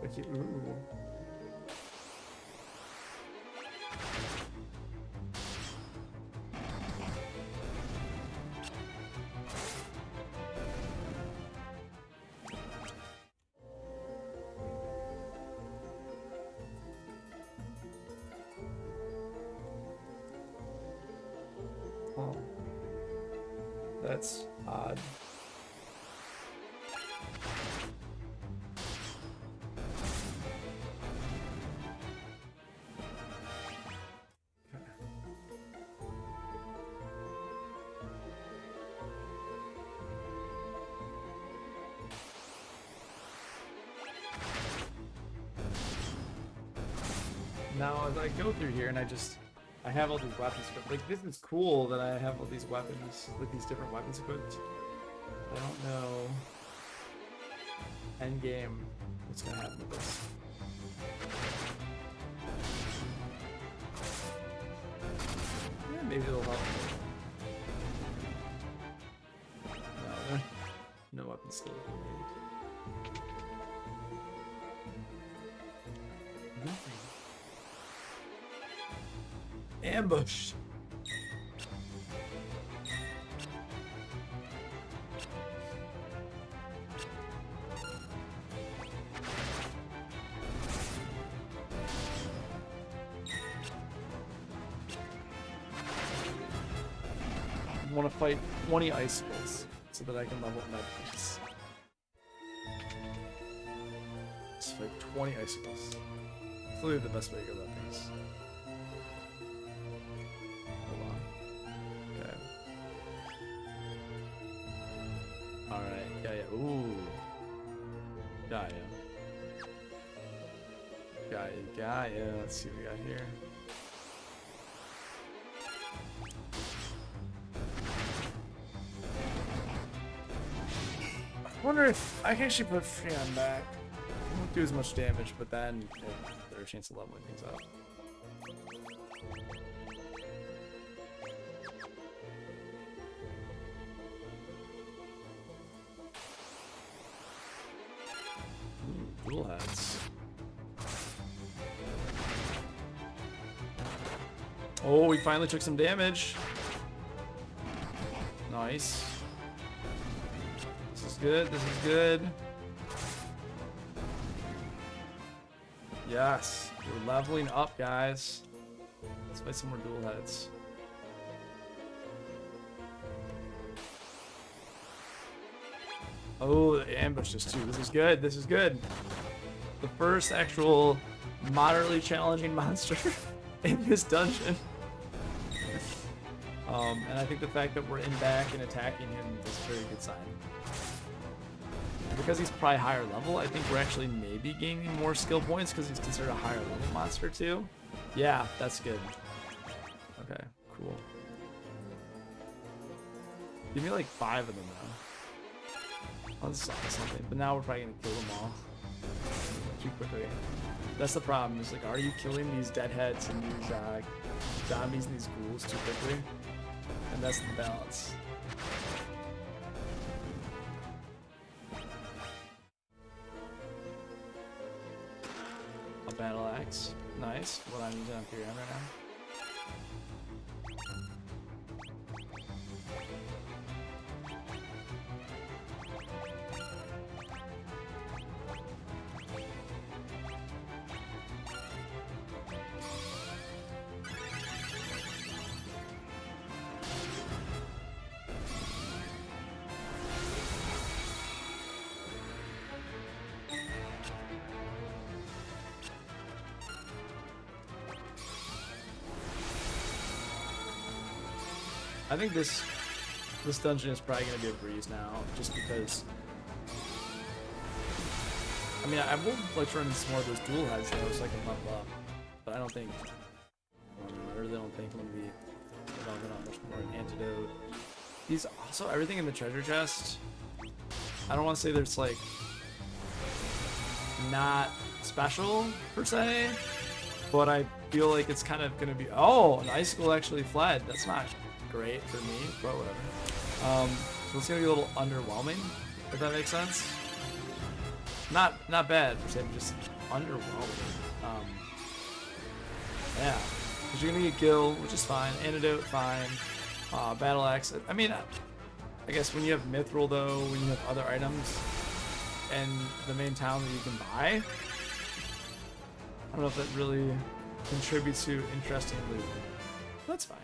[SPEAKER 1] Okay, ooh. That's odd. Now as I go through here and I have all these weapons equipped. Like, this is cool that I have all these weapons, like these different weapons equipped. I don't know. End game. What's gonna happen with this? Yeah, maybe it'll help. No weapons still. Ambush. I want to fight 20 icicles so that I can level up my boots. Let's fight 20 icicles. Clearly the best way to go about things. Alright, Gaia. Ooh. Gaia. Gaia. Let's see what we got here. I wonder if I can actually put Freon back. It won't do as much damage, but then there's a chance of leveling things up. Dual heads. Oh, we finally took some damage. Nice. This is good. This is good. Yes, we're leveling up, guys. Let's fight some more dual heads. Oh, the ambushes too. This is good. This is good. The first actual moderately challenging monster in this dungeon. And I think the fact that we're in back and attacking him is a very good sign. Because he's probably higher level, I think we're actually maybe gaining more skill points because he's considered a higher level monster too. Yeah, that's good. Okay, cool. Give me like 5 of them now. Oh, this is something. But now we're probably gonna kill them all too quickly. That's the problem. Is like, are you killing these deadheads and these zombies and these ghouls too quickly? And that's the balance. A battle axe. Nice. What I'm using on 3M right now. I think this dungeon is probably gonna be a breeze now, just because. I mean, I would like to run into some more of those dual heads though, so I can level up. But I don't think. I really don't think I'm gonna be leveling up much more. An antidote. These also everything in the treasure chest. I don't want to say there's like not special per se, but I feel like it's kind of gonna be. Oh, an icicle actually fled. That's not great for me, but whatever. So it's gonna be a little underwhelming, if that makes sense. Not bad per se, but just underwhelming. Yeah, because you're gonna get Gil, which is fine. Antidote, fine. Battle axe. I mean, I guess when you have Mithril though, when you have other items, and the main town that you can buy, I don't know if that really contributes to interesting loot. That's fine.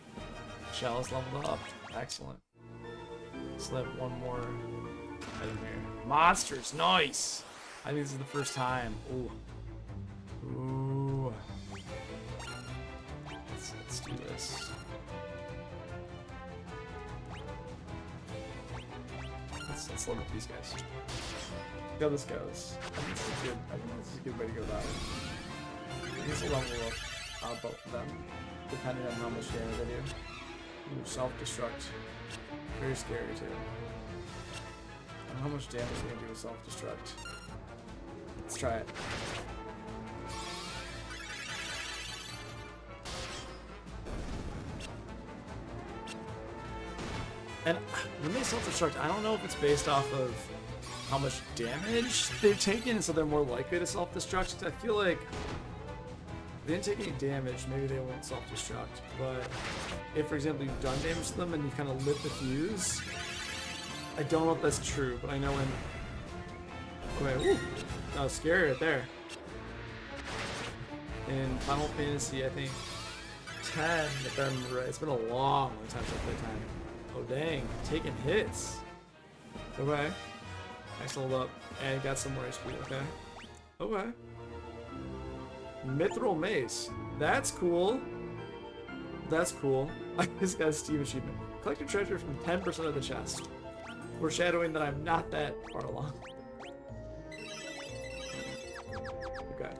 [SPEAKER 1] Shell is leveled up. Excellent. Let's let one more item here. Monsters, nice. I think this is the first time. Ooh. Ooh. Let's do this. Let's level up these guys. See how this goes. I think this is good. I think this is a good way to go about it. These will level up both of them, depending on how much damage they do. Ooh, self-destruct. Very scary too. I don't know how much damage they can do with self-destruct. Let's try it. And when they self-destruct, I don't know if it's based off of how much damage they've taken, and so they're more likely to self-destruct. I feel like if they didn't take any damage, maybe they won't self-destruct. But if, for example, you've done damage to them and you kind of lit the fuse, I don't know if that's true, but I know in... Okay, woo! That was scary right there. In Final Fantasy, I think 10, if I remember right. It's been a long time since I played 10. Oh dang, taking hits. Okay. Nice leveled up. And got some more HP, okay. Okay. Mithril Mace. That's cool. That's cool. This guy's Steam achievement. Collect a treasure from 10% of the chest. Foreshadowing that I'm not that far along. Okay.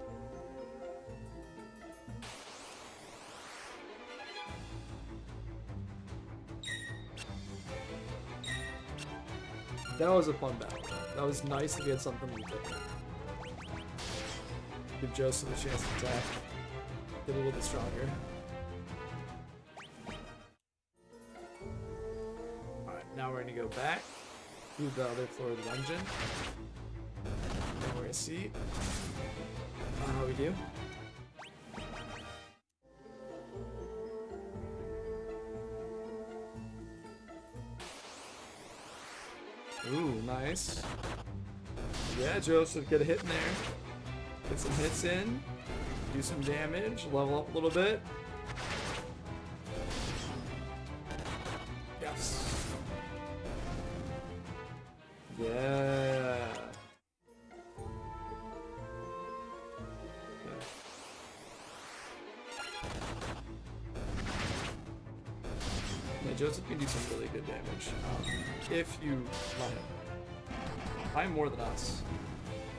[SPEAKER 1] That was a fun battle. That was nice to get something different. Give Joseph a chance to attack. Get a little bit stronger. Alright, now we're gonna go back to the other floor of the dungeon. And we're gonna see how we do. Ooh, nice. Yeah, Joseph, get a hit in there. Get some hits in. Do some damage. Level up a little bit. Yes. Yeah. Okay. Yeah, Joseph can do some really good damage. If you let him. Probably more than us.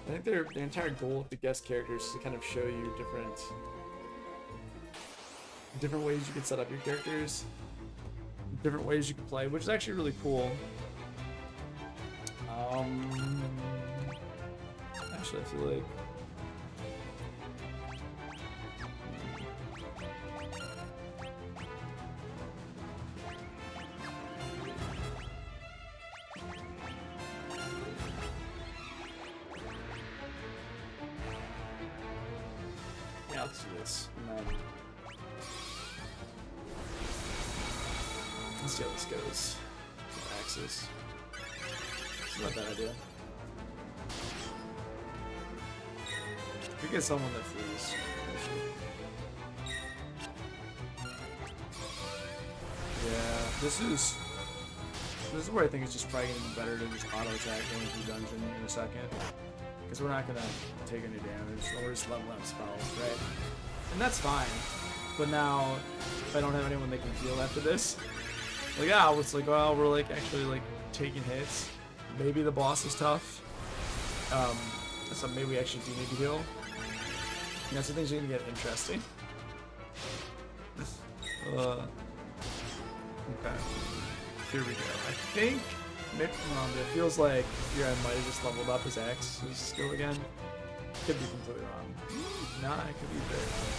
[SPEAKER 1] I think their entire goal of the guest characters is to kind of show you different ways you can set up your characters, different ways you can play, which is actually really cool. Actually, I feel like let's do this. Let's see how this goes. Axes. It's not a bad idea. We get someone that flees. Yeah, this is where I think it's just probably gonna be better to just auto attack going through the dungeon in a second. Because we're not gonna take any damage, or we're just leveling up spells, right? And that's fine. But now, if I don't have anyone that can heal after this, Like, yeah, I was like, well, we're like actually like taking hits. Maybe the boss is tough. So maybe we actually do need to heal. Yeah, so things are gonna get interesting. Okay. Here we go. I think maybe it feels like here I might have just leveled up his axe skill again. Could be completely wrong. Nah, I could be very wrong.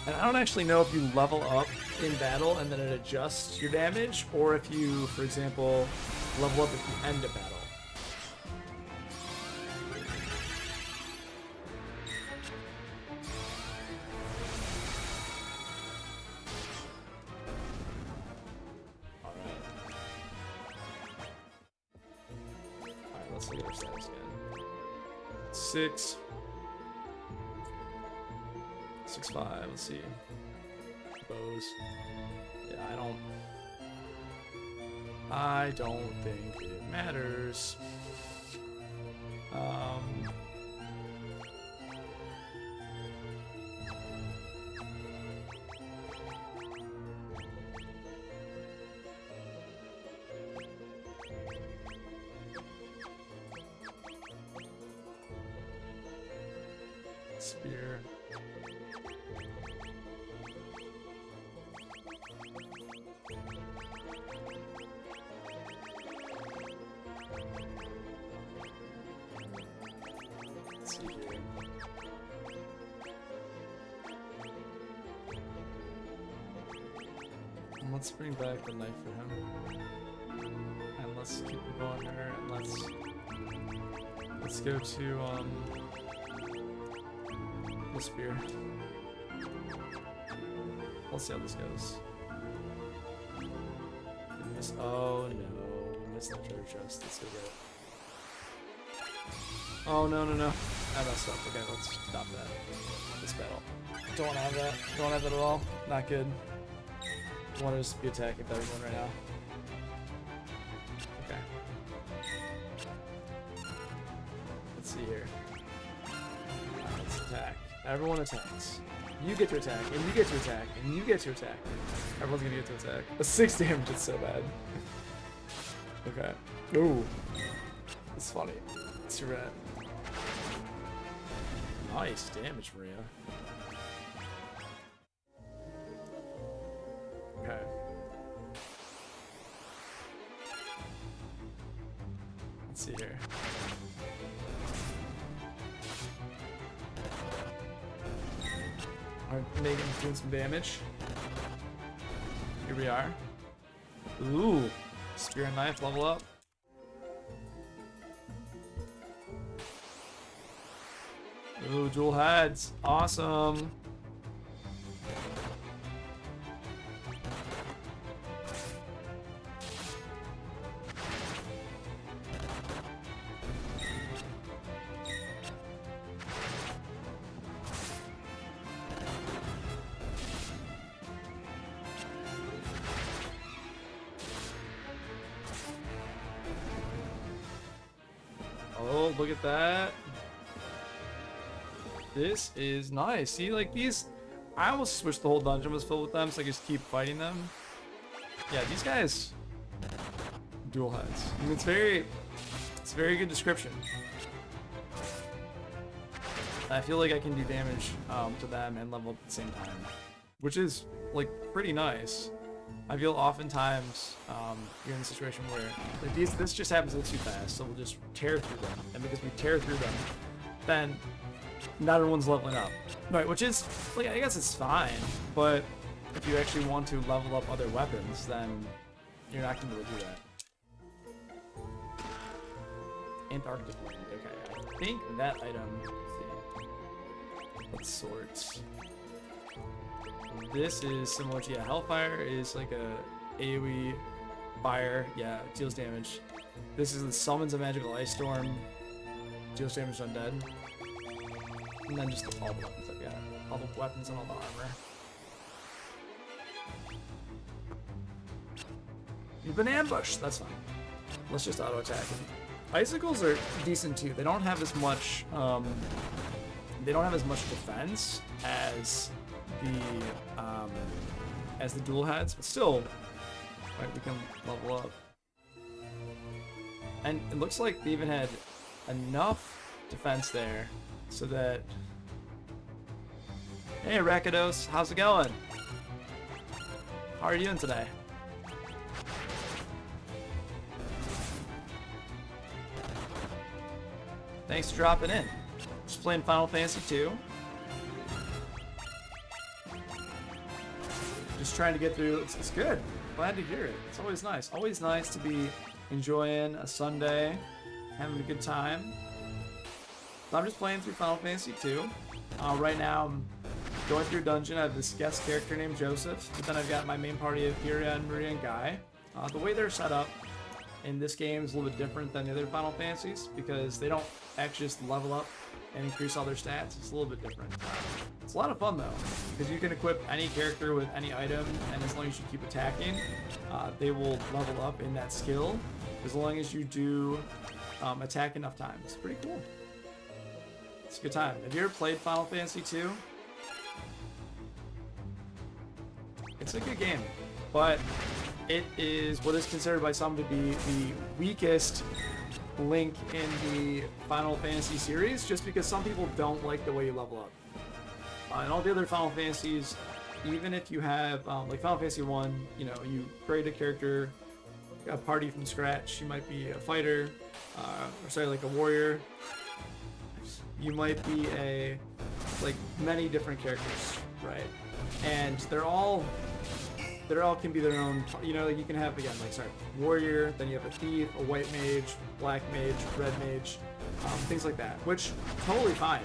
[SPEAKER 1] And I don't actually know if you level up in battle and then it adjusts your damage, or if you, for example, level up at the end of battle. Alright, let's look at our stats again. 6. 6'5", let's see. Bows. Yeah, I don't think it matters. Spear. Let's see here. And let's bring back the knife for him. And let's keep it going here, and let's go to the spear. Let's see how this goes. Oh no, we missed the treasure chest. Let's go get it. Oh no. I messed up. Okay, let's stop that. This battle. Don't want to have that. Don't want to have that at all. Not good. I want to just be attacking everyone right now. Okay. Let's see here. Alright, let's attack. Everyone attacks. You get to attack, and you get to attack, and you get to attack. Everyone's gonna get to attack. A 6 damage is so bad. Okay. Ooh. It's funny. It's your rat. Nice damage, Maria. Okay. Let's see here. Alright, Megan's doing some damage. Here we are. Ooh. Spear and knife level up. Ooh, dual heads. Awesome. Oh, look at that. This is nice. See, like these, I almost wish the whole dungeon was filled with them so I could just keep fighting them. Yeah, these guys, dual heads. I mean, it's very good description. I feel like I can do damage to them and level up at the same time, which is like pretty nice. I feel oftentimes you're in a situation where like this just happens a little too fast, so we'll just tear through them, and because we tear through them, then not everyone's leveling up. Right, which is like I guess it's fine, but if you actually want to level up other weapons, then you're not gonna be able to do that. Antarctic Wind. Okay, I think that item. Let's see. Swords. This is similar to, yeah, Hellfire is like a AoE fire, yeah, deals damage. This is the Summons a Magical Ice Storm, deals damage to undead. And then just all the weapons I've got. All the weapons and all the armor. You've been ambushed, that's fine. Let's just auto attack him. Icicles are decent too. They don't have as much defense as the dual heads, but still Right, we can level up. And it looks like they even had enough defense there so that... Hey, Rakdos, how's it going? How are you doing today? Thanks for dropping in. Just playing Final Fantasy 2. Just trying to get through. It's good. Glad to hear it. It's always nice. Always nice to be enjoying a Sunday, having a good time. So I'm just playing through Final Fantasy 2. Right now I'm going through a dungeon. I have this guest character named Joseph, but then I've got my main party of Kira and Maria and Guy. The way they're set up in this game is a little bit different than the other Final Fantasies because they don't actually just level up and increase all their stats. It's a little bit different. It's a lot of fun though, because you can equip any character with any item, and as long as you keep attacking, they will level up in that skill, as long as you do attack enough times. It's pretty cool. It's a good time. Have you ever played Final Fantasy 2? It's a good game, but it is what is considered by some to be the weakest link in the Final Fantasy series, just because some people don't like the way you level up. In all the other Final Fantasies, even if you have, like Final Fantasy 1, you know, you create a character, a party from scratch. You might be a fighter, or sorry, like a warrior. You might be like many different characters, right? And they're all can be their own, you know, like you can have, again, like, sorry, warrior, then you have a thief, a white mage, black mage, red mage, things like that, which totally fine.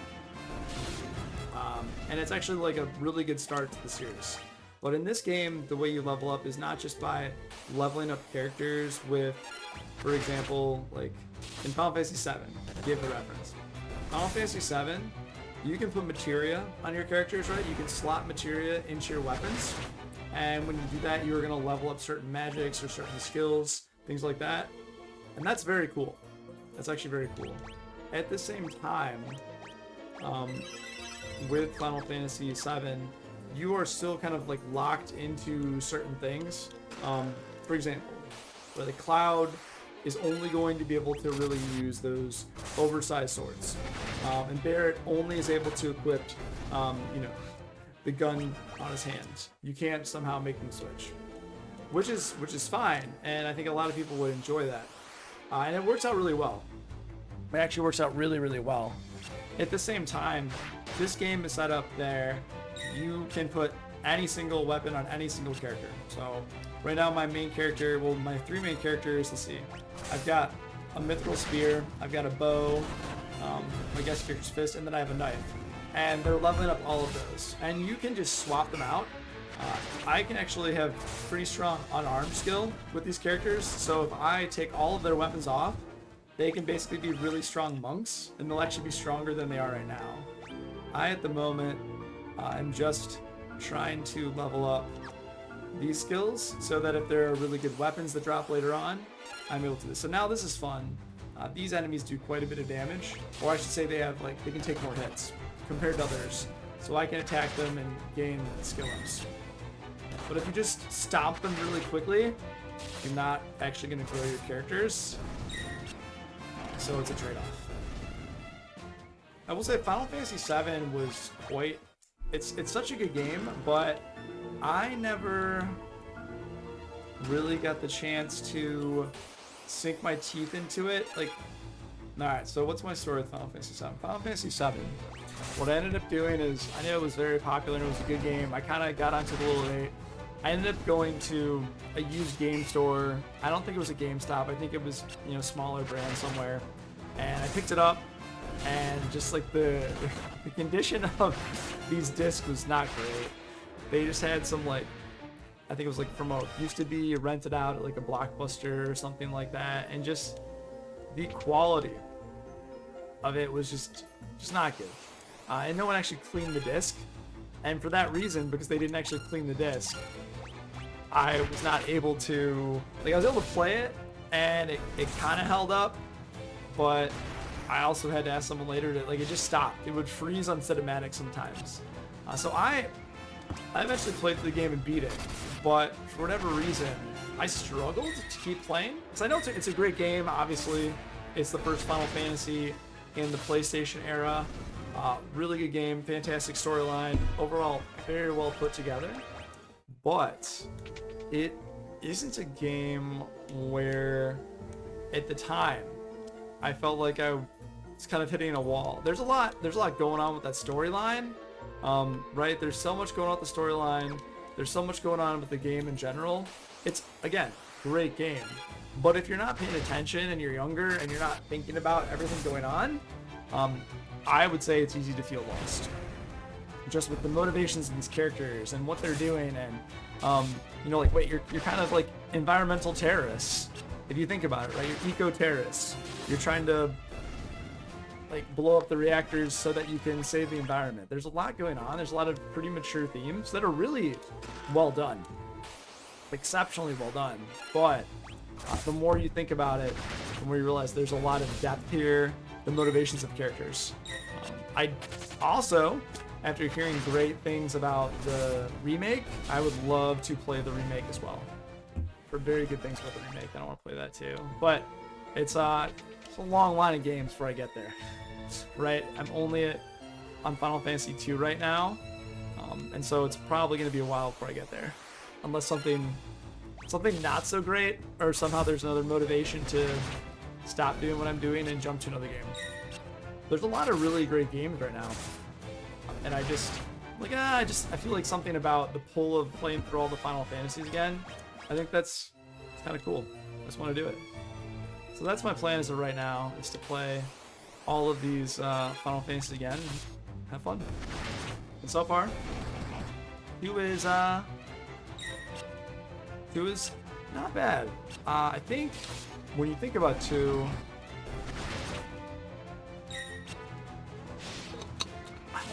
[SPEAKER 1] And it's actually like a really good start to the series. But in this game, the way you level up is not just by leveling up characters with, for example, like in Final Fantasy 7, give a reference. Final Fantasy 7, you can put materia on your characters, right? You can slot materia into your weapons. And when you do that, you're going to level up certain magics or certain skills, things like that. And that's very cool. That's actually very cool. At the same time, with Final Fantasy VII, you are still kind of like locked into certain things. For example, where the Cloud is only going to be able to really use those oversized swords. And Barret only is able to equip, you know, the gun on his hand. You can't somehow make them switch, which is fine, and I think a lot of people would enjoy that. And it works out really well. It actually works out really, really well. At the same time, this game is set up there. You can put any single weapon on any single character. So right now my main character, well, my three main characters, let's see. I've got a mithril spear, I've got a bow, my guest character's fist, and then I have a knife. And they're leveling up all of those. And you can just swap them out. I can actually have pretty strong unarmed skill with these characters. So if I take all of their weapons off, they can basically be really strong monks, and they'll actually be stronger than they are right now. I, at the moment, am just trying to level up these skills so that if there are really good weapons that drop later on, I'm able to do this. So now this is fun. These enemies do quite a bit of damage, or I should say they can take more hits compared to others, so I can attack them and gain skill ups. But if you just stomp them really quickly, you're not actually going to grow your characters, so it's a trade-off. I will say Final Fantasy VII was quite... It's such a good game, but I never really got the chance to sink my teeth into it. Like, alright, so what's my story with Final Fantasy VII? Final Fantasy VII, what I ended up doing is, I knew it was very popular and it was a good game. I kind of got onto it a little late. I ended up going to a used game store. I don't think it was a GameStop. I think it was, you know, smaller brand somewhere. And I picked it up, and just like the condition of these discs was not great. They just had some, like, I think it was like from used to be rented out at like a Blockbuster or something like that, and just the quality of it was just not good. And no one actually cleaned the disc, and for that reason, because they didn't actually clean the disc, I was not able to, like, I was able to play it, and it kind of held up, but I also had to ask someone later to, like, it just stopped. It would freeze on cinematic sometimes. So I eventually played through the game and beat it, but for whatever reason, I struggled to keep playing because I know it's a great game. Obviously, it's the first Final Fantasy in the PlayStation era. Really good game, fantastic storyline, overall very well put together. But it isn't a game where, at the time, I felt like I was kind of hitting a wall. There's a lot going on with that storyline, right? There's so much going on with the storyline. There's so much going on with the game in general. It's, again, great game. But if you're not paying attention and you're younger and you're not thinking about everything going on, I would say it's easy to feel lost. Just with the motivations of these characters and what they're doing, and you know, like, wait, you're kind of like environmental terrorists. If you think about it, right? You're eco-terrorists. You're trying to like blow up the reactors so that you can save the environment. There's a lot going on. There's a lot of pretty mature themes that are really well done. Exceptionally well done. But the more you think about it, the more you realize there's a lot of depth here, the motivations of characters. I also, after hearing great things about the remake, I would love to play the remake as well. For very good things about the remake, I don't want to play that too. But it's a long line of games before I get there. Right? I'm only on Final Fantasy 2 right now, and so it's probably going to be a while before I get there. Unless something not so great, or somehow there's another motivation to stop doing what I'm doing and jump to another game. There's a lot of really great games right now, and I just I feel like something about the pull of playing through all the Final Fantasies again. I think it's kind of cool. I just want to do it. So that's my plan as of right now, is to play all of these Final Fantasies again and have fun. And so far, 2 is not bad. I think when you think about 2,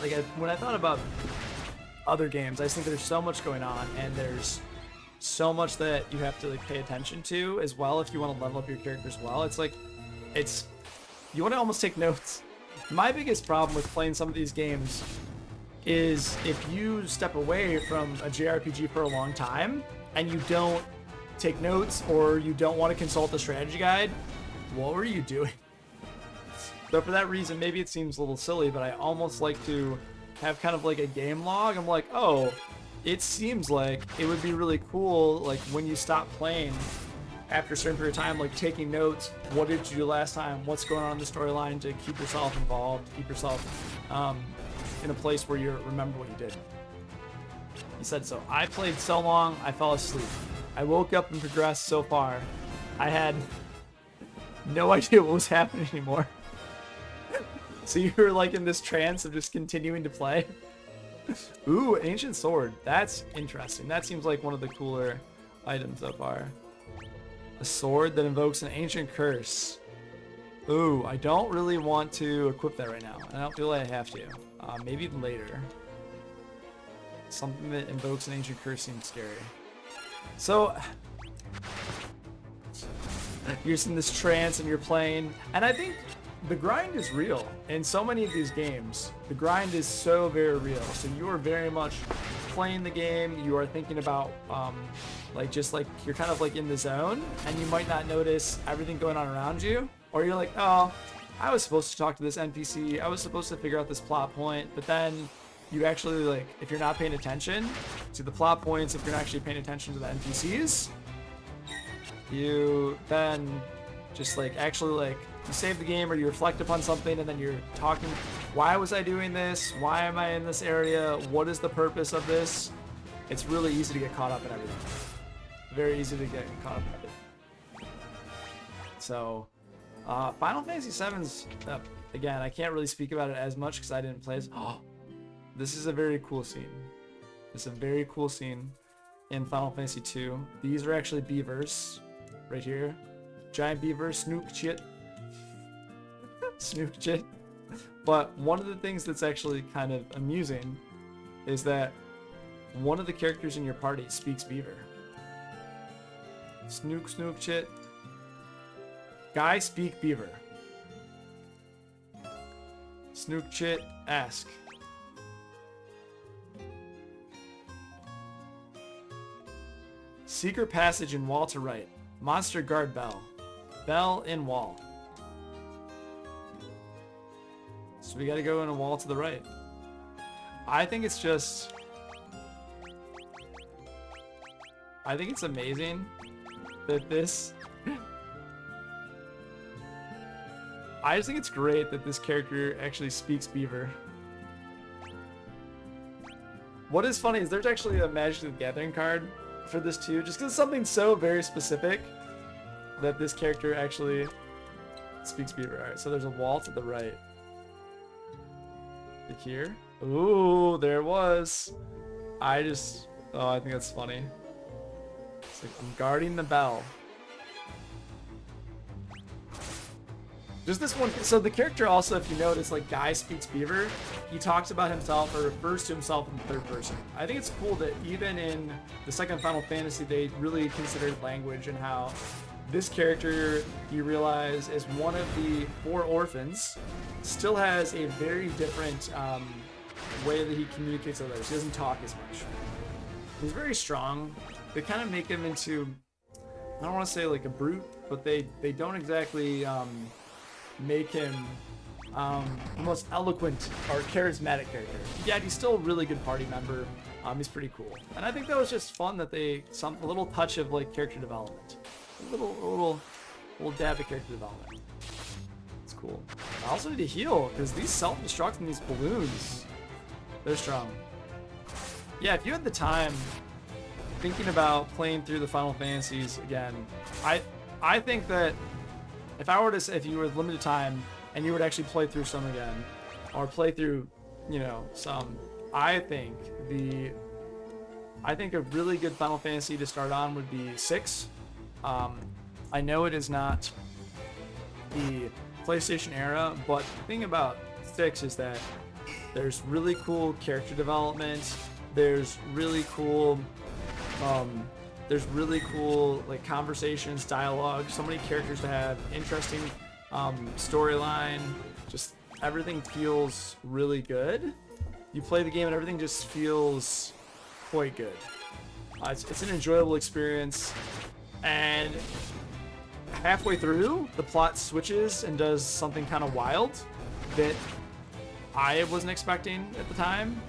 [SPEAKER 1] like when I thought about other games, I just think there's so much going on, and there's so much that you have to like pay attention to as well if you want to level up your character as well. It's like, you want to almost take notes. My biggest problem with playing some of these games is if you step away from a JRPG for a long time and you don't take notes, or you don't want to consult the strategy guide, what were you doing? So for that reason, maybe it seems a little silly, but I almost like to have kind of like a game log. I'm like, oh, it seems like it would be really cool, like when you stop playing after a certain period of time, like taking notes. What did you do last time? What's going on in the storyline, to keep yourself involved, keep yourself in a place where you remember what you did. He said so. I played so long, I fell asleep. I woke up and progressed so far. I had no idea what was happening anymore. So you were like in this trance of just continuing to play? Ooh, ancient sword. That's interesting. That seems like one of the cooler items so far. A sword that invokes an ancient curse. Ooh, I don't really want to equip that right now. I don't feel like I have to. Maybe later. Something that invokes an ancient curse seems scary. So you're in this trance and you're playing, and I think the grind is real. In so many of these games, the grind is so very real. So you are very much playing the game. You are thinking about, just like you're kind of like in the zone, and you might not notice everything going on around you. Or you're like, oh, I was supposed to talk to this NPC. I was supposed to figure out this plot point. But then you actually, like, if you're not paying attention to the plot points, if you're not actually paying attention to the NPCs, you then just like actually like you save the game, or you reflect upon something, and then you're talking, why was I doing this? Why am I in this area? What is the purpose of this? It's really easy to get caught up in everything. Very easy to get caught up in everything. So, Final Fantasy VII's, again, I can't really speak about it as much because I didn't play it. Oh, this is a very cool scene. This is a very cool scene in Final Fantasy II. These are actually beavers right here. Giant beaver, Snook Chit. Snook Chit. But one of the things that's actually kind of amusing is that one of the characters in your party speaks beaver. Snook Chit. Guy speak beaver. Snook Chit ask. Secret passage in wall to right. Monster guard bell. Bell in wall. So we gotta go in a wall to the right. I think it's just... I think it's amazing that this... I just think it's great that this character actually speaks Beaver. What is funny is there's actually a Magic the Gathering card for this too, just because it's something so very specific that this character actually speaks Beaver. Alright, so there's a wall to the right. Like here. Ooh, there it was. Oh, I think that's funny. It's like, I'm guarding the bell. Just this one. So the character also, if you notice, like Guy speaks Beaver, he talks about himself or refers to himself in the third person. I think it's cool that even in the second Final Fantasy, they really considered language and how this character, you realize, is one of the 4 orphans, still has a very different way that he communicates with others. He doesn't talk as much. He's very strong. They kind of make him into, I don't want to say like a brute, but they don't exactly make him the most eloquent or charismatic character. Yeah, he's still a really good party member. He's pretty cool, and I think that was just fun that they a little touch of like character development, a little dab of character development. It's cool. I also need to heal because these self-destruct and these balloons, they're strong. Yeah, if you had the time, thinking about playing through the Final Fantasies again, I think that if you were limited time and you would actually play through some again, or play through, some, I think a really good Final Fantasy to start on would be 6. I know it is not the PlayStation era, but the thing about 6 is that there's really cool character development. There's really cool like conversations, dialogue, so many characters to have, interesting storyline, just everything feels really good. You play the game and everything just feels quite good. It's an enjoyable experience, and halfway through, the plot switches and does something kind of wild that I wasn't expecting at the time,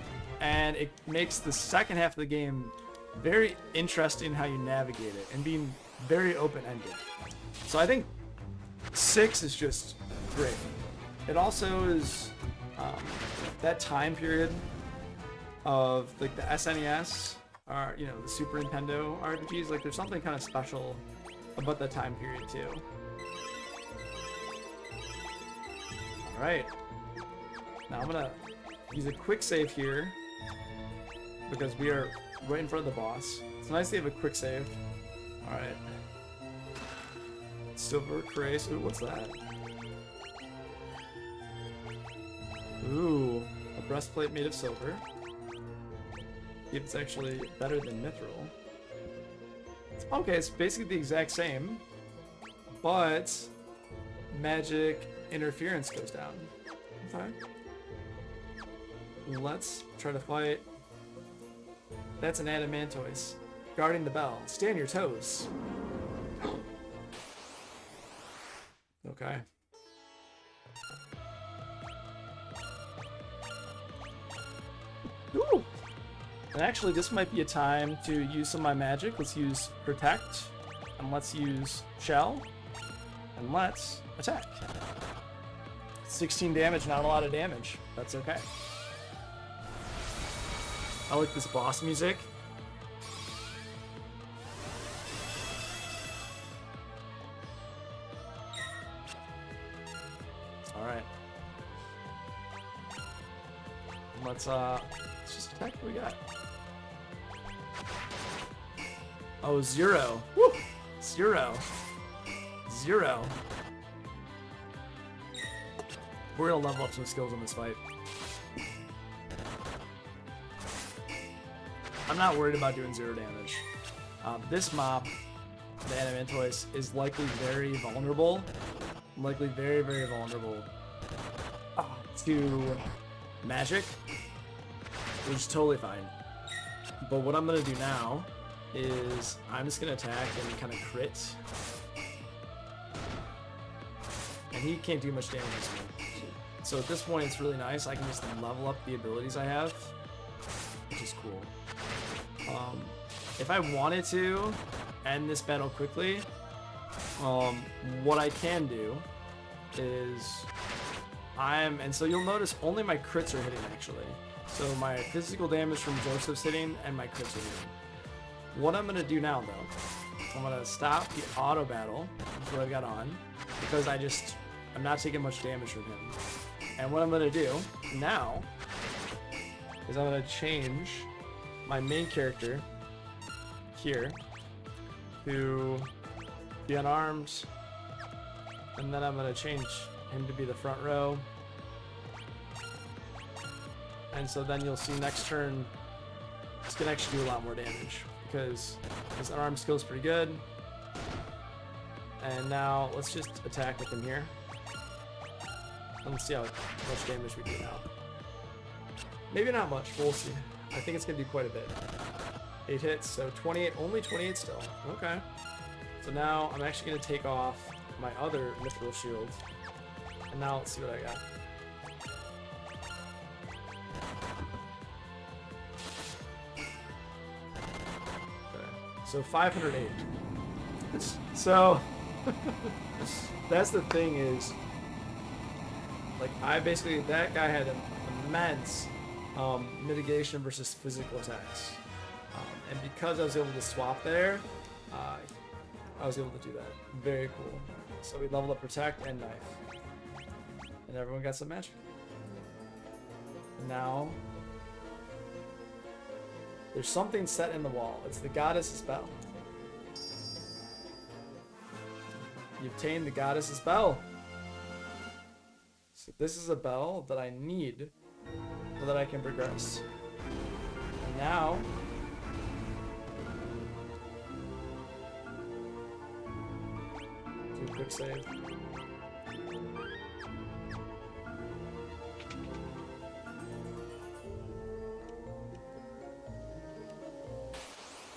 [SPEAKER 1] and it makes the second half of the game very interesting how you navigate it and being very open-ended. So I think 6 is just great. It also is that time period of like the SNES or the Super Nintendo RPGs. Like there's something kind of special about that time period too. All right. Now I'm gonna use a quick save here because we are right in front of the boss. It's nice to have a quick save. Alright. Silver Crace. Ooh, what's that? Ooh, a breastplate made of silver. It's actually better than Mithril. Okay, it's basically the exact same, but magic interference goes down. Okay. Let's try to fight. That's an Adamantoise. Guarding the bell. Stay on your toes. Okay. Ooh! And actually, this might be a time to use some of my magic. Let's use Protect. And let's use Shell. And let's attack. 16 damage, not a lot of damage. That's okay. I like this boss music. Alright. Let's just attack what we got. Oh, 0. Woo! 0. 0. We're gonna level up some skills in this fight. I'm not worried about doing 0 damage. This mob, the Adamantoise, is likely very vulnerable. Likely very, very vulnerable to magic, which is totally fine. But what I'm gonna do now is I'm just gonna attack and kind of crit. And he can't do much damage to me. So at this point, it's really nice. I can just level up the abilities I have, which is cool. If I wanted to end this battle quickly, what I can do is and so you'll notice only my crits are hitting actually. So my physical damage from Joseph's hitting and my crits are hitting. What I'm gonna do now though, I'm gonna stop the auto battle, which is what I've got on, because I'm not taking much damage from him. And what I'm gonna do now is I'm gonna change my main character here to be unarmed, and then I'm gonna change him to be the front row. And so then you'll see next turn, it's gonna actually do a lot more damage because his unarmed skill is pretty good. And now let's just attack with him here. And let's see how much damage we do now. Maybe not much, but we'll see. I think it's gonna do quite a bit. 8 hits, so 28, only 28 still. Okay. So now I'm actually gonna take off my other mithril shield. And now let's see what I got. Okay. So 508. So that's the thing is, like that guy had an immense mitigation versus physical attacks. And because I was able to swap there, I was able to do that. Very cool. So we leveled up Protect and Knife. And everyone got some magic. And now, there's something set in the wall. It's the Goddess's Bell. You obtained the Goddess's Bell. So this is a bell that I need so that I can progress. And now, do a quick save.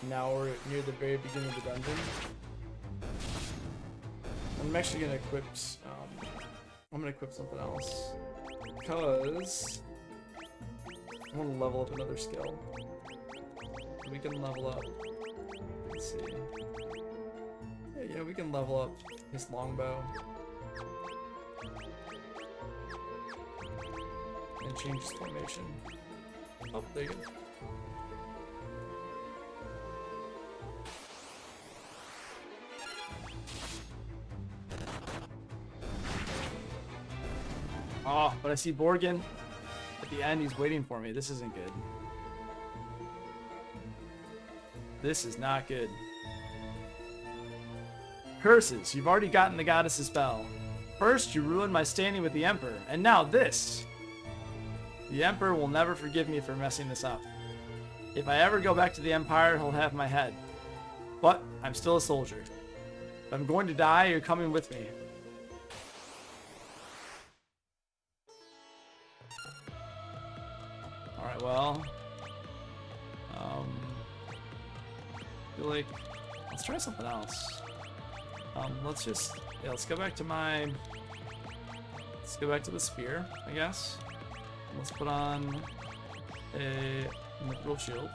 [SPEAKER 1] Now we're near the very beginning of the dungeon. I'm actually gonna equip. I'm gonna equip something else because I want to level up another skill. We can level up. Let's see. Yeah, we can level up his longbow and change his formation. Oh, there you go. Oh, but I see Borgin at the end. He's waiting for me. This isn't good. This is not good. Curses, you've already gotten the Goddess's Bell. First, you ruined my standing with the Emperor, and now this. The Emperor will never forgive me for messing this up. If I ever go back to the Empire, he'll have my head. But I'm still a soldier. If I'm going to die, you're coming with me. Alright, well, I feel like, let's try something else. Let's go back to the spear, I guess. Let's put on a mithril shield,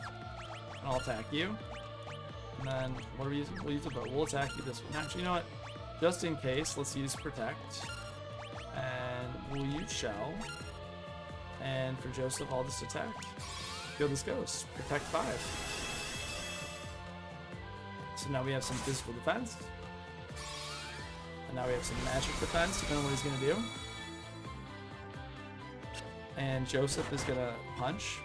[SPEAKER 1] and I'll attack you. And then, what are we using? We'll use a bow. We'll attack you this one. Actually, you know what? Just in case, let's use Protect. And we'll use Shell. And for Joseph, I'll just attack. Feel this goes. Protect 5. So now we have some physical defense. And now we have some magic defense, depending on what he's going to do. And Joseph is going to punch.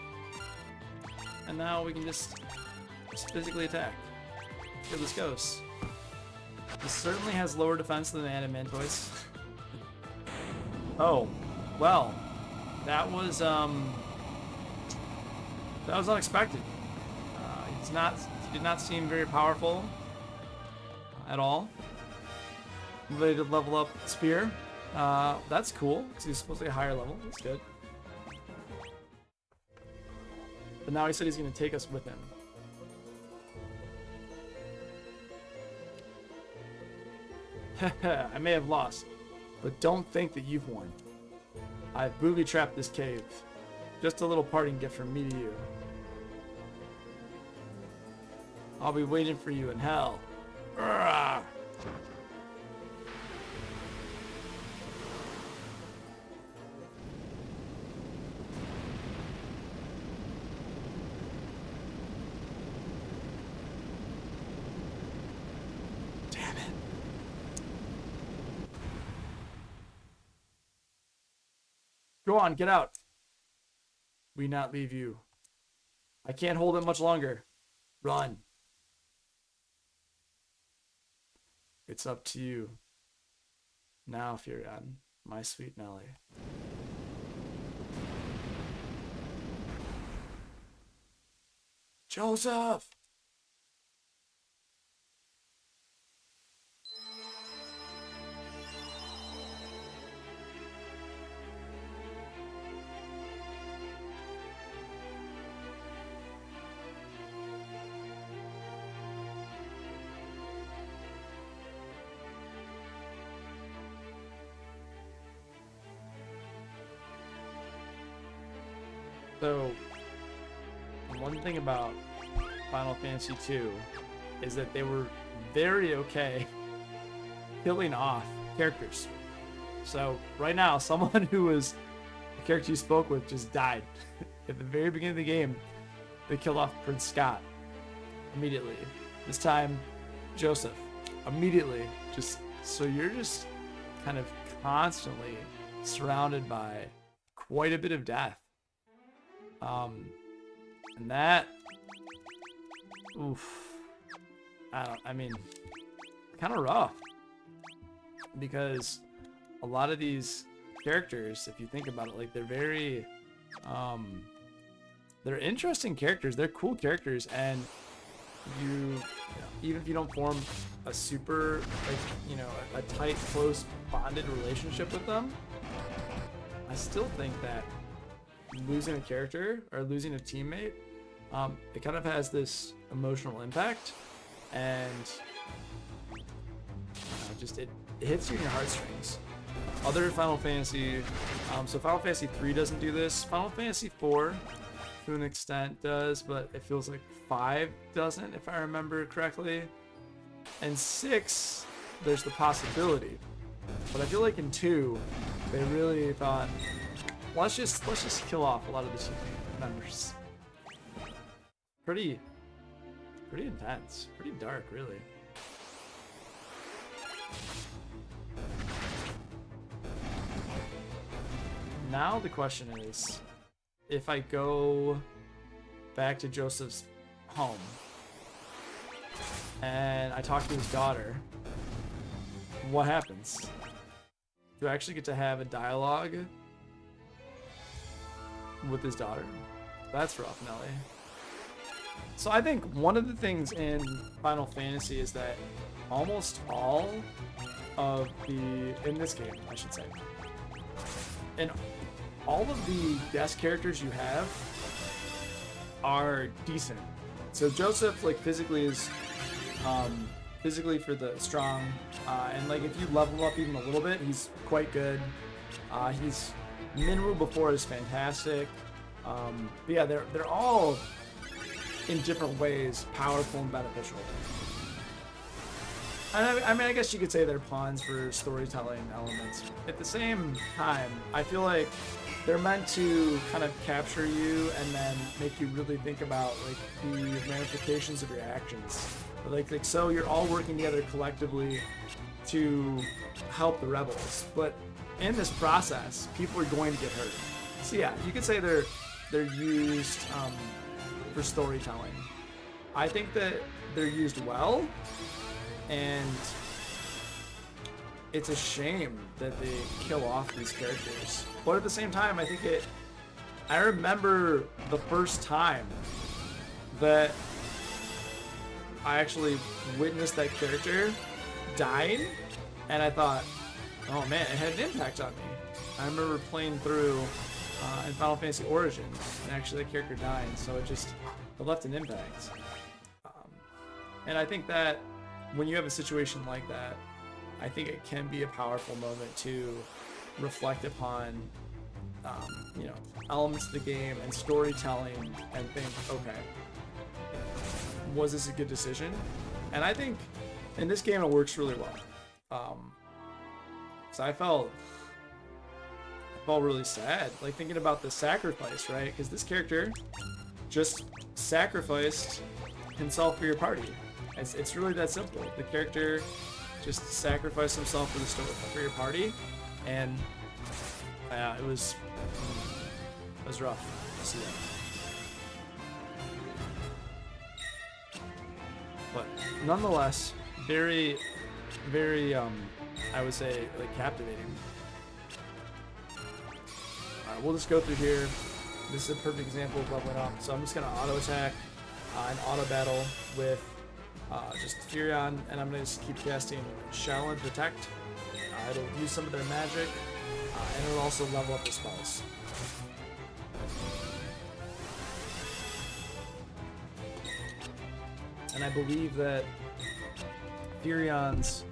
[SPEAKER 1] And now we can just physically attack. Here this goes. This certainly has lower defense than the Adamantoise. Oh, well. That was unexpected. He did not seem very powerful at all. Ready to level up Spear. That's cool, because he's supposed to be a higher level. That's good. But now he said he's going to take us with him. I may have lost, but don't think that you've won. I've booby-trapped this cave. Just a little parting gift from me to you. I'll be waiting for you in hell. Urgh. Damn it. Go on, get out. We not leave you. I can't hold it much longer. Run. It's up to you. Now, Furion, my sweet Nelly. Joseph! So, one thing about Final Fantasy II is that they were very okay killing off characters. So, right now, someone who was a character you spoke with just died. At the very beginning of the game, they killed off Prince Scott immediately. This time, Joseph immediately. So you're just kind of constantly surrounded by quite a bit of death. And that, oof, I mean, kind of rough, because a lot of these characters, if you think about it, like they're very, they're interesting characters, they're cool characters, and even if you don't form a super, like, a tight, close, bonded relationship with them, I still think that losing a character or losing a teammate, it kind of has this emotional impact, and it hits you in your heartstrings. Other Final Fantasy, so Final Fantasy 3 doesn't do this. Final Fantasy 4 to an extent does, but it feels like 5 doesn't, if I remember correctly. And 6, there's the possibility, but I feel like in 2 they really thought, let's just kill off a lot of the team members. Pretty intense, pretty dark, really. Now the question is, if I go back to Joseph's home and I talk to his daughter, what happens? Do I actually get to have a dialogue with his daughter? That's rough, Nelly. So I think one of the things in Final Fantasy is that almost all of in this game, I should say, and all of the guest characters you have are decent. So Joseph, like, physically is physically for the strong, and like if you level up even a little bit, he's quite good. He's Minwu before is fantastic. But yeah, they're all in different ways powerful and beneficial. And I mean, I guess you could say they're pawns for storytelling elements. At the same time, I feel like they're meant to kind of capture you and then make you really think about like the ramifications of your actions. Like so you're all working together collectively to help the rebels, but in this process, people are going to get hurt. So yeah, you could say they're used for storytelling. I think that they're used well, and it's a shame that they kill off these characters. But at the same time, I remember the first time that I actually witnessed that character dying, and I thought, oh man, it had an impact on me. I remember playing through in Final Fantasy Origins, and actually that character dying, so it left an impact. And I think that when you have a situation like that, I think it can be a powerful moment to reflect upon, you know, elements of the game and storytelling and think, okay, was this a good decision? And I think in this game it works really well. So I felt really sad, like thinking about the sacrifice, right? Because this character just sacrificed himself for your party. It's really that simple. The character just sacrificed himself for the story, for your party, and it was rough to see that. But nonetheless, very, very, I would say, like, captivating. Alright, we'll just go through here. This is a perfect example of leveling up. So I'm just going to auto attack and auto battle with just Furion, and I'm going to just keep casting Shell and Protect. It'll use some of their magic, and it'll also level up the spells. And I believe that Furion's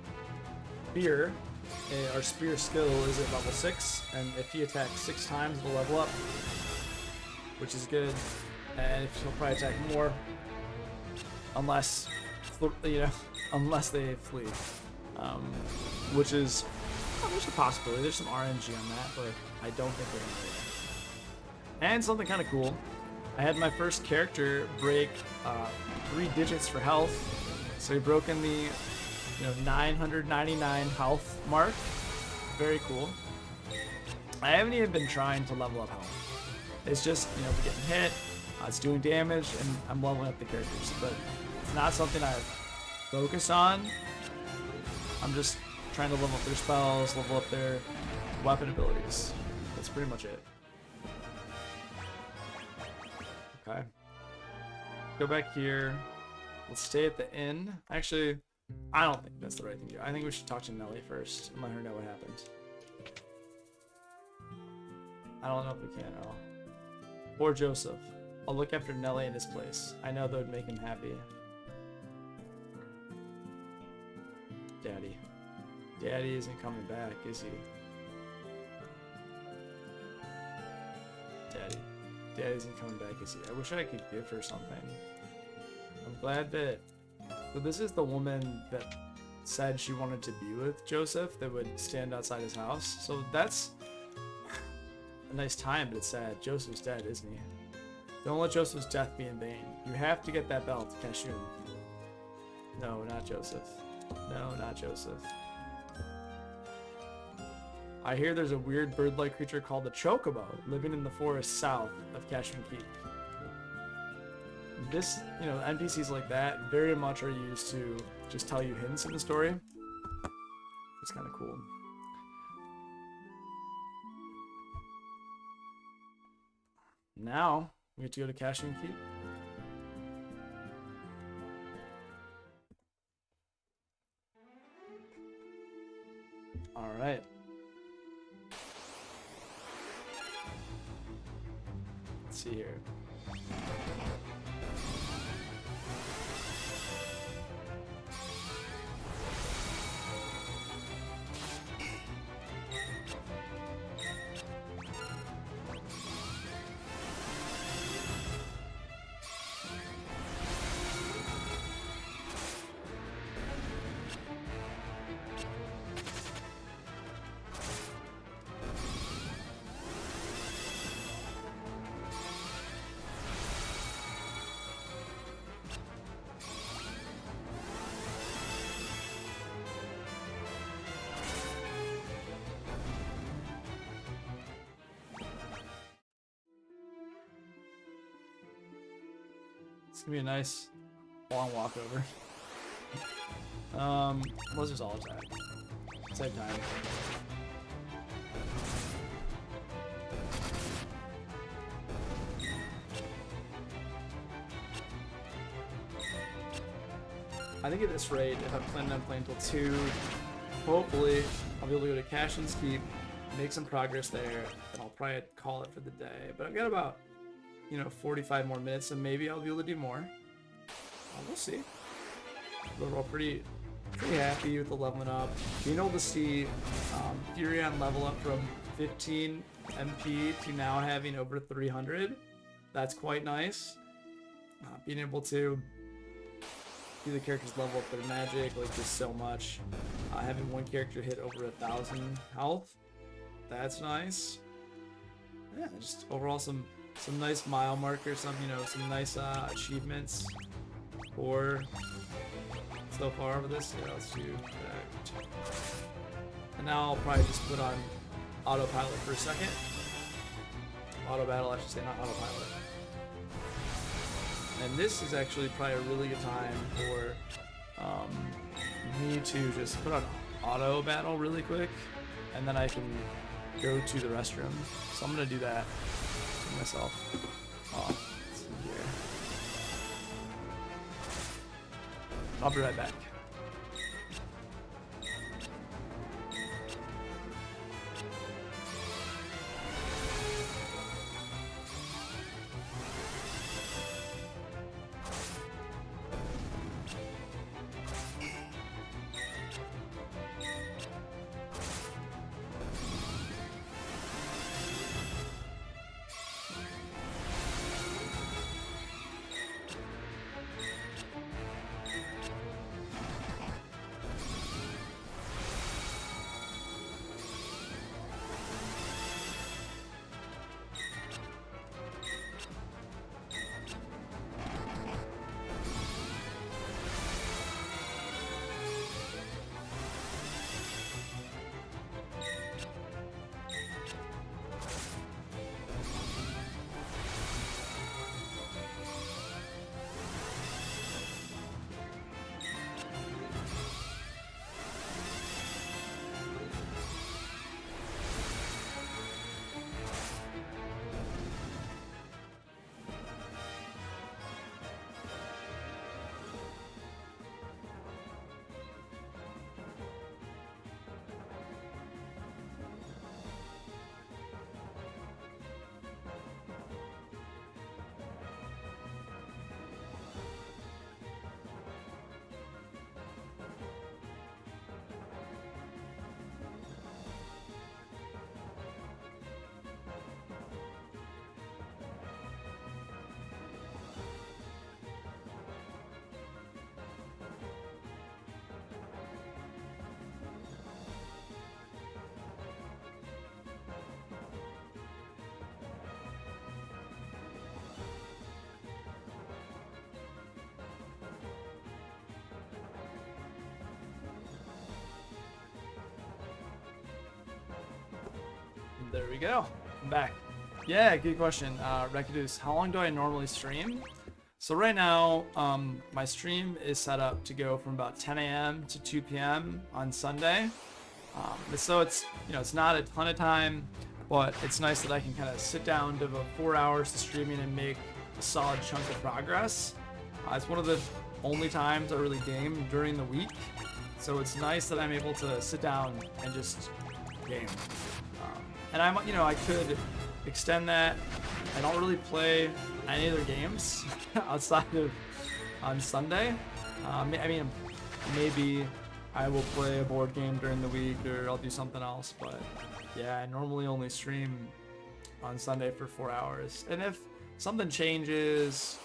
[SPEAKER 1] Spear, our Spear skill is at level 6, and if he attacks 6 times, it'll level up, which is good. And he'll probably attack more, unless, you know, unless they flee, which is, well, there's a possibility. There's some RNG on that, but I don't think they're gonna do that. And something kind of cool, I had my first character break 3 digits for health, so he broke in the 999 health mark. Very cool. I haven't even been trying to level up health. It's just, we're getting hit, it's doing damage, and I'm leveling up the characters. But it's not something I've focused on. I'm just trying to level up their spells, level up their weapon abilities. That's pretty much it. Okay. Go back here. Let's stay at the inn. Actually, I don't think that's the right thing to do. I think we should talk to Nelly first and let her know what happened. I don't know if we can at all. Or Joseph. I'll look after Nelly in his place. I know that would make him happy. Daddy. Daddy isn't coming back, is he? Daddy. Daddy isn't coming back, is he? I wish I could give her something. I'm glad that... So this is the woman that said she wanted to be with Joseph that would stand outside his house. So that's a nice time, but it's sad. Joseph's dead, isn't he? Don't let Joseph's death be in vain. You have to get that belt, Cashoon. No, not Joseph. No, not Joseph. I hear there's a weird bird-like creature called the Chocobo living in the forest south of Cashoon Keep. This, NPCs like that very much are used to just tell you hints in the story. It's kind of cool. Now, we get to go to Cashoon Keep. Alright. Let's see here. It's gonna be a nice long walk over. Let's just all attack. Save time. I think at this rate, if I'm planning on playing until 2, hopefully I'll be able to go to Cashoon's Keep, make some progress there, and I'll probably call it for the day. But I've got about 45 more minutes, and maybe I'll be able to do more. We'll see. But we're all pretty pretty happy with the leveling up. Being able to see Furion level up from 15 MP to now having over 300. That's quite nice. Being able to see the characters level up their magic, like just so much. Having one character hit over 1,000 health. That's nice. Yeah, just overall some nice mile markers, some nice achievements for so far with this. Yeah, let's do that. And now I'll probably just put on autopilot for a second. Auto battle, I should say, not autopilot. And this is actually probably a really good time for me to just put on auto battle really quick, and then I can go to the restroom. So I'm gonna do that to myself. Let's see here. I'll be right back. There we go. I'm back. Yeah, good question. Recadus, how long do I normally stream? So right now, my stream is set up to go from about 10 a.m. to 2 p.m. on Sunday. So it's, it's not a ton of time, but it's nice that I can kind of sit down, devote 4 hours to streaming and make a solid chunk of progress. It's one of the only times I really game during the week. So it's nice that I'm able to sit down and just game. And I could extend that. I don't really play any other games outside of on Sunday. I mean, maybe I will play a board game during the week, or I'll do something else. But yeah, I normally only stream on Sunday for 4 hours. And if something changes,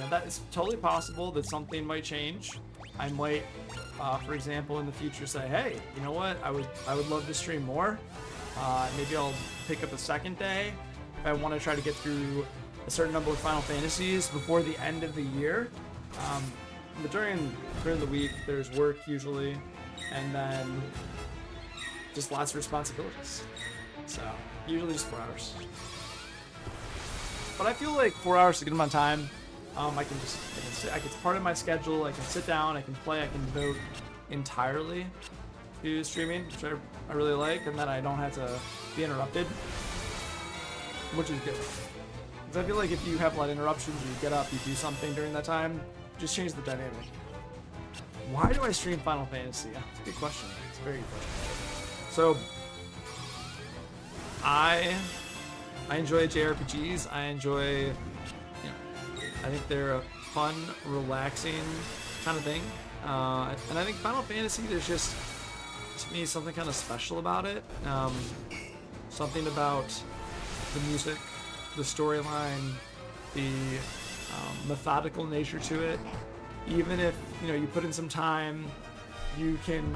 [SPEAKER 1] that is totally possible that something might change. I might, for example, in the future say, hey, you know what? I would love to stream more. Maybe I'll pick up a second day if I want to try to get through a certain number of Final Fantasies before the end of the year. But during the week, there's work usually, and then just lots of responsibilities. So usually just 4 hours. But I feel like 4 hours is a good amount of time. It's part of my schedule. I can sit down, I can play, I can devote entirely to streaming, which I really like, and then I don't have to be interrupted, which is good. Because I feel like if you have a lot of interruptions, you get up, you do something during that time, just change the dynamic. Why do I stream Final Fantasy? That's a good question. It's a very good question. So, I enjoy JRPGs. I enjoy, I think they're a fun, relaxing kind of thing. And I think Final Fantasy, there's just, to me, something kind of special about it. Something about the music, the storyline, the methodical nature to it. Even if, you know, you put in some time, you can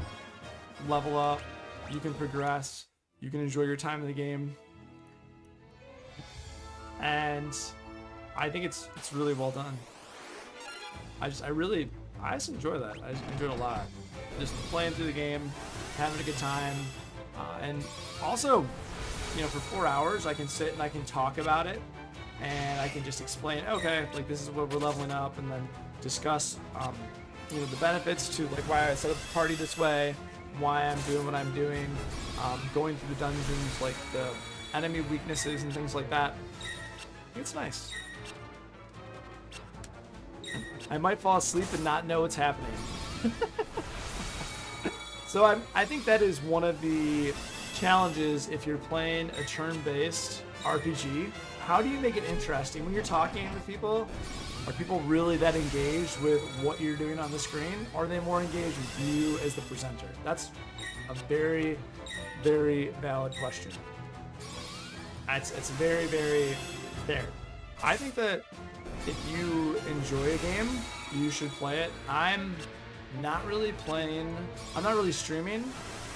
[SPEAKER 1] level up, you can progress, you can enjoy your time in the game. And I think it's really well done. I just enjoy that. I just enjoy it a lot. Just playing through the game, having a good time, and also, you know, for 4 hours I can sit and I can talk about it, and I can just explain, okay, like this is what we're leveling up, and then discuss, you know, the benefits to like why I set up the party this way, why I'm doing what I'm doing, going through the dungeons, like the enemy weaknesses and things like that. It's nice. I might fall asleep and not know what's happening. So I think that is one of the challenges if you're playing a turn-based RPG. How do you make it interesting? When you're talking with people, are people really that engaged with what you're doing on the screen? Or are they more engaged with you as the presenter? That's a very, very valid question. It's very, very fair. I think that if you enjoy a game, you should play it. I'm not really streaming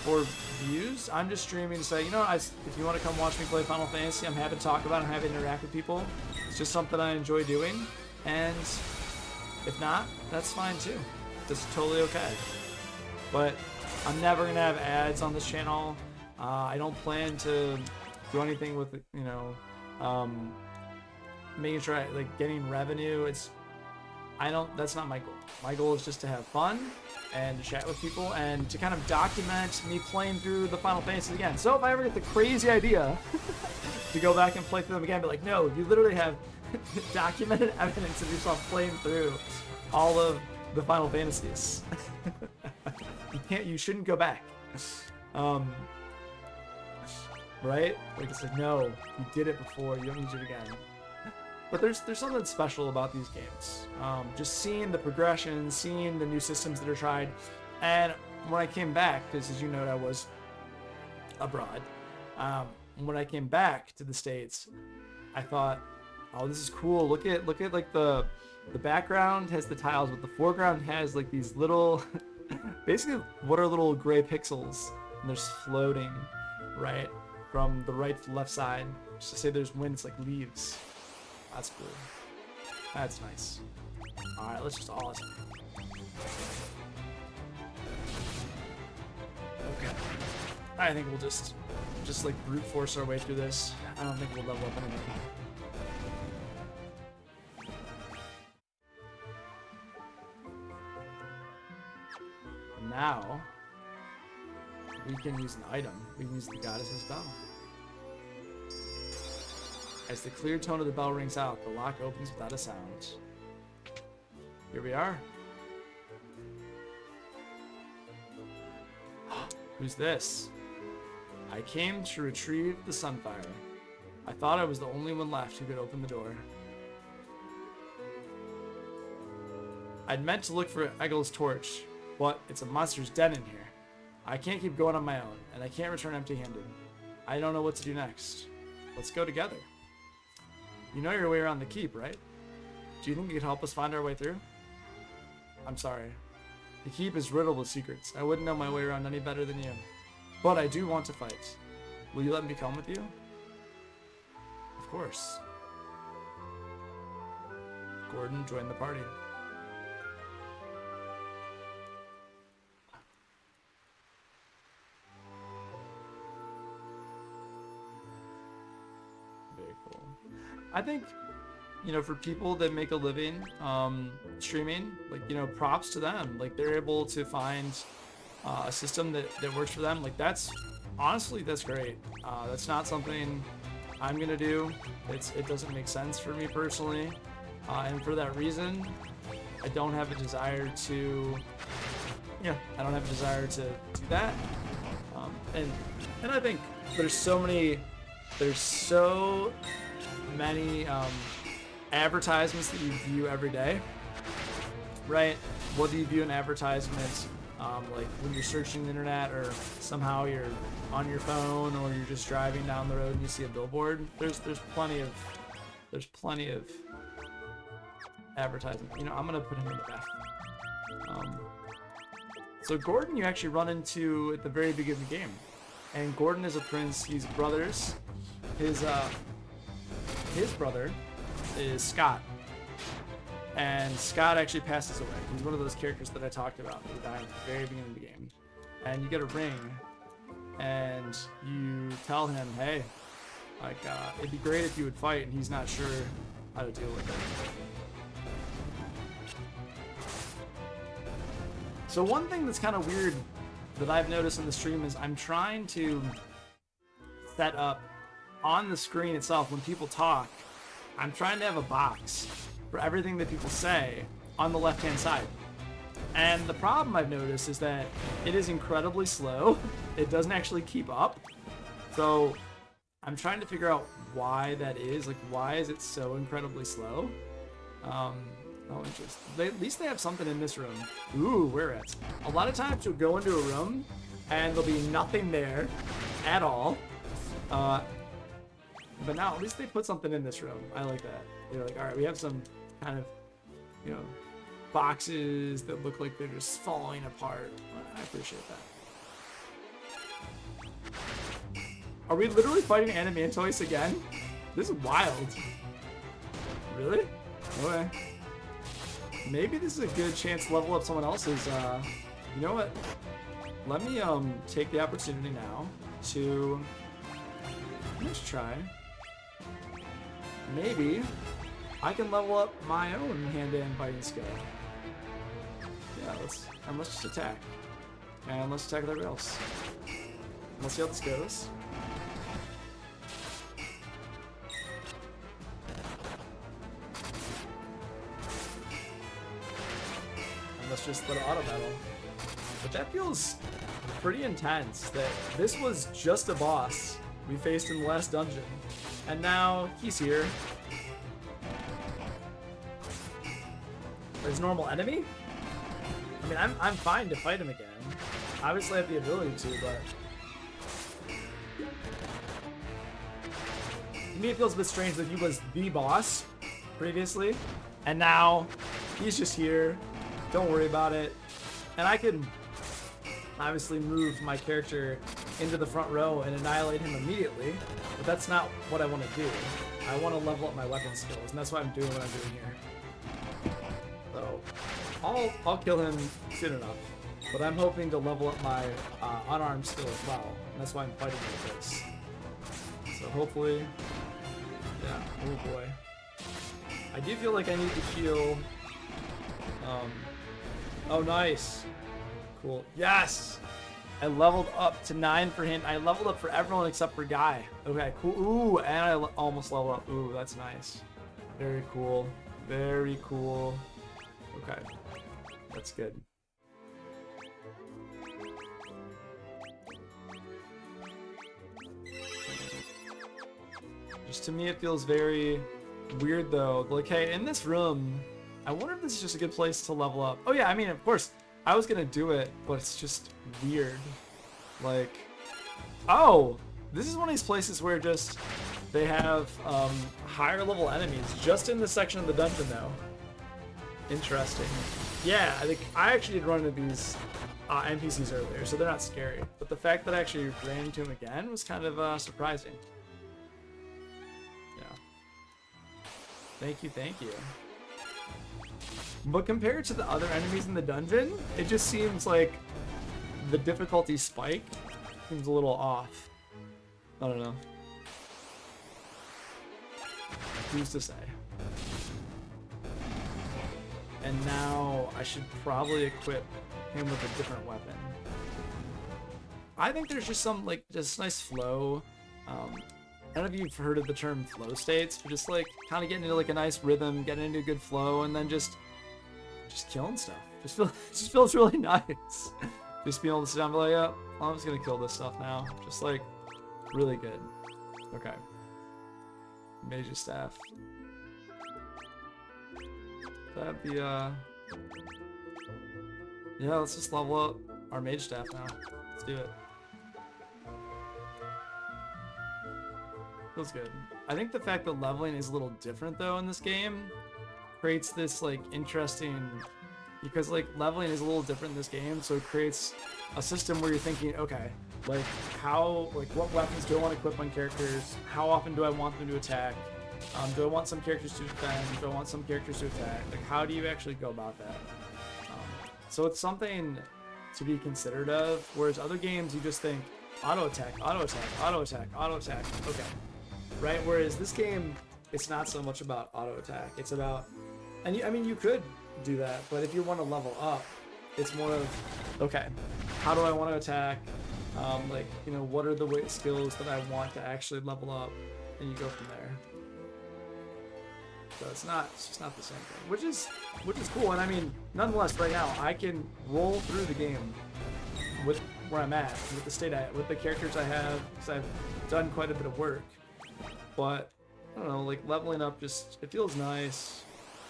[SPEAKER 1] for views. I'm just streaming to say, you know, if you want to come watch me play Final Fantasy, I'm happy to talk about it, I'm happy to interact with people. It's just something I enjoy doing. And if not, that's fine too. That's totally okay. But I'm never going to have ads on this channel. I don't plan to do anything with, you know, making sure like getting revenue. That's not my goal. My goal is just to have fun and to chat with people and to kind of document me playing through the Final Fantasy again. So if I ever get the crazy idea to go back and play through them again, be like, no, you literally have documented evidence of yourself playing through all of the Final Fantasies. You shouldn't go back. Right? Like I said, no, you did it before, you don't need to do it again. But there's something special about these games. Just seeing the progression, seeing the new systems that are tried. And when I came back, because as you know, I was abroad, when I came back to the States, I thought, oh, this is cool. Look at like the background has the tiles, but the foreground has like these little, basically what are little gray pixels, and they're just floating, right? From the right to the left side. Just to say there's wind, it's like leaves. That's cool. That's nice. Alright, let's just all... Okay. I think we'll just like brute force our way through this. I don't think we'll level up anything. Now, we can use an item. We can use the Goddess's Bell. As the clear tone of the bell rings out, the lock opens without a sound. Here we are. Who's this? I came to retrieve the Sunfire. I thought I was the only one left who could open the door. I'd meant to look for Egil's torch, but it's a monster's den in here. I can't keep going on my own, and I can't return empty-handed. I don't know what to do next. Let's go together. You know your way around the keep, right? Do you think you could help us find our way through? I'm sorry. The keep is riddled with secrets. I wouldn't know my way around any better than you. But I do want to fight. Will you let me come with you? Of course. Gordon joined the party. Very cool. I think, you know, for people that make a living streaming, like, you know, props to them. Like, they're able to find a system that works for them. Like, that's, honestly, that's great. That's not something I'm gonna do. It doesn't make sense for me personally. And for that reason, I don't have a desire to, I don't have a desire to do that. And I think there's so many advertisements that you view every day, right? what do you view in advertisements? Like when you're searching the internet, or somehow you're on your phone, or you're just driving down the road and you see a billboard. There's plenty of advertising. You know, I'm gonna put him in the back. So Gordon, you actually run into at the very beginning of the game, and Gordon is a prince. He's brothers. His brother is Scott, and Scott actually passes away. He's one of those characters that I talked about who died at the very beginning of the game. And you get a ring, and you tell him, hey, like, it'd be great if you would fight, and he's not sure how to deal with it. So one thing that's kind of weird that I've noticed in the stream is I'm trying to set up on the screen itself when people talk, I'm trying to have a box for everything that people say on the left-hand side. And the problem I've noticed is that it is incredibly slow. It doesn't actually keep up. So I'm trying to figure out why that is. Like, why is it so incredibly slow? Oh, interesting. At least they have something in this room. Ooh, where at? A lot of times you'll go into a room and there'll be nothing there at all. But now at least they put something in this room. I like that. They're like, all right, we have some kind of, you know, boxes that look like they're just falling apart. I appreciate that. Are we literally fighting Animantoise again? This is wild. Really? Okay. Maybe this is a good chance to level up someone else's, you know what? Let me, take the opportunity now to, let's try. Maybe I can level up my own hand-to-hand fighting skill. Yeah, let's just attack. And let's attack everybody else. Let's see how this goes. Let's just let it auto battle. But that feels pretty intense that this was just a boss we faced in the last dungeon. And now he's here. There's normal enemy? I mean, I'm fine to fight him again. Obviously I have the ability to, but to me it feels a bit strange that he was the boss previously, and now he's just here. Don't worry about it. And I can obviously move my character into the front row and annihilate him immediately, but that's not what I want to do. I want to level up my weapon skills, and that's why I'm doing what I'm doing here. So I'll kill him soon enough, but I'm hoping to level up my unarmed skill as well, and that's why I'm fighting like this. So hopefully, yeah, oh boy. I do feel like I need to heal. Oh, nice. Cool. Yes! I leveled up to 9 for him. I leveled up for everyone except for Guy. Okay, cool. Ooh, and I almost leveled up. Ooh, that's nice. Very cool. Very cool. Okay. That's good. Just to me, it feels very weird, though. Like, hey, in this room, I wonder if this is just a good place to level up. Oh yeah, I mean, of course, I was gonna do it, but it's just weird. Like, oh, this is one of these places where just they have higher level enemies just in this section of the dungeon, though. Interesting. Yeah, I think I actually did run into these NPCs earlier, so they're not scary. But the fact that I actually ran into them again was kind of surprising. Yeah. Thank you, thank you. But compared to the other enemies in the dungeon, it just seems like the difficulty spike seems a little off. I don't know. Who's to say? And now I should probably equip him with a different weapon. I think there's just some, like, just nice flow. I don't know if you've heard of the term flow states, but just like kind of getting into like a nice rhythm, getting into a good flow, and then just killing stuff. Just feels really nice. Just being able to sit down and be like, yeah, I'm just gonna kill this stuff now. Just like really good. Okay. Major staff. That'd be Yeah, let's just level up our mage staff now. Let's do it. Feels good. I think the fact that leveling is a little different though in this game creates this like interesting, because like leveling is a little different in this game, so it creates a system where you're thinking, okay, like how, like what weapons do I want to equip on characters? How often do I want them to attack? Do I want some characters to defend? Do I want some characters to attack? Like how do you actually go about that? So it's something to be considered of, whereas other games you just think auto attack, auto attack, auto attack, auto attack, okay. Right? Whereas this game, it's not so much about auto attack. It's about, and you, I mean, you could do that, but if you want to level up, it's more of, okay, how do I want to attack? Like, you know, what are the skills that I want to actually level up? And you go from there. So it's just not the same thing, which is cool. And I mean, nonetheless, right now I can roll through the game with where I'm at, with the state with the characters I have, because I've done quite a bit of work. But I don't know, like leveling up just, it feels nice.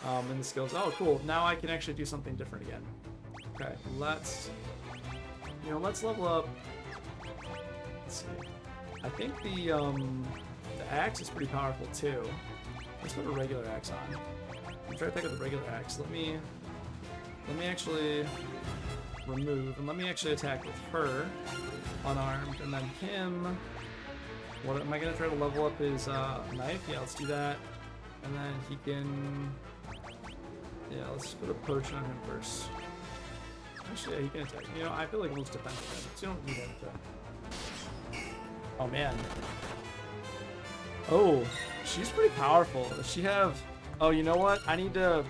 [SPEAKER 1] And the skills, oh cool, now I can actually do something different again. Okay, let's level up. Let's see. I think the axe is pretty powerful too. Let's put a regular axe on. I'm trying to pick up the regular axe. Let me actually remove, and let me actually attack with her unarmed, and then him. What am I gonna try to level up his knife? Yeah, let's do that. And then he can, yeah, let's put a potion on him first. Actually, yeah, he can attack. You know, I feel like we'll just defend him, so you don't need him to. Oh man. Oh, she's pretty powerful. Does she have? Oh, you know what? I need to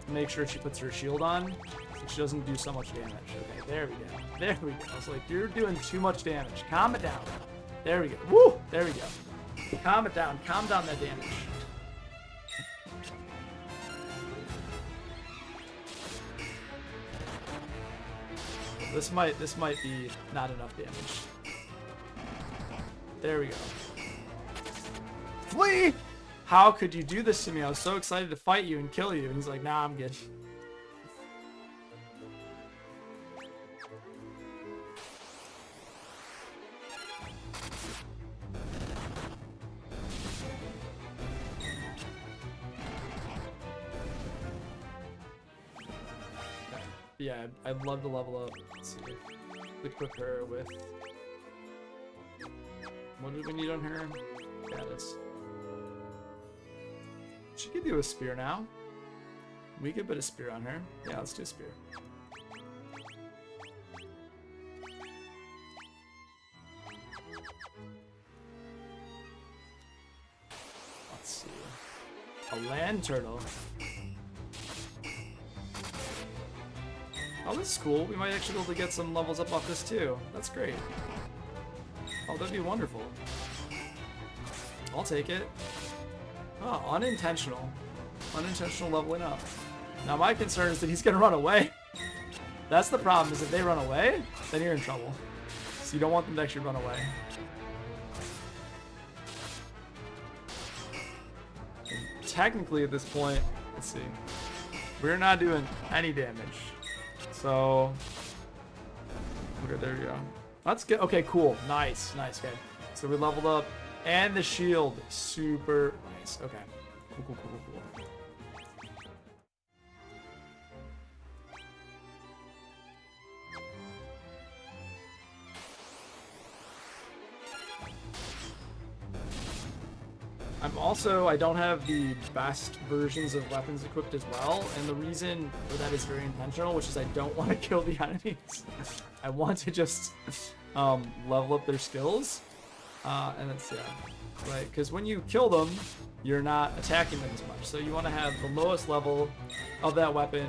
[SPEAKER 1] make sure she puts her shield on so she doesn't do so much damage. Okay, there we go. There we go. I was like, you're doing too much damage. Calm it down. There we go. Woo! There we go. Calm it down. Calm down that damage. This might be not enough damage. There we go. Flee! How could you do this to me? I was so excited to fight you and kill you. And he's like, nah, I'm good. Yeah, I'd love to level up. Let's see. Equip her with... What do we need on her? Status. She could do a spear now. We could put a spear on her. Yeah, let's do a spear. Let's see. A land turtle. Oh, this is cool. We might actually be able to get some levels up off this too. That's great. Oh, that'd be wonderful. I'll take it. Oh, unintentional. Unintentional leveling up. Now my concern is that he's gonna run away. That's the problem, is if they run away, then you're in trouble. So you don't want them to actually run away. And technically at this point, let's see. We're not doing any damage. So, okay, there you go. That's good. Okay, cool. Nice, nice. Okay, so we leveled up, and the shield, super nice. Okay, cool, cool, cool, cool, cool. I don't have the best versions of weapons equipped as well, and the reason for that is very intentional, which is I don't want to kill the enemies. I want to just level up their skills, and that's, yeah, right, because when you kill them, you're not attacking them as much, so you want to have the lowest level of that weapon,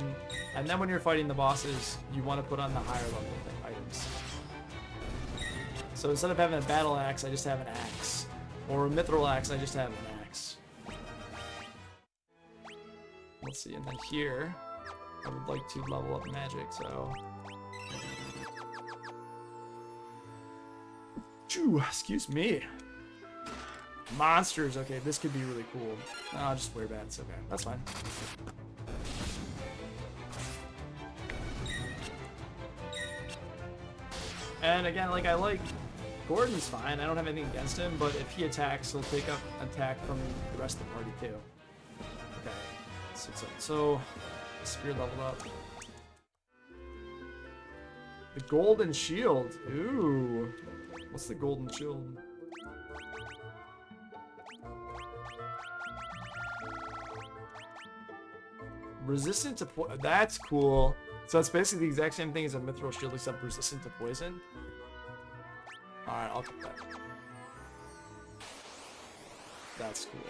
[SPEAKER 1] and then when you're fighting the bosses, you want to put on the higher level items. So instead of having a battle axe, I just have an axe. Or a mithril axe, I just have an axe. Let's see, and then here, I would like to level up magic, so... Choo, excuse me. Monsters, okay, this could be really cool. I'll just wear bats, okay, that's fine.
[SPEAKER 2] And again, like, I like Gordon's fine. I don't have anything against him, but if he attacks, he'll take up attack from the rest of the party too. Okay. So spear leveled up. The golden shield. Ooh. What's the golden shield? Resistant to poison. That's cool. So it's basically the exact same thing as a mithril shield, except resistant to poison. Alright, I'll put that. That's cool.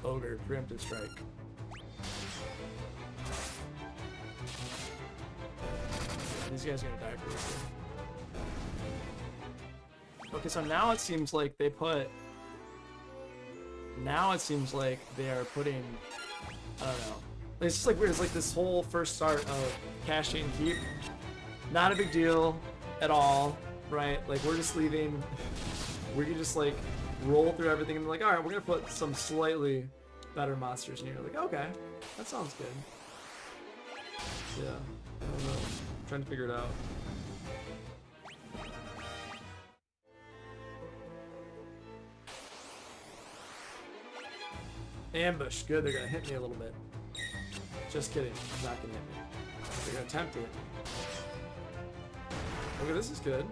[SPEAKER 2] Ogre, preemptive strike. These guys are gonna die pretty soon. Okay, so now it seems like they put... Now it seems like they are putting... I don't know. It's just like weird. It's like this whole first start of cashing keep. Not a big deal at all, right? Like, we're just leaving... We can just, like, roll through everything and be like, alright, we're gonna put some slightly better monsters in here. Like, okay, that sounds good. Yeah, I don't know. I'm trying to figure it out. Ambush, good, they're gonna hit me a little bit. Just kidding, not gonna hit me. They're gonna attempt to hit me. Okay, this is good.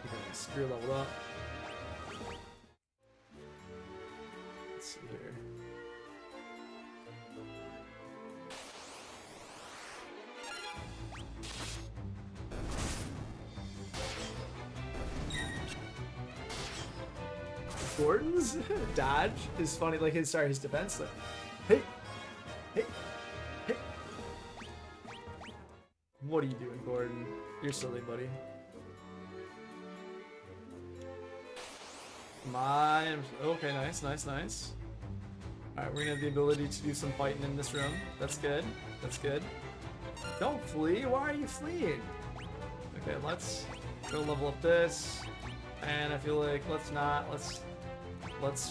[SPEAKER 2] Okay, spear leveled up. Let's see here. Gordon's dodge is funny, like his defense. Like, hey, hey, hey. What are you doing, Gordon? You're silly, buddy. Mine. Okay, nice, nice, nice. All right, we're gonna have the ability to do some fighting in this room. That's good. That's good. Don't flee. Why are you fleeing? Okay, let's go level up this. And I feel like let's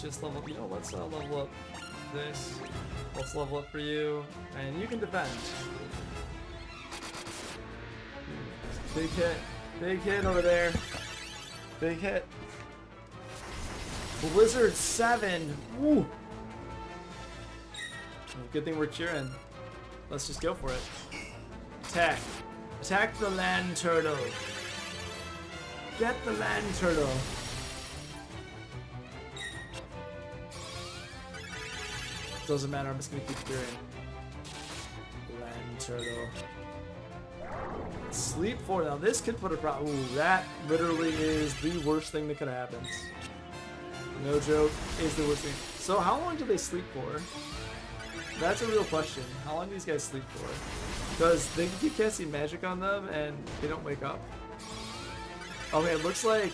[SPEAKER 2] just level, let's level up this. Let's level up for you, and you can defend. Big hit over there. Big hit. Blizzard 7. Woo. Good thing we're cheering. Let's just go for it. Attack. Attack the land turtle. Get the land turtle. Doesn't matter, I'm just gonna keep fearing. Land turtle. Sleep 4. Now this could put a problem. Ooh, that literally is the worst thing that could happen. No joke, is the worst thing. So how long do they sleep for? That's a real question. How long do these guys sleep for? Because they can keep casting magic on them and they don't wake up. Okay, it looks like...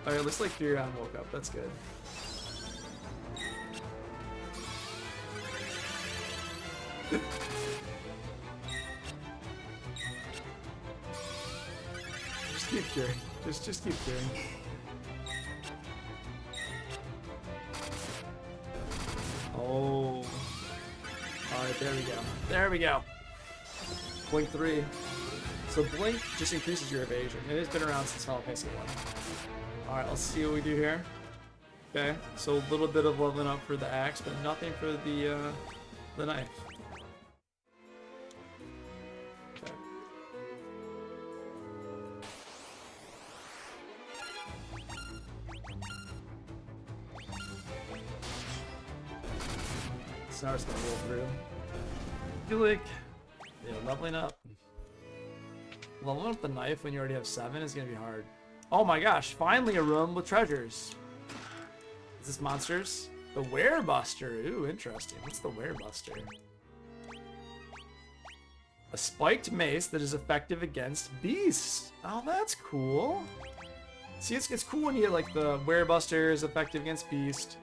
[SPEAKER 2] Alright, it looks like Furion woke up. That's good. Just keep curing. Just keep curing. Oh. Alright, there we go. There we go. Blink 3. So Blink just increases your evasion. It has been around since Final Fantasy 1. Alright, let's see what we do here. Okay, so a little bit of leveling up for the axe, but nothing for the knife. Okay. So now we're just gonna roll through. I feel like, yeah, leveling up. Leveling up the knife when you already have 7 is gonna be hard. Oh my gosh, finally a room with treasures. Is this monsters? The Werebuster. Ooh, interesting. What's the Werebuster? A spiked mace that is effective against beasts. Oh, that's cool. See, it's cool when you get like the Werebuster is effective against beast.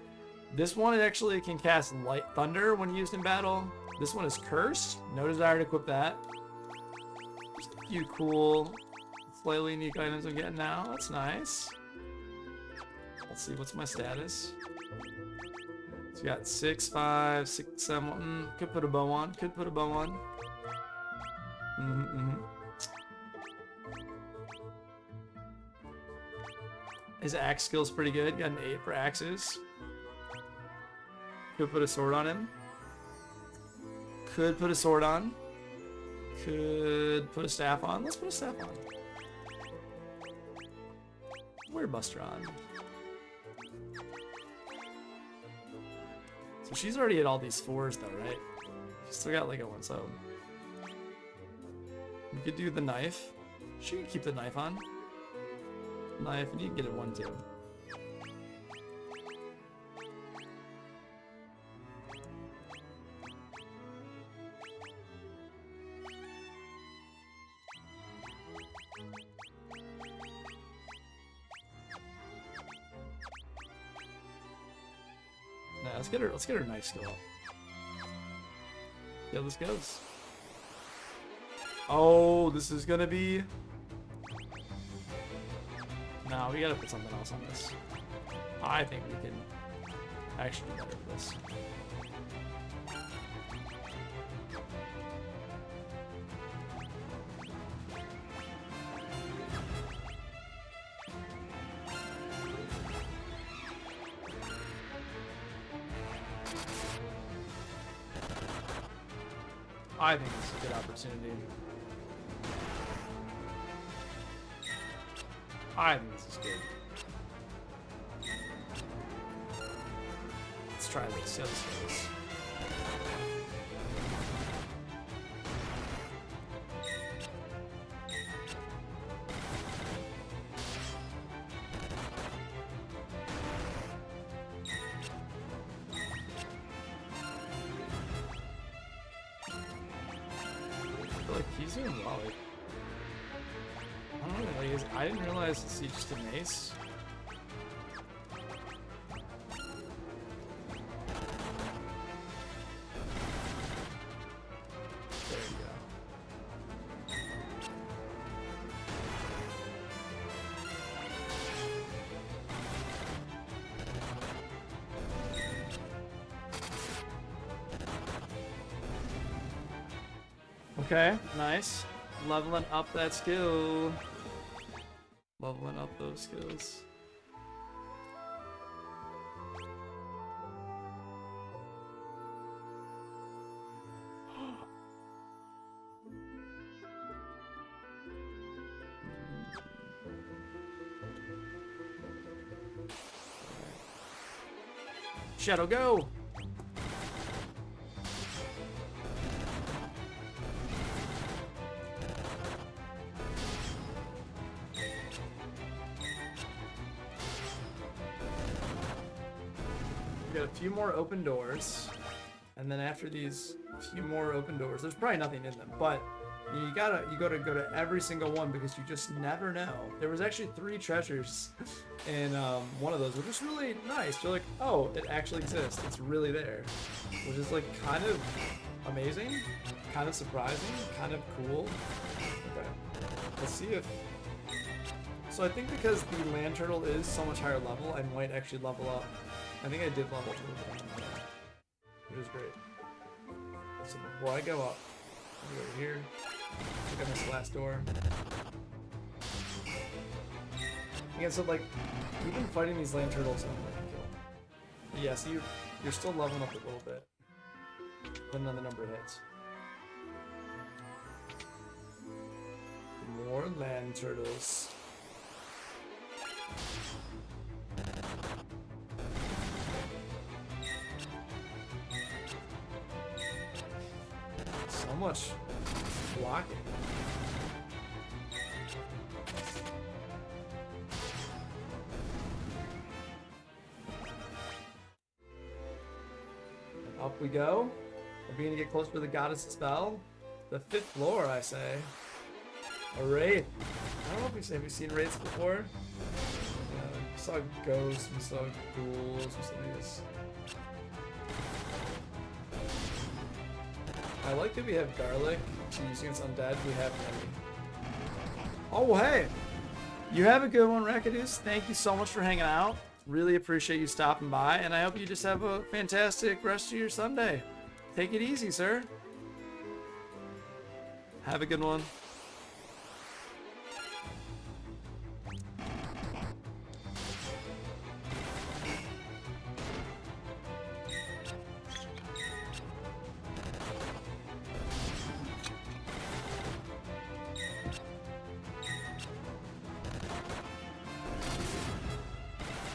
[SPEAKER 2] This one, it actually can cast light thunder when used in battle. This one is cursed. No desire to equip that. Just a few cool, slightly unique items I'm getting now. That's nice. Let's see, what's my status? So we got 6, 5, 6, 7. Could put a bow on. Could put a bow on. His axe skill's pretty good. Got an 8 for axes. Could put a sword on him. Could put a sword on. Could put a staff on. Let's put a staff on. Wear Buster on. So she's already at all these 4s though, right? She's still got like a 1, so we could do the knife. She can keep the knife on. Knife, and you can get it 1 too. Nah, let's get her knife skill up. Yeah, this goes. Oh, this is gonna be. No, we gotta put something else on this. I think we can actually do better with this. I think this is a good opportunity. I think this is good. Let's try this. See how this goes. I feel like he's doing well. Like, I don't know, like, I didn't realize this is just a mace. There you go. Okay, nice. Leveling up that skill. Leveling up those skills. Shadow, go! We got a few more open doors, and then after these few more open doors, there's probably nothing in them, but you gotta go to every single one because you just never know. There was actually 3 treasures in one of those, which is really nice. You're like, oh, it actually exists. It's really there, which is like kind of amazing, kind of surprising, kind of cool. Okay, let's see if. So I think because the land turtle is so much higher level, I might actually level up. I think I did level 2, which is great. So before I go up, I'll go over here, check out this last door. Again, so like, even fighting these land turtles, I'm like, kill. But yeah, so you're still leveling up a little bit, depending on the number of hits. More land turtles. So much blocking. And up we go. We're beginning to get closer to the goddess spell. The 5th floor, I say. A wraith. I don't know if have we seen wraiths before? We saw ghosts, we saw ghouls, we saw these. I like that we have garlic to use against undead. We have many. Oh, hey! You have a good one, Rakadoos. Thank you so much for hanging out. Really appreciate you stopping by, and I hope you just have a fantastic rest of your Sunday. Take it easy, sir. Have a good one.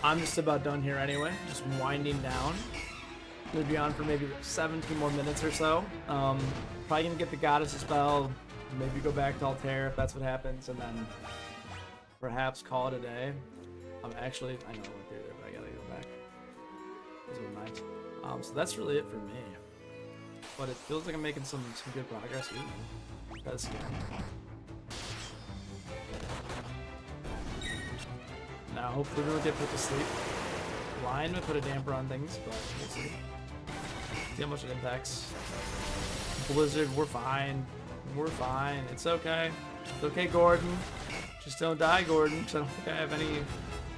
[SPEAKER 2] I'm just about done here anyway, just winding down. Gonna be on for maybe 17 more minutes or so. Probably gonna get the Goddess spell, maybe go back to Altair if that's what happens, and then perhaps call it a day. Actually, I know I went through there, but I gotta go back. Those were nice. So that's really it for me. But it feels like I'm making some good progress. Ooh, that's scary. Now, hopefully we don't get put to sleep. Lion would put a damper on things, but we'll see. See how much it impacts. Blizzard, we're fine. We're fine. It's okay. It's okay, Gordon. Just don't die, Gordon, because I don't think I have any...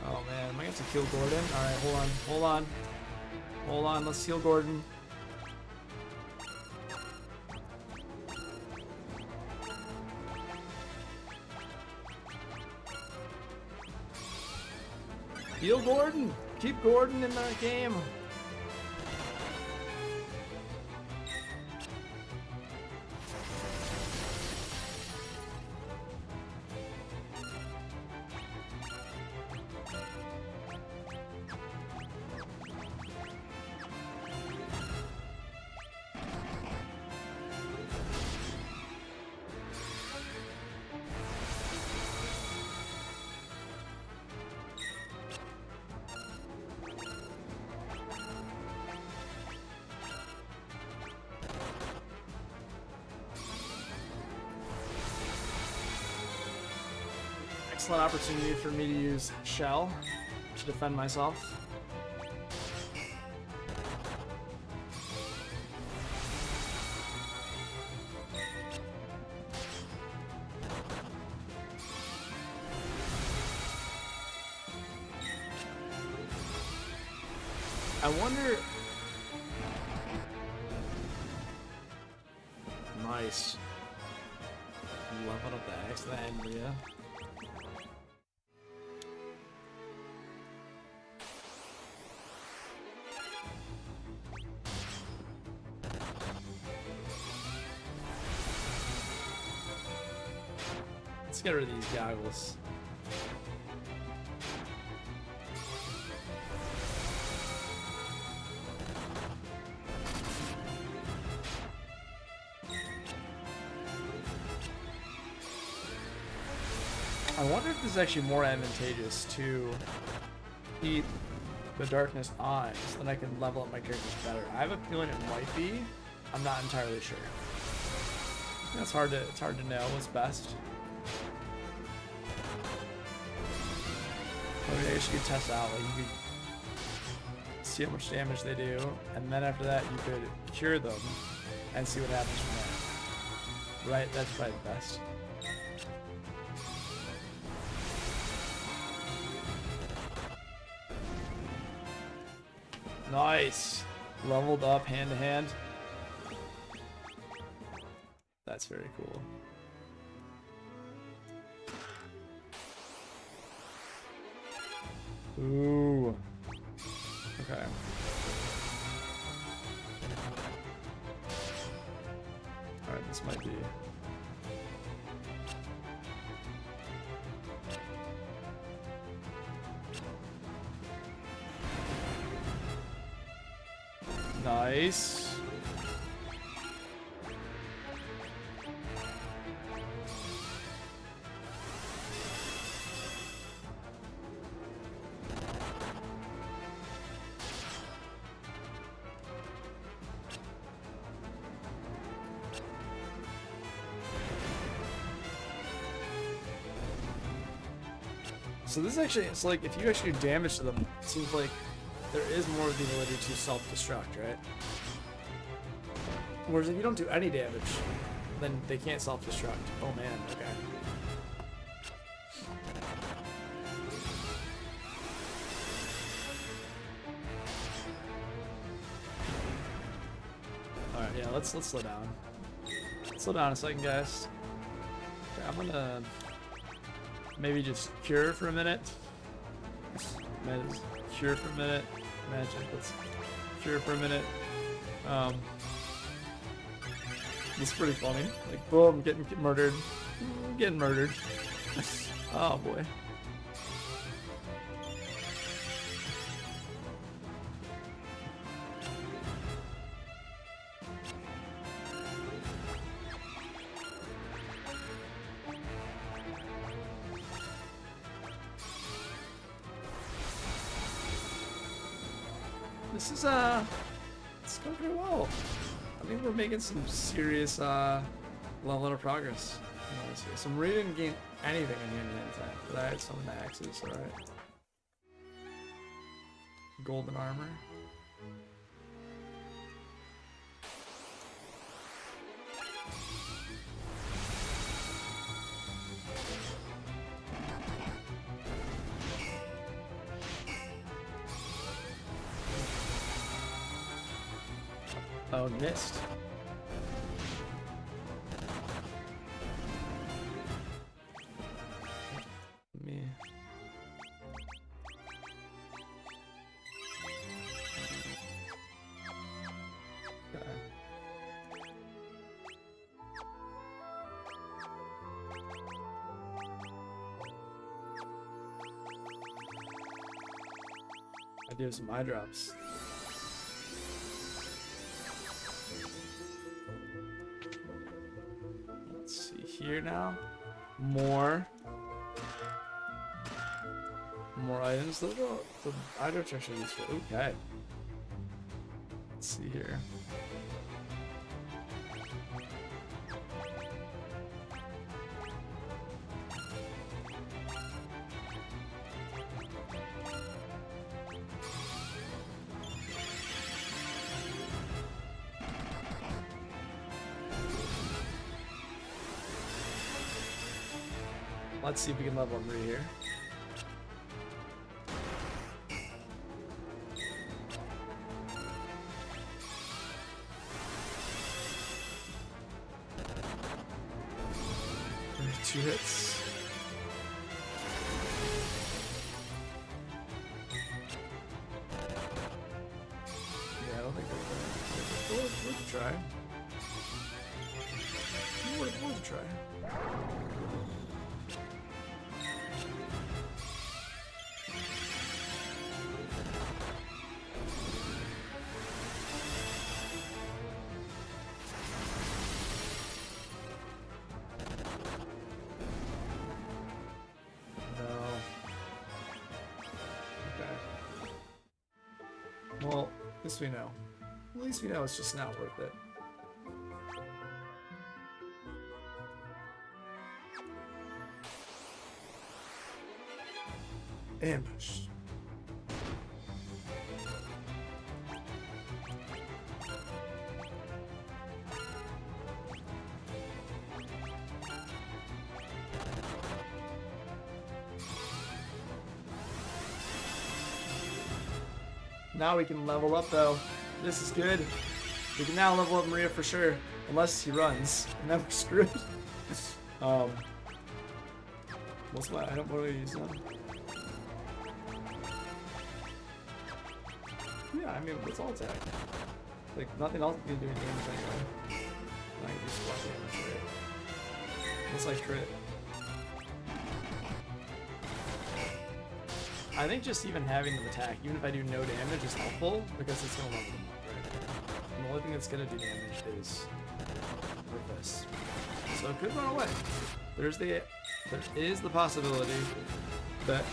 [SPEAKER 2] Oh, man. Am I going to have to kill Gordon? Alright, hold on. Hold on. Hold on. Let's heal Gordon. Heal Gordon! Keep Gordon in the game! Excellent opportunity for me to use Shell to defend myself. I wonder... Nice. Level up the Axe, the Anglia. Let's get rid of these goggles. I wonder if this is actually more advantageous to keep the darkness on, so then I can level up my characters better. I have a feeling it might be. I'm not entirely sure. It's hard to know what's best. Maybe I guess you could test out, like you could see how much damage they do, and then after that you could cure them and see what happens from there. Right, that's probably the best. Nice! Leveled up hand to hand. That's very cool. Ooh. Okay. Alright, this might be... Nice. So this actually, it's like if you actually do damage to them, it seems like there is more of the ability to self-destruct, right? Whereas if you don't do any damage, then they can't self-destruct. Oh man, okay. Yeah, let's slow down. Slow down a second, guys. Okay, I'm gonna maybe just cure for a minute. Cure for a minute. Magic. Let's cure for a minute. It's pretty funny. Like, boom, getting murdered. Getting murdered. Oh boy. This is it's going pretty well. I think we're making some serious level of progress. So Maria didn't gain anything in hand time, but I had some of the axes, alright. Golden armor. Oh, missed. Me. Okay. I do have some eye drops. Let's see here now. More items. The eye drops are actually useful. Okay. Let's see here. Let's see if we can level up Marie here. Two hits. Yeah, I don't think that's worth a try. Worth a try. Well, at least we know. At least we know it's just not worth it. Ambush. Now we can level up though. This is good. We can now level up Maria for sure. Unless he runs. And then we're screwed. What's my item? What do I use now? Yeah, I mean, it's all attack. Like, nothing else can do any damage anyway. I can do squat damage, right? Unless I crit. I think just even having them attack, even if I do no damage, is helpful because it's gonna level them up, right? And the only thing that's gonna do damage is with this. So it could run away. There is the possibility that,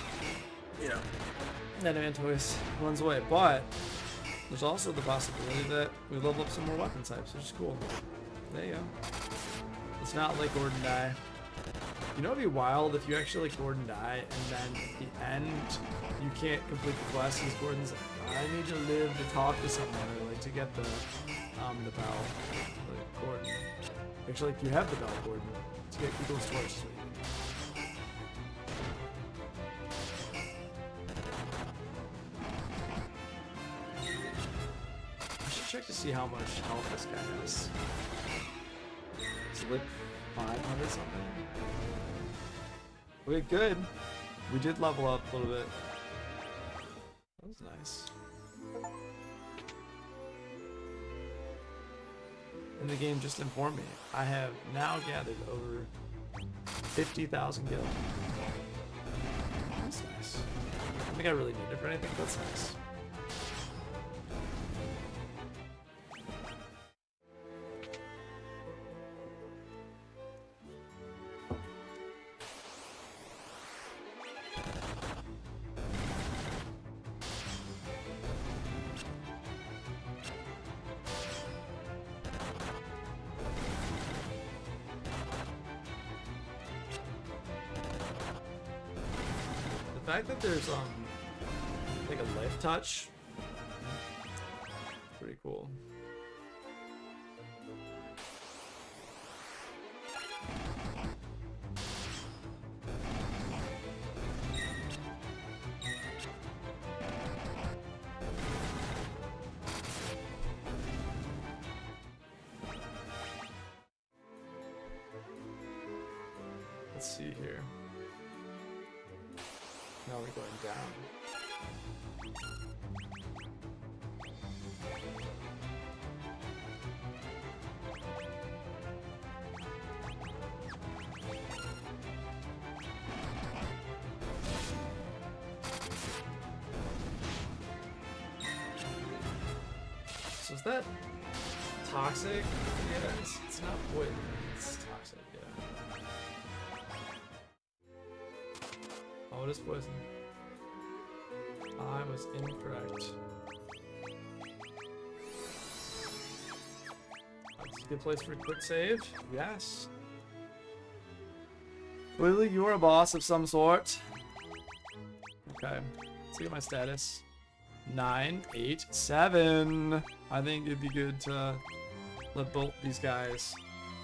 [SPEAKER 2] you know, that Mantoise runs away, but there's also the possibility that we level up some more weapon types, which is cool. There you go. It's not like Gordon die. You know, it'd be wild if you actually like Gordon die and then at the end you can't complete the quest because Gordon's like, I need to live to talk to someone or like to get the bell. Like Gordon. Actually, like you have the bell, Gordon. To get Eagle's torch. I should check to see see how much health this guy has. Is it like 500 something? Okay, good. We did level up a little bit. That was nice. And the game just informed me. I have now gathered over 50,000 gil. That's nice. I don't think I really need it for anything, but that's nice. The fact that there's like a life touch, pretty cool. Let's see here. Now we're going down. So is that toxic? Yeah, it's not poison. It's toxic, yeah. Oh, it is poison. I was incorrect. That's a good place for a quick save. Yes. Clearly, you're a boss of some sort. Okay. Let's look at my status. 9, 8, 7. I think it'd be good to let both these guys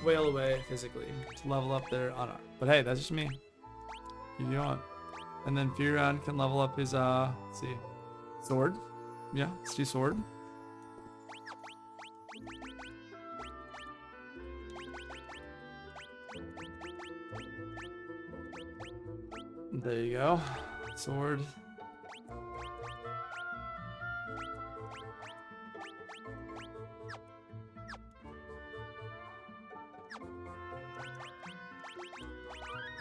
[SPEAKER 2] wail away physically to level up their honor. But hey, that's just me. If you want. And then Furon can level up his, let's see, sword. Yeah, let's do sword. There you go. Sword.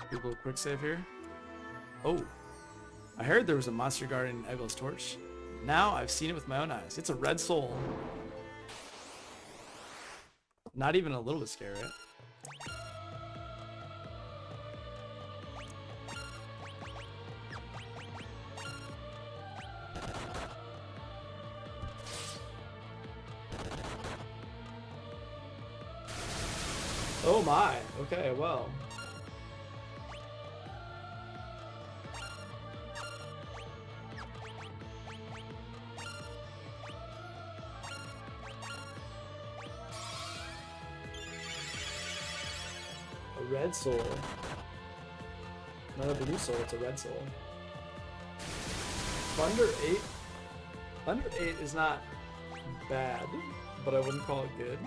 [SPEAKER 2] Do a little quick save here. Oh, I heard there was a monster guard in Eggle's Torch. Now I've seen it with my own eyes. It's a red soul. Not even a little bit scary. Oh my, okay, well. A red soul. Not a blue soul, it's a red soul. Thunder 8? Thunder 8 is not bad, but I wouldn't call it good.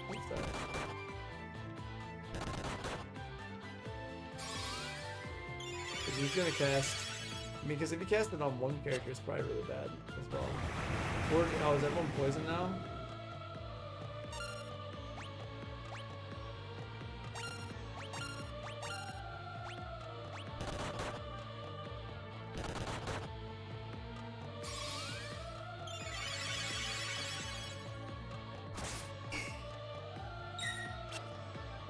[SPEAKER 2] What's that? Because he's gonna cast. I mean, because if he cast it on one character, it's probably really bad as well. Or, oh, is everyone poisoned now?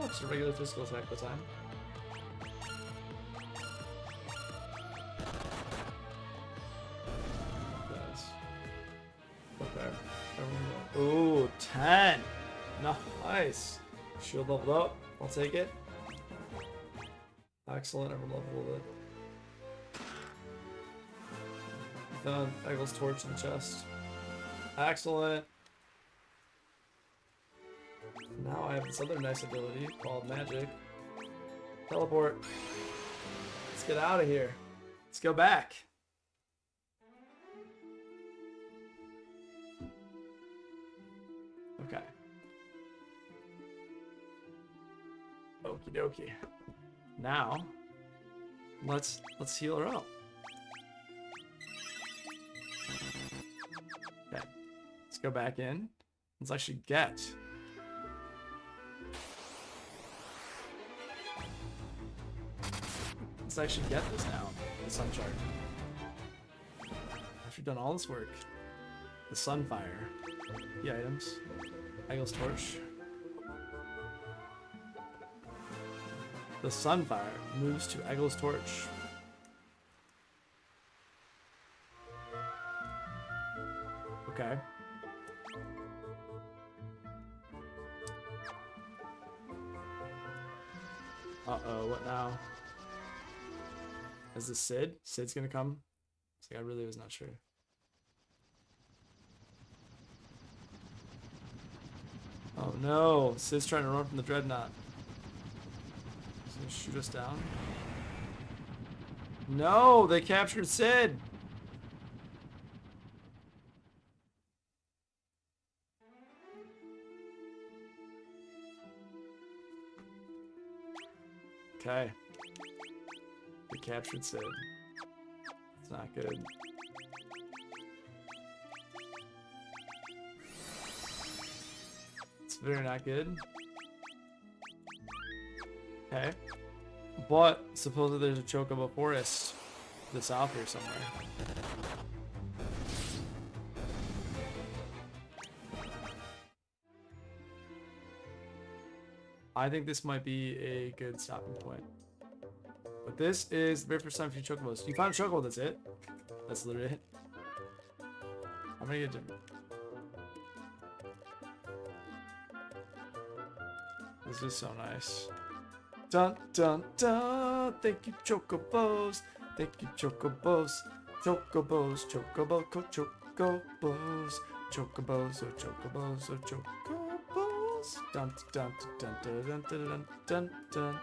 [SPEAKER 2] Oh, just a regular physical attack this time. Nice. Okay. Ooh, 10! Nice! Shield leveled up. I'll take it. Excellent, everyone leveled it. Found Eggle's Torch in the chest. Excellent. Now I have this other nice ability called Magic. Teleport. Let's get out of here. Let's go back. Okie dokie. Now, let's heal her up. Okay. Let's go back in. Let's actually get. Let's actually get this now. The sun chart. After you've done all this work, the Sunfire, the items, Eggle's Torch. The Sunfire moves to Eggle's Torch. Okay. Uh-oh, what now? Is this Sid? Sid's gonna come? It's like I really was not sure. Oh no, Sid's trying to run from the Dreadnought. He's gonna shoot us down. No, they captured Sid! Okay. They captured Sid. It's not good. It's very not good. Okay. But supposedly there's a Chocobo forest to the south here somewhere. I think this might be a good stopping point. But this is the very first time for you Chocobos. You found a Chocobo, that's it. That's literally it. How many get different? This is so nice. Dun dun dun! Thank you Chocobos! Thank you Chocobos! Chocobos, Chocobo, Chocobos! Chocobos, oh Chocobos, oh Chocobos! Dun dun dun dun dun dun dun dun.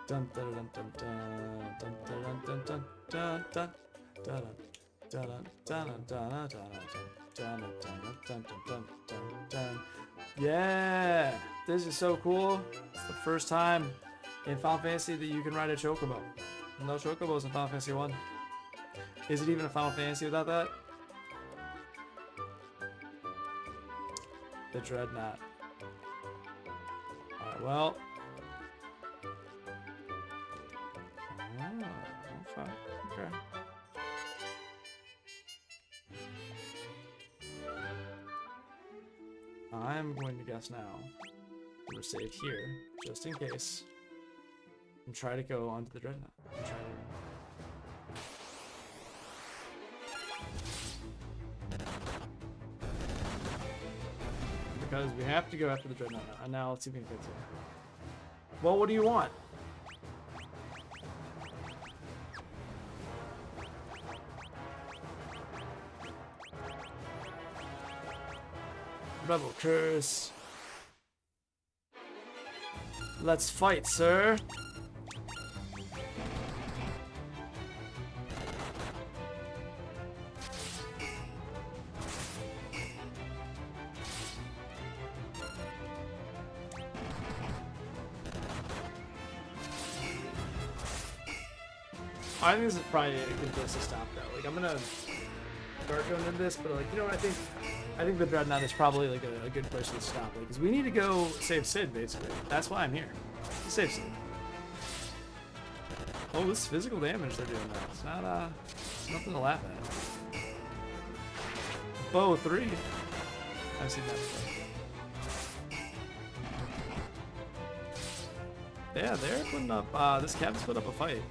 [SPEAKER 2] Dun dun dun dun dun dun dun dun dun dun dun dun dun. Yeah, this is so cool. It's the first time in Final Fantasy that you can ride a Chocobo. No Chocobos in Final Fantasy 1. Is it even a Final Fantasy without that? The Dreadnought. Alright, well. Okay. I'm going to guess now. We're saved here, just in case. And try to go onto the Dreadnought. Because we have to go after the Dreadnought now. And now let's see if we can get to it. Well, what do you want? Rebel curse. Let's fight, sir. I think this is probably a good place to stop though. Like I'm gonna start going into this, but like you know what I think the Dreadnought is probably like a good place to stop, like, because we need to go save Sid, basically. That's why I'm here. To save Sid. Oh, this physical damage they're doing now. It's not, it's nothing to laugh at. Bow 3. I've seen that before. Yeah, they're putting up, this cap's put up a fight.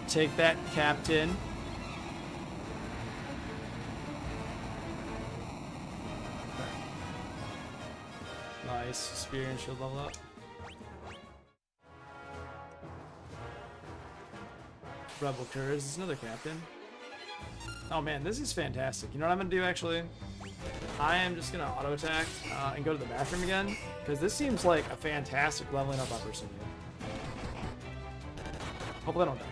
[SPEAKER 2] Take that, Captain. Nice. Spear and shield level up. Rebel Courage. This is another captain. Oh man, this is fantastic. You know what I'm gonna do actually? I am just gonna auto attack and go to the bathroom again, because this seems like a fantastic leveling up opportunity. Hopefully I don't die.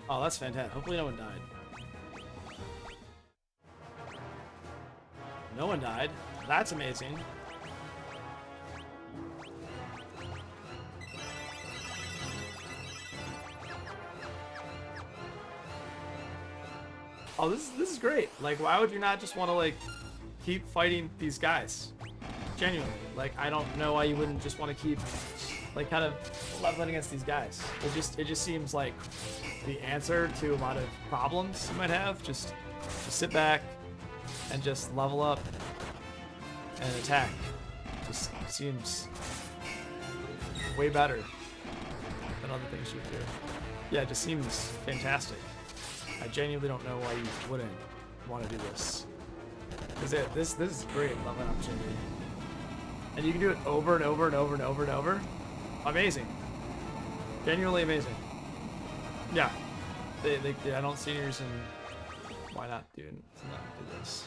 [SPEAKER 2] Oh, that's fantastic. Hopefully no one died. No one died. That's amazing. Oh, this is great. Like, why would you not just want to like keep fighting these guys? Genuinely, like, I don't know why you wouldn't just want to keep like kind of leveling against these guys. It just seems like the answer to a lot of problems you might have. Just sit back and just level up and attack. Just seems way better than other things you do. Yeah, it just seems fantastic. I genuinely don't know why you wouldn't want to do this. Because this is a great leveling opportunity. And you can do it over and over and over and over and over. Amazing. Genuinely amazing. Yeah. I don't see any reason why not do this.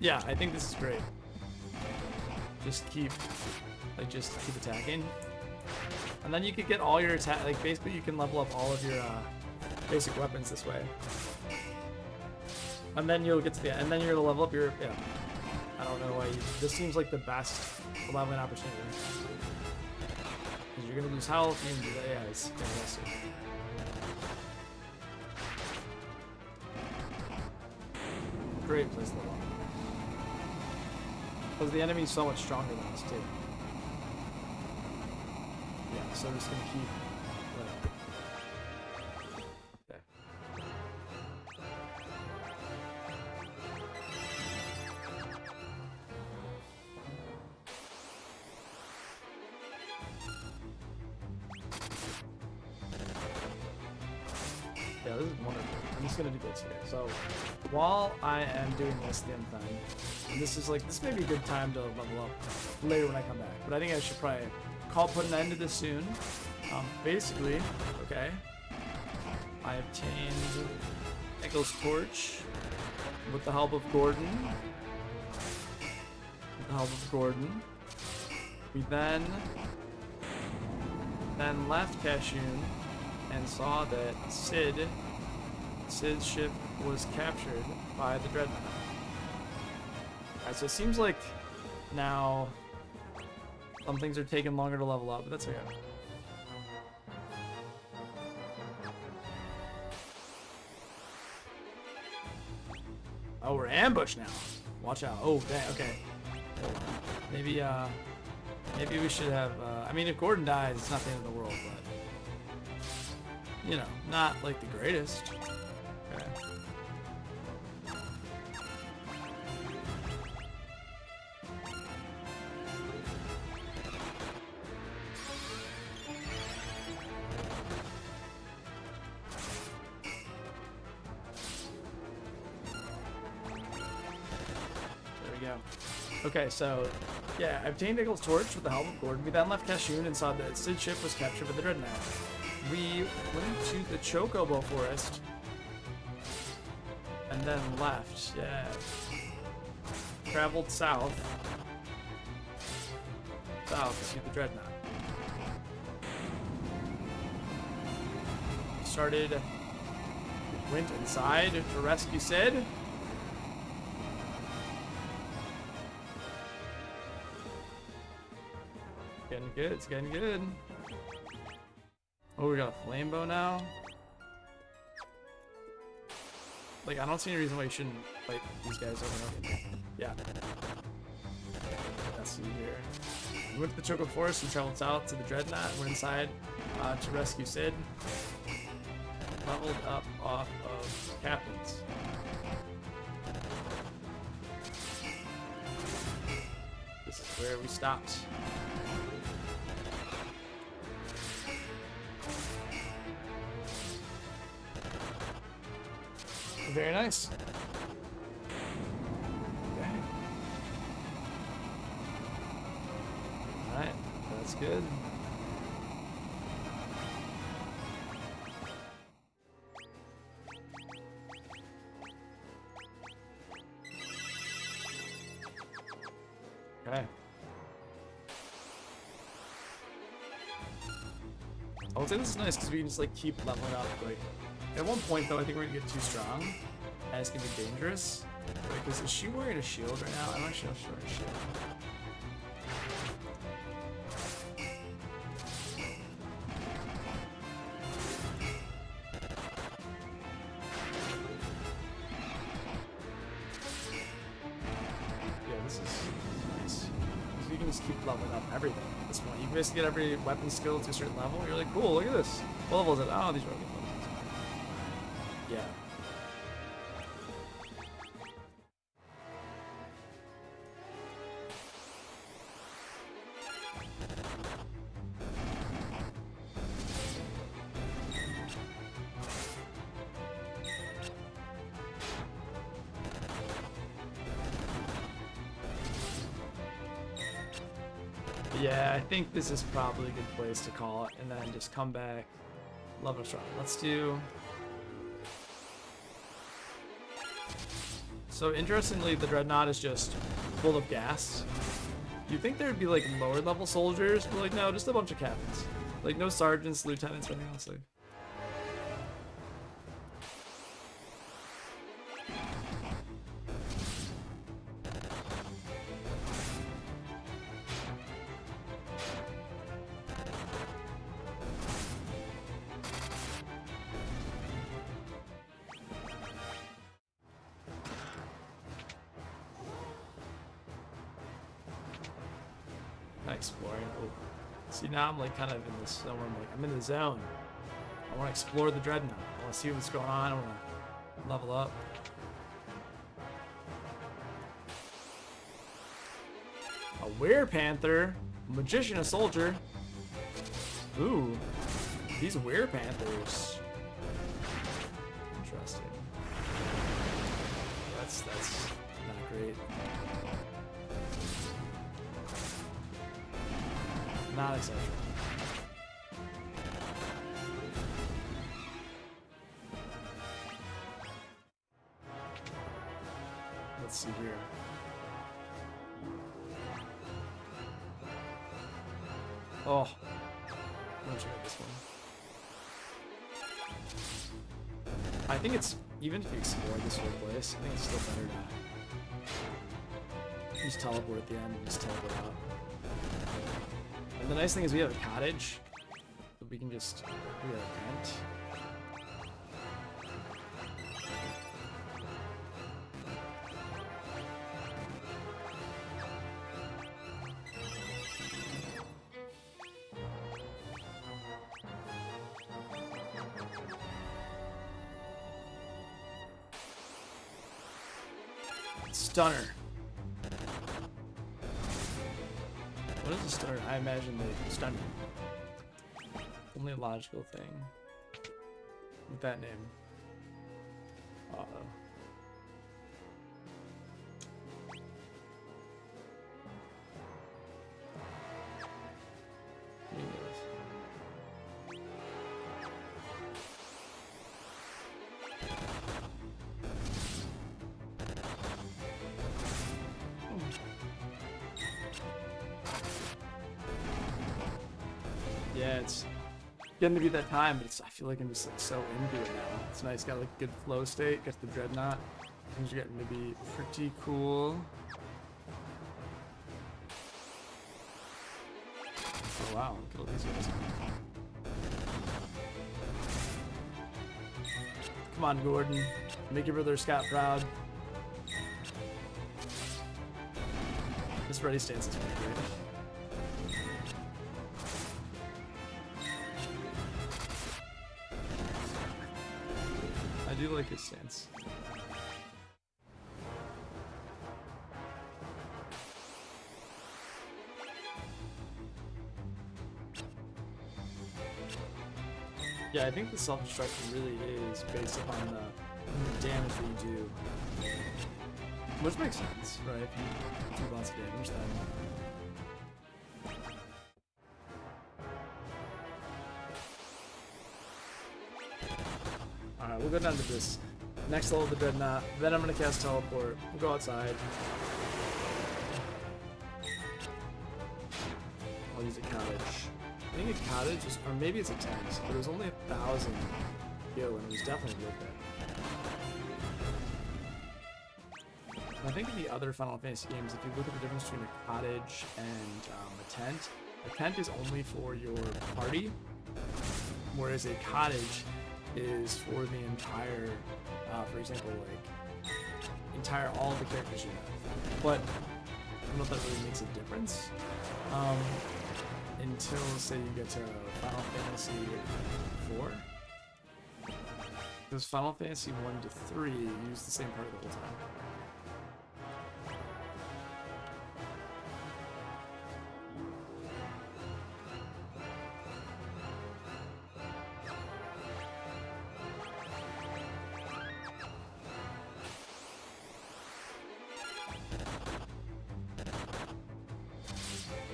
[SPEAKER 2] Yeah, I think this is great. Just keep attacking. And then you could get all your attack, like basically you can level up all of your basic weapons this way. And then you'll get to the end, and then you're gonna level up your, yeah. I don't know why this seems like the best leveling opportunity. Because you're gonna lose health, you can do that, yeah, it's fantastic. Great place to level up. Because the enemy's so much stronger than us too. Yeah, so I'm just gonna keep. Okay. Yeah, this is wonderful. I'm just gonna do this here. So while I am doing this the end time, and this may be a good time to level up later when I come back. But I think I should probably put an end to this soon. Basically, okay, I obtained Echo's Torch with the help of Gordon. We then left Kashyyyn and saw that Sid's ship was captured by the Dreadnought. Alright, so it seems like now some things are taking longer to level up, but that's okay. Oh, we're ambushed now. Watch out. Oh, dang, okay. Maybe we should have, I mean, if Gordon dies, it's not the end of the world, but, you know, not like the greatest. Okay. Okay, so, yeah, I obtained Eagle's Torch with the help of Gordon. We then left Kashyyyn and saw that Sid's ship was captured by the Dreadnought. We went to the Chocobo Forest and then left, yeah. Traveled south to see the Dreadnought. Went inside to rescue Sid. Getting good, it's getting good. Oh, we got a flame bow now. Like, I don't see any reason why you shouldn't fight these guys over and over again. Yeah. Let's see here. We went to the Choco Forest and traveled south to the Dreadnought. We're inside to rescue Sid. Leveled up off of captains. This is where we stopped. Very nice. Okay. Alright, that's good. Okay. I would say this is nice because we can just like keep leveling up. Like at one point though, I think we're gonna get too strong, and it's gonna be dangerous. Because is she wearing a shield right now? I'm not sure if she's wearing a shield. Yeah, this is nice. So you can just keep leveling up everything at this point. You can basically get every weapon skill to a certain level. You're like, cool, look at this. What level is it? Oh, these are levels. Yeah. Yeah, I think this is probably a good place to call it, and then just come back, level strong. Let's do. So interestingly, the Dreadnought is just full of gas. You'd think there'd be like lower level soldiers, but like no, just a bunch of captains. Like no sergeants, lieutenants, or anything else. Like. Exploring. Oh. See, now I'm like kind of in this zone where I'm in the zone. I want to explore the Dreadnought. I want to see what's going on. I want to level up. A Werepanther, a magician, a soldier. Ooh, these Werepanthers. Interesting. That's not great. Not exceptional. Let's see here. Oh, I'm gonna check out this one. I think it's, even if you explore this whole place, I think it's still better to just teleport at the end and just teleport out. And the nice thing is we have a cottage, but we can just do a rent. Stunner. What is a stunner? I imagine they stun you. Only a logical thing with that name. Uh-oh. Yeah, it's getting to be that time, but I feel like I'm just like so into it now. It's nice, got like good flow state, got the Dreadnought. Things are getting to be pretty cool. Oh wow, look at all these guys. Come on, Gordon. Make your brother Scott proud. This ready stance is pretty great. I do like his stance. Yeah, I think the self-destruction really is based upon the damage that you do. Which makes sense, right? If you do lots of damage, then... Alright, we'll go down to this next level of the Dreadnought, then I'm going to cast Teleport, we'll go outside. I'll use a cottage. I think a cottage was, or maybe it's a tent, but it was only 1,000 gil, and it was definitely worth it. I think in the other Final Fantasy games, if you look at the difference between a cottage and a tent is only for your party, whereas a cottage is for the entire, for example, like, all the characters you have. But I don't know if that really makes a difference until, say, you get to Final Fantasy 4. Because Final Fantasy 1 to 3 use the same party the whole time.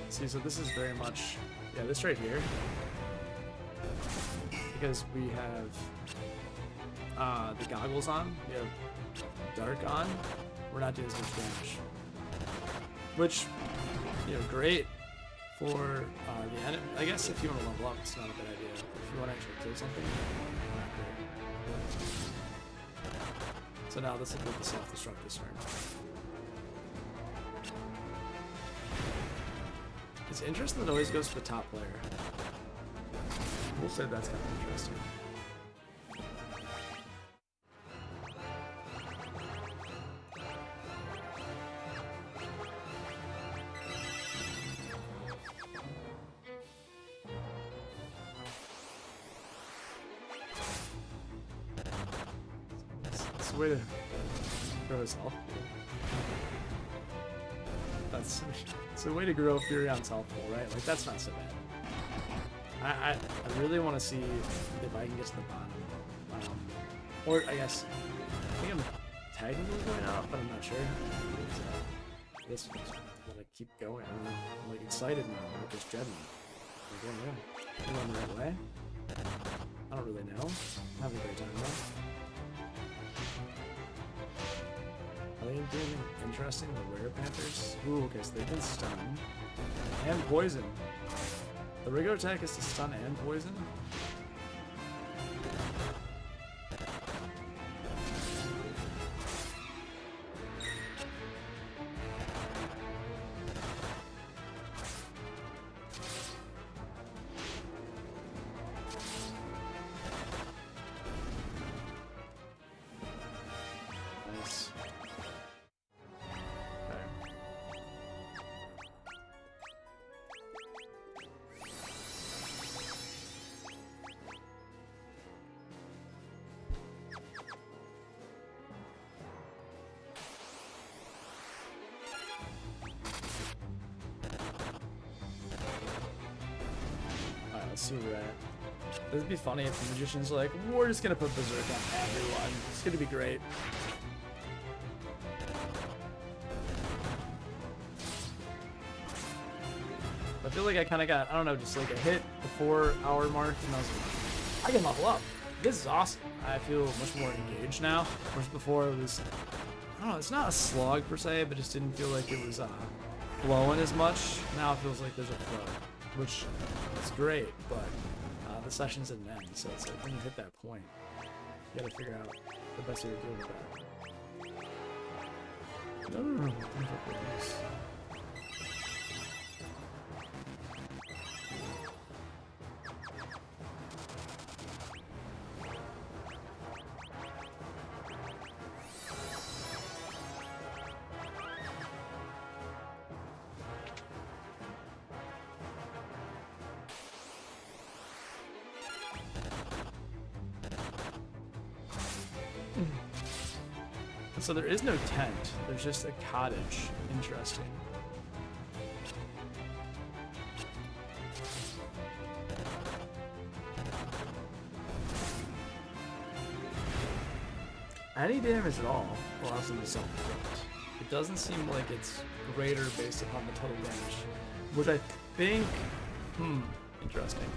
[SPEAKER 2] See, so this is very much, yeah, this right here, because we have the goggles on, we have dark on, we're not doing as much damage. Which, you know, great for the enemy. I guess if you want to level up, it's not a bad idea. If you want to actually kill something, not great. So now this will be the self-destruct this turn. It's interesting that it always goes for the top player. We'll say that's kind of interesting. It's a way to grow his health. It's a way to grow Furion's health pool, right? Like, that's not so bad. I really want to see if I can get to the bottom. Or, I guess, I think I'm technically going up, but I'm not sure. I guess I just want to keep going. I'm like excited now with this Dreadnought. Am I going the right way? I don't really know. I'm having a great time though. Are they doing anything interesting? The Rare Panthers? Ooh, okay, so they've been stunned. And poison. The regular attack is to stun and poison? Nice. Alright, let's see where we're at. This would be funny if the Magician's like, we're just gonna put Berserk on everyone. It's gonna be great. I feel like I kind of got, I don't know, just like a hit the 4 hour mark, and I was like, I can level up. This is awesome. I feel much more engaged now. Whereas before it was, I don't know, it's not a slog per se, but just didn't feel like it was flowing as much. Now it feels like there's a flow, which is great, but the sessions didn't end, so it's like when you hit that point, you gotta figure out the best way to deal with that. No. So there is no tent, there's just a cottage. Interesting. Any damage at all allows them to self-destruct. It doesn't seem like it's greater based upon the total damage, which I think, interesting.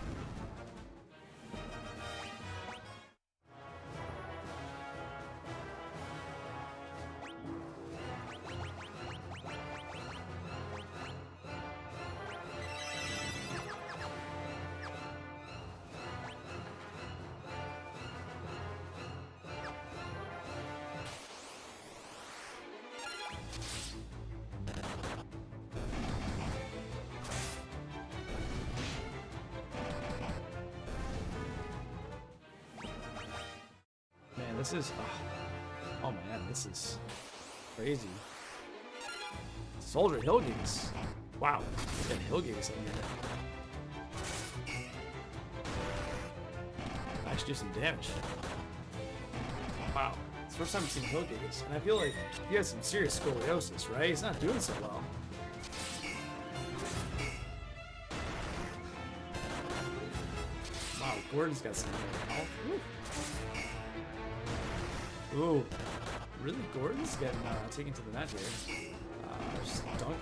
[SPEAKER 2] This is... Oh man, this is crazy. Soldier Hillgates. Wow, he's got Hillgates in here. Actually do some damage. Wow, it's the first time I've seen Hillgates, and I feel like he has some serious scoliosis, right? He's not doing so well. Wow, Gordon's got some health. Ooh, really? Gordon's getting taken to the net here. Just dunking on him.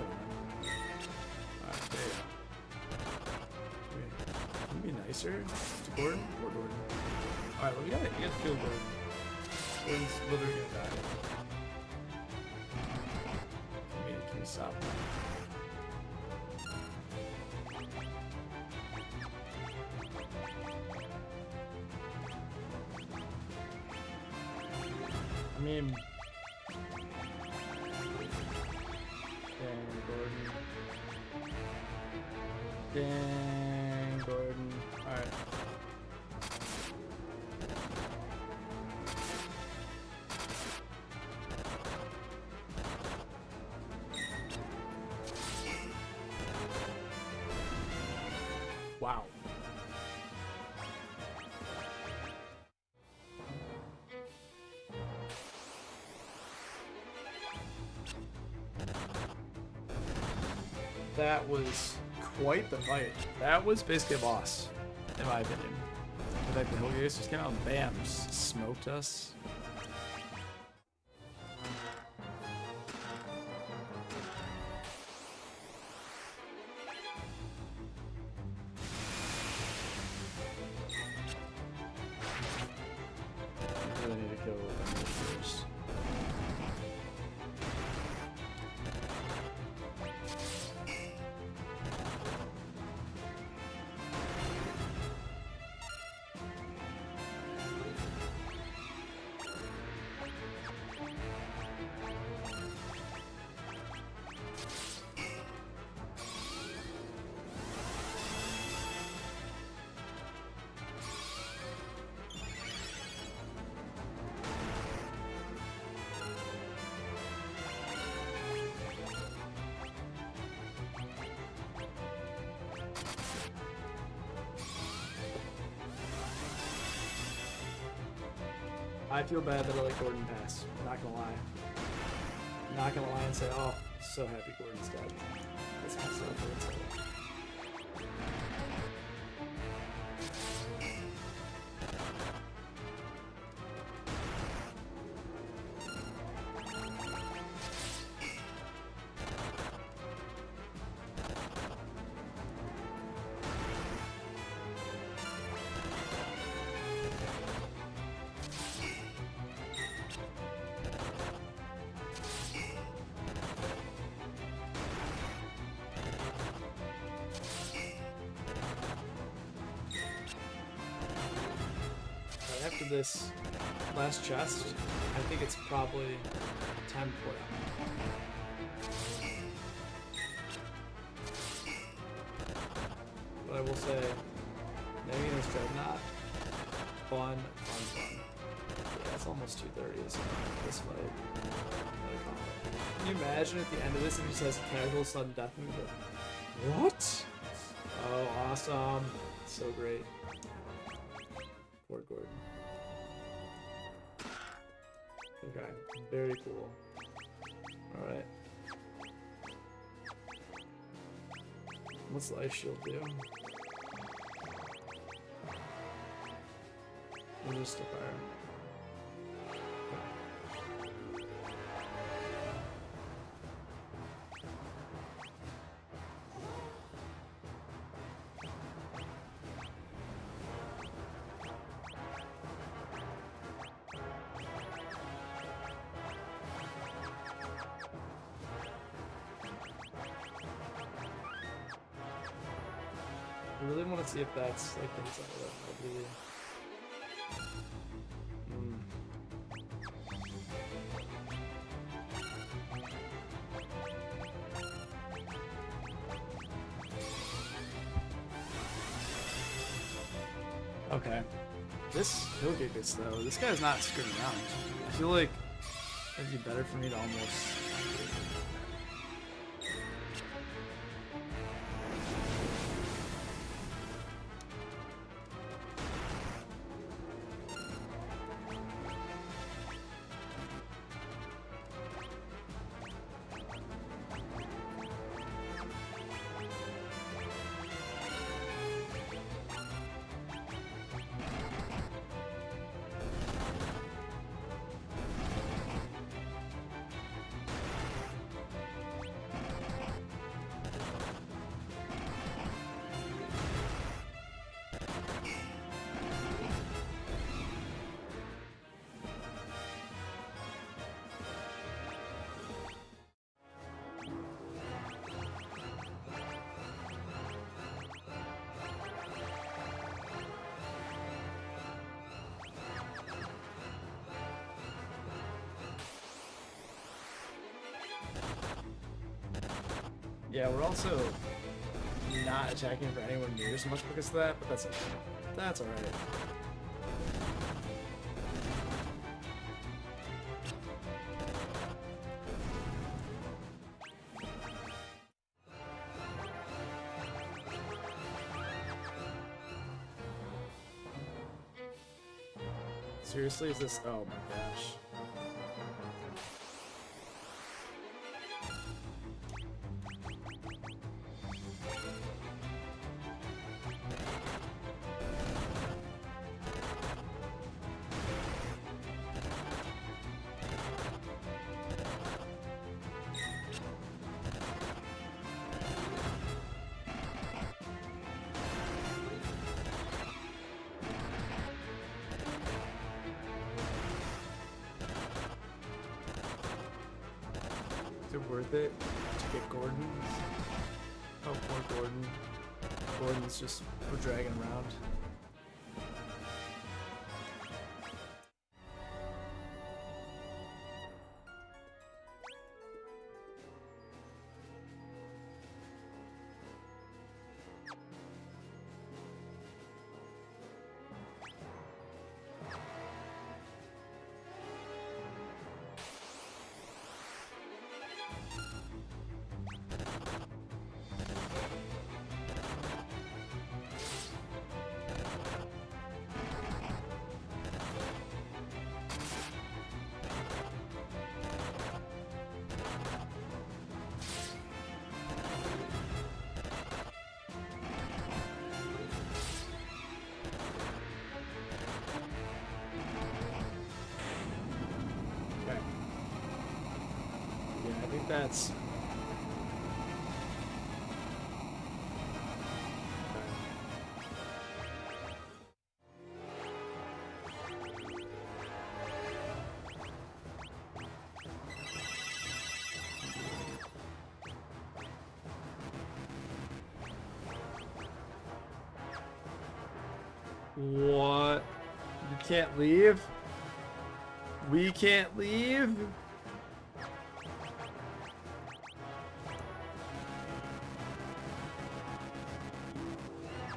[SPEAKER 2] Alright, there you go. Can you be nicer to Gordon? Poor Gordon. Alright, well, you gotta feel Gordon. Gordon's literally gonna die. Can we stop that? I mean, dang, Gordon. Alright. Wow. That was quite the fight. That was basically a boss, in my opinion. The fact that Hillgates just came out and bam, just smoked us. I really need to kill Emily first. I feel bad that I let Gordon pass. Not gonna lie. Not gonna lie and say, oh, so happy Gordon's dead. That's messed up. After this last chest, I think it's probably time to put out. But I will say, Nega's Dreadnought, fun. Yeah, it's almost 2:30, so this fight. Can you imagine at the end of this if he says casual sudden death move? What? Oh, awesome. So great. Poor Gordon. Okay, very cool. Alright. What's Life Shield do? Resist to fire. I really want to see if that's like inside of that. Really... Okay. This he'll get this though. This guy's not screwing around. I feel like it'd be better for me to almost. Yeah, we're also not attacking for anywhere near as much because of that, but that's okay. That's alright. Seriously, is this? Oh my gosh. Is it worth it to get Gordon? Oh, poor Gordon. Gordon's just we're dragging around. That's what? You can't leave? We can't leave?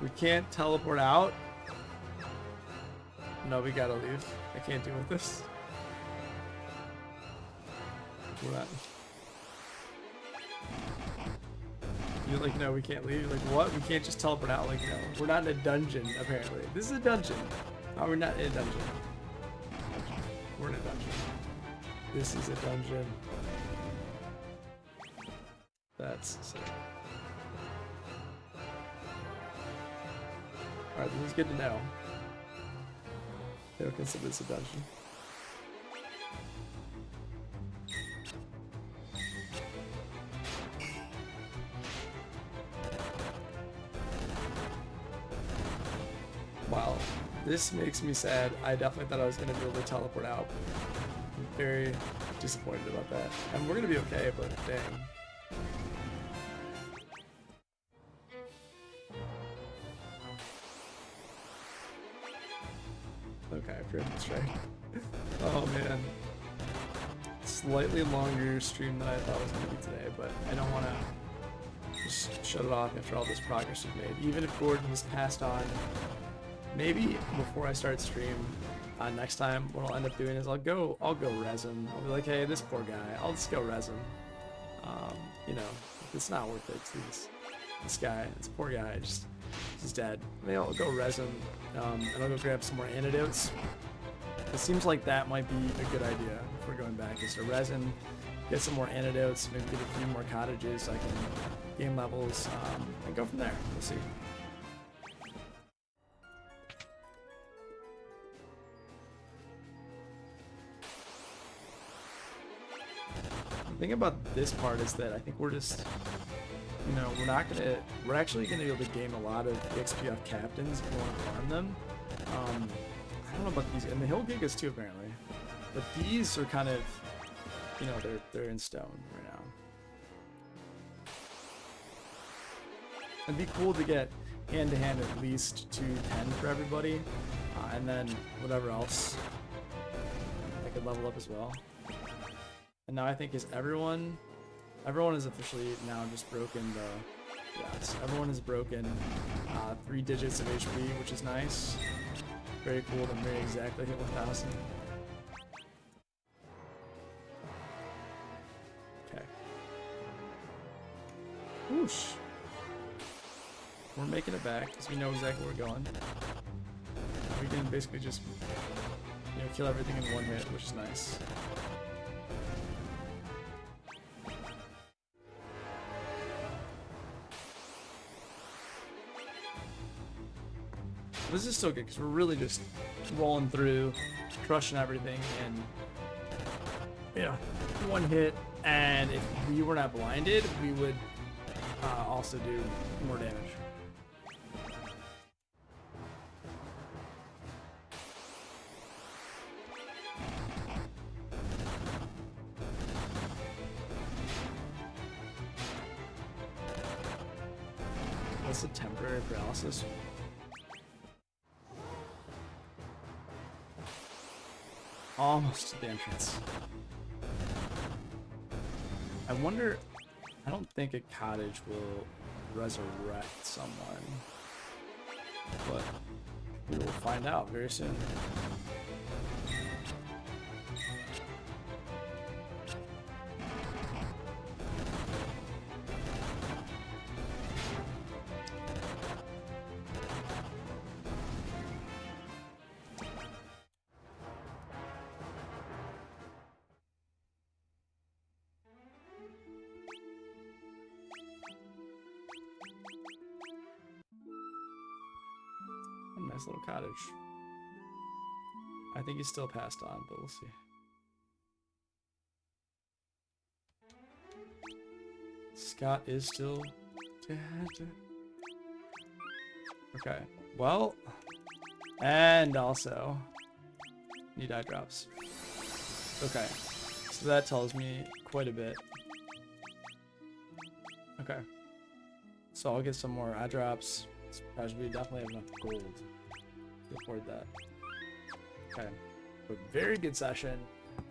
[SPEAKER 2] We can't teleport out? No, we gotta leave. I can't deal with this. We're not. You're like, no, we can't leave. You're like, what? We can't just teleport out. Like, no. We're not in a dungeon, apparently. This is a dungeon. No, we're not in a dungeon. We're in a dungeon. This is a dungeon. That's sick. Alright, this is good to know. They don't consider this a dungeon. Wow, this makes me sad. I definitely thought I was going to be able to teleport out. I'm very disappointed about that. And we're going to be okay, but dang. Okay, I forgot this right. Oh man. Slightly longer stream than I thought it was going to be today, but I don't want to just shut it off after all this progress we've made. Even if Gordon was passed on maybe before I start stream next time, what I'll end up doing is I'll go res him. I'll be like, hey, this poor guy, I'll just go res him. You know, it's not worth it. This guy, this poor guy, he's dead. Maybe I'll go res him, and I'll go grab some more antidotes. It seems like that might be a good idea if we're going back, is to res him, get some more antidotes, maybe get a few more cottages so I can gain levels, and go from there. We'll see. The thing about this part is that I think we're just, you know, we're actually gonna be able to gain a lot of XP off captains if we want to farm them. I don't know about these, and the hill gigas too apparently, but these are kind of, you know, they're in stone right now. It'd be cool to get hand to hand at least 210 for everybody, and then whatever else I could level up as well. And now I think everyone is officially now just broken the, yes, everyone has broken 3 digits of HP, which is nice. Very cool to very exactly hit 1000. Okay. Whoosh. We're making it back because we know exactly where we're going. We can basically just, you know, kill everything in one hit, which is nice. This is still good because we're really just rolling through, crushing everything, and you know, one hit. And if we were not blinded, we would also do more damage. What's the temporary paralysis? Almost to the entrance. I wonder, I don't think a cottage will resurrect someone, but we will find out very soon. Nice little cottage. I think he's still passed on, but we'll see. Scott is still dead. Okay, well, and also need eye drops. Okay, so that tells me quite a bit. Okay, so I'll get some more eye drops. We definitely have enough gold to afford that. Okay, but very good session.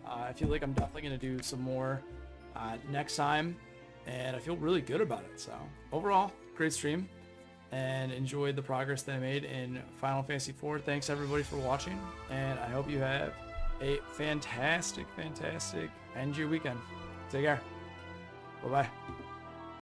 [SPEAKER 2] I feel like I'm definitely gonna do some more next time, and I feel really good about it. So overall, great stream, and enjoyed the progress that I made in Final Fantasy IV. Thanks everybody for watching, and I hope you have a fantastic end to your weekend. Take care. Bye bye.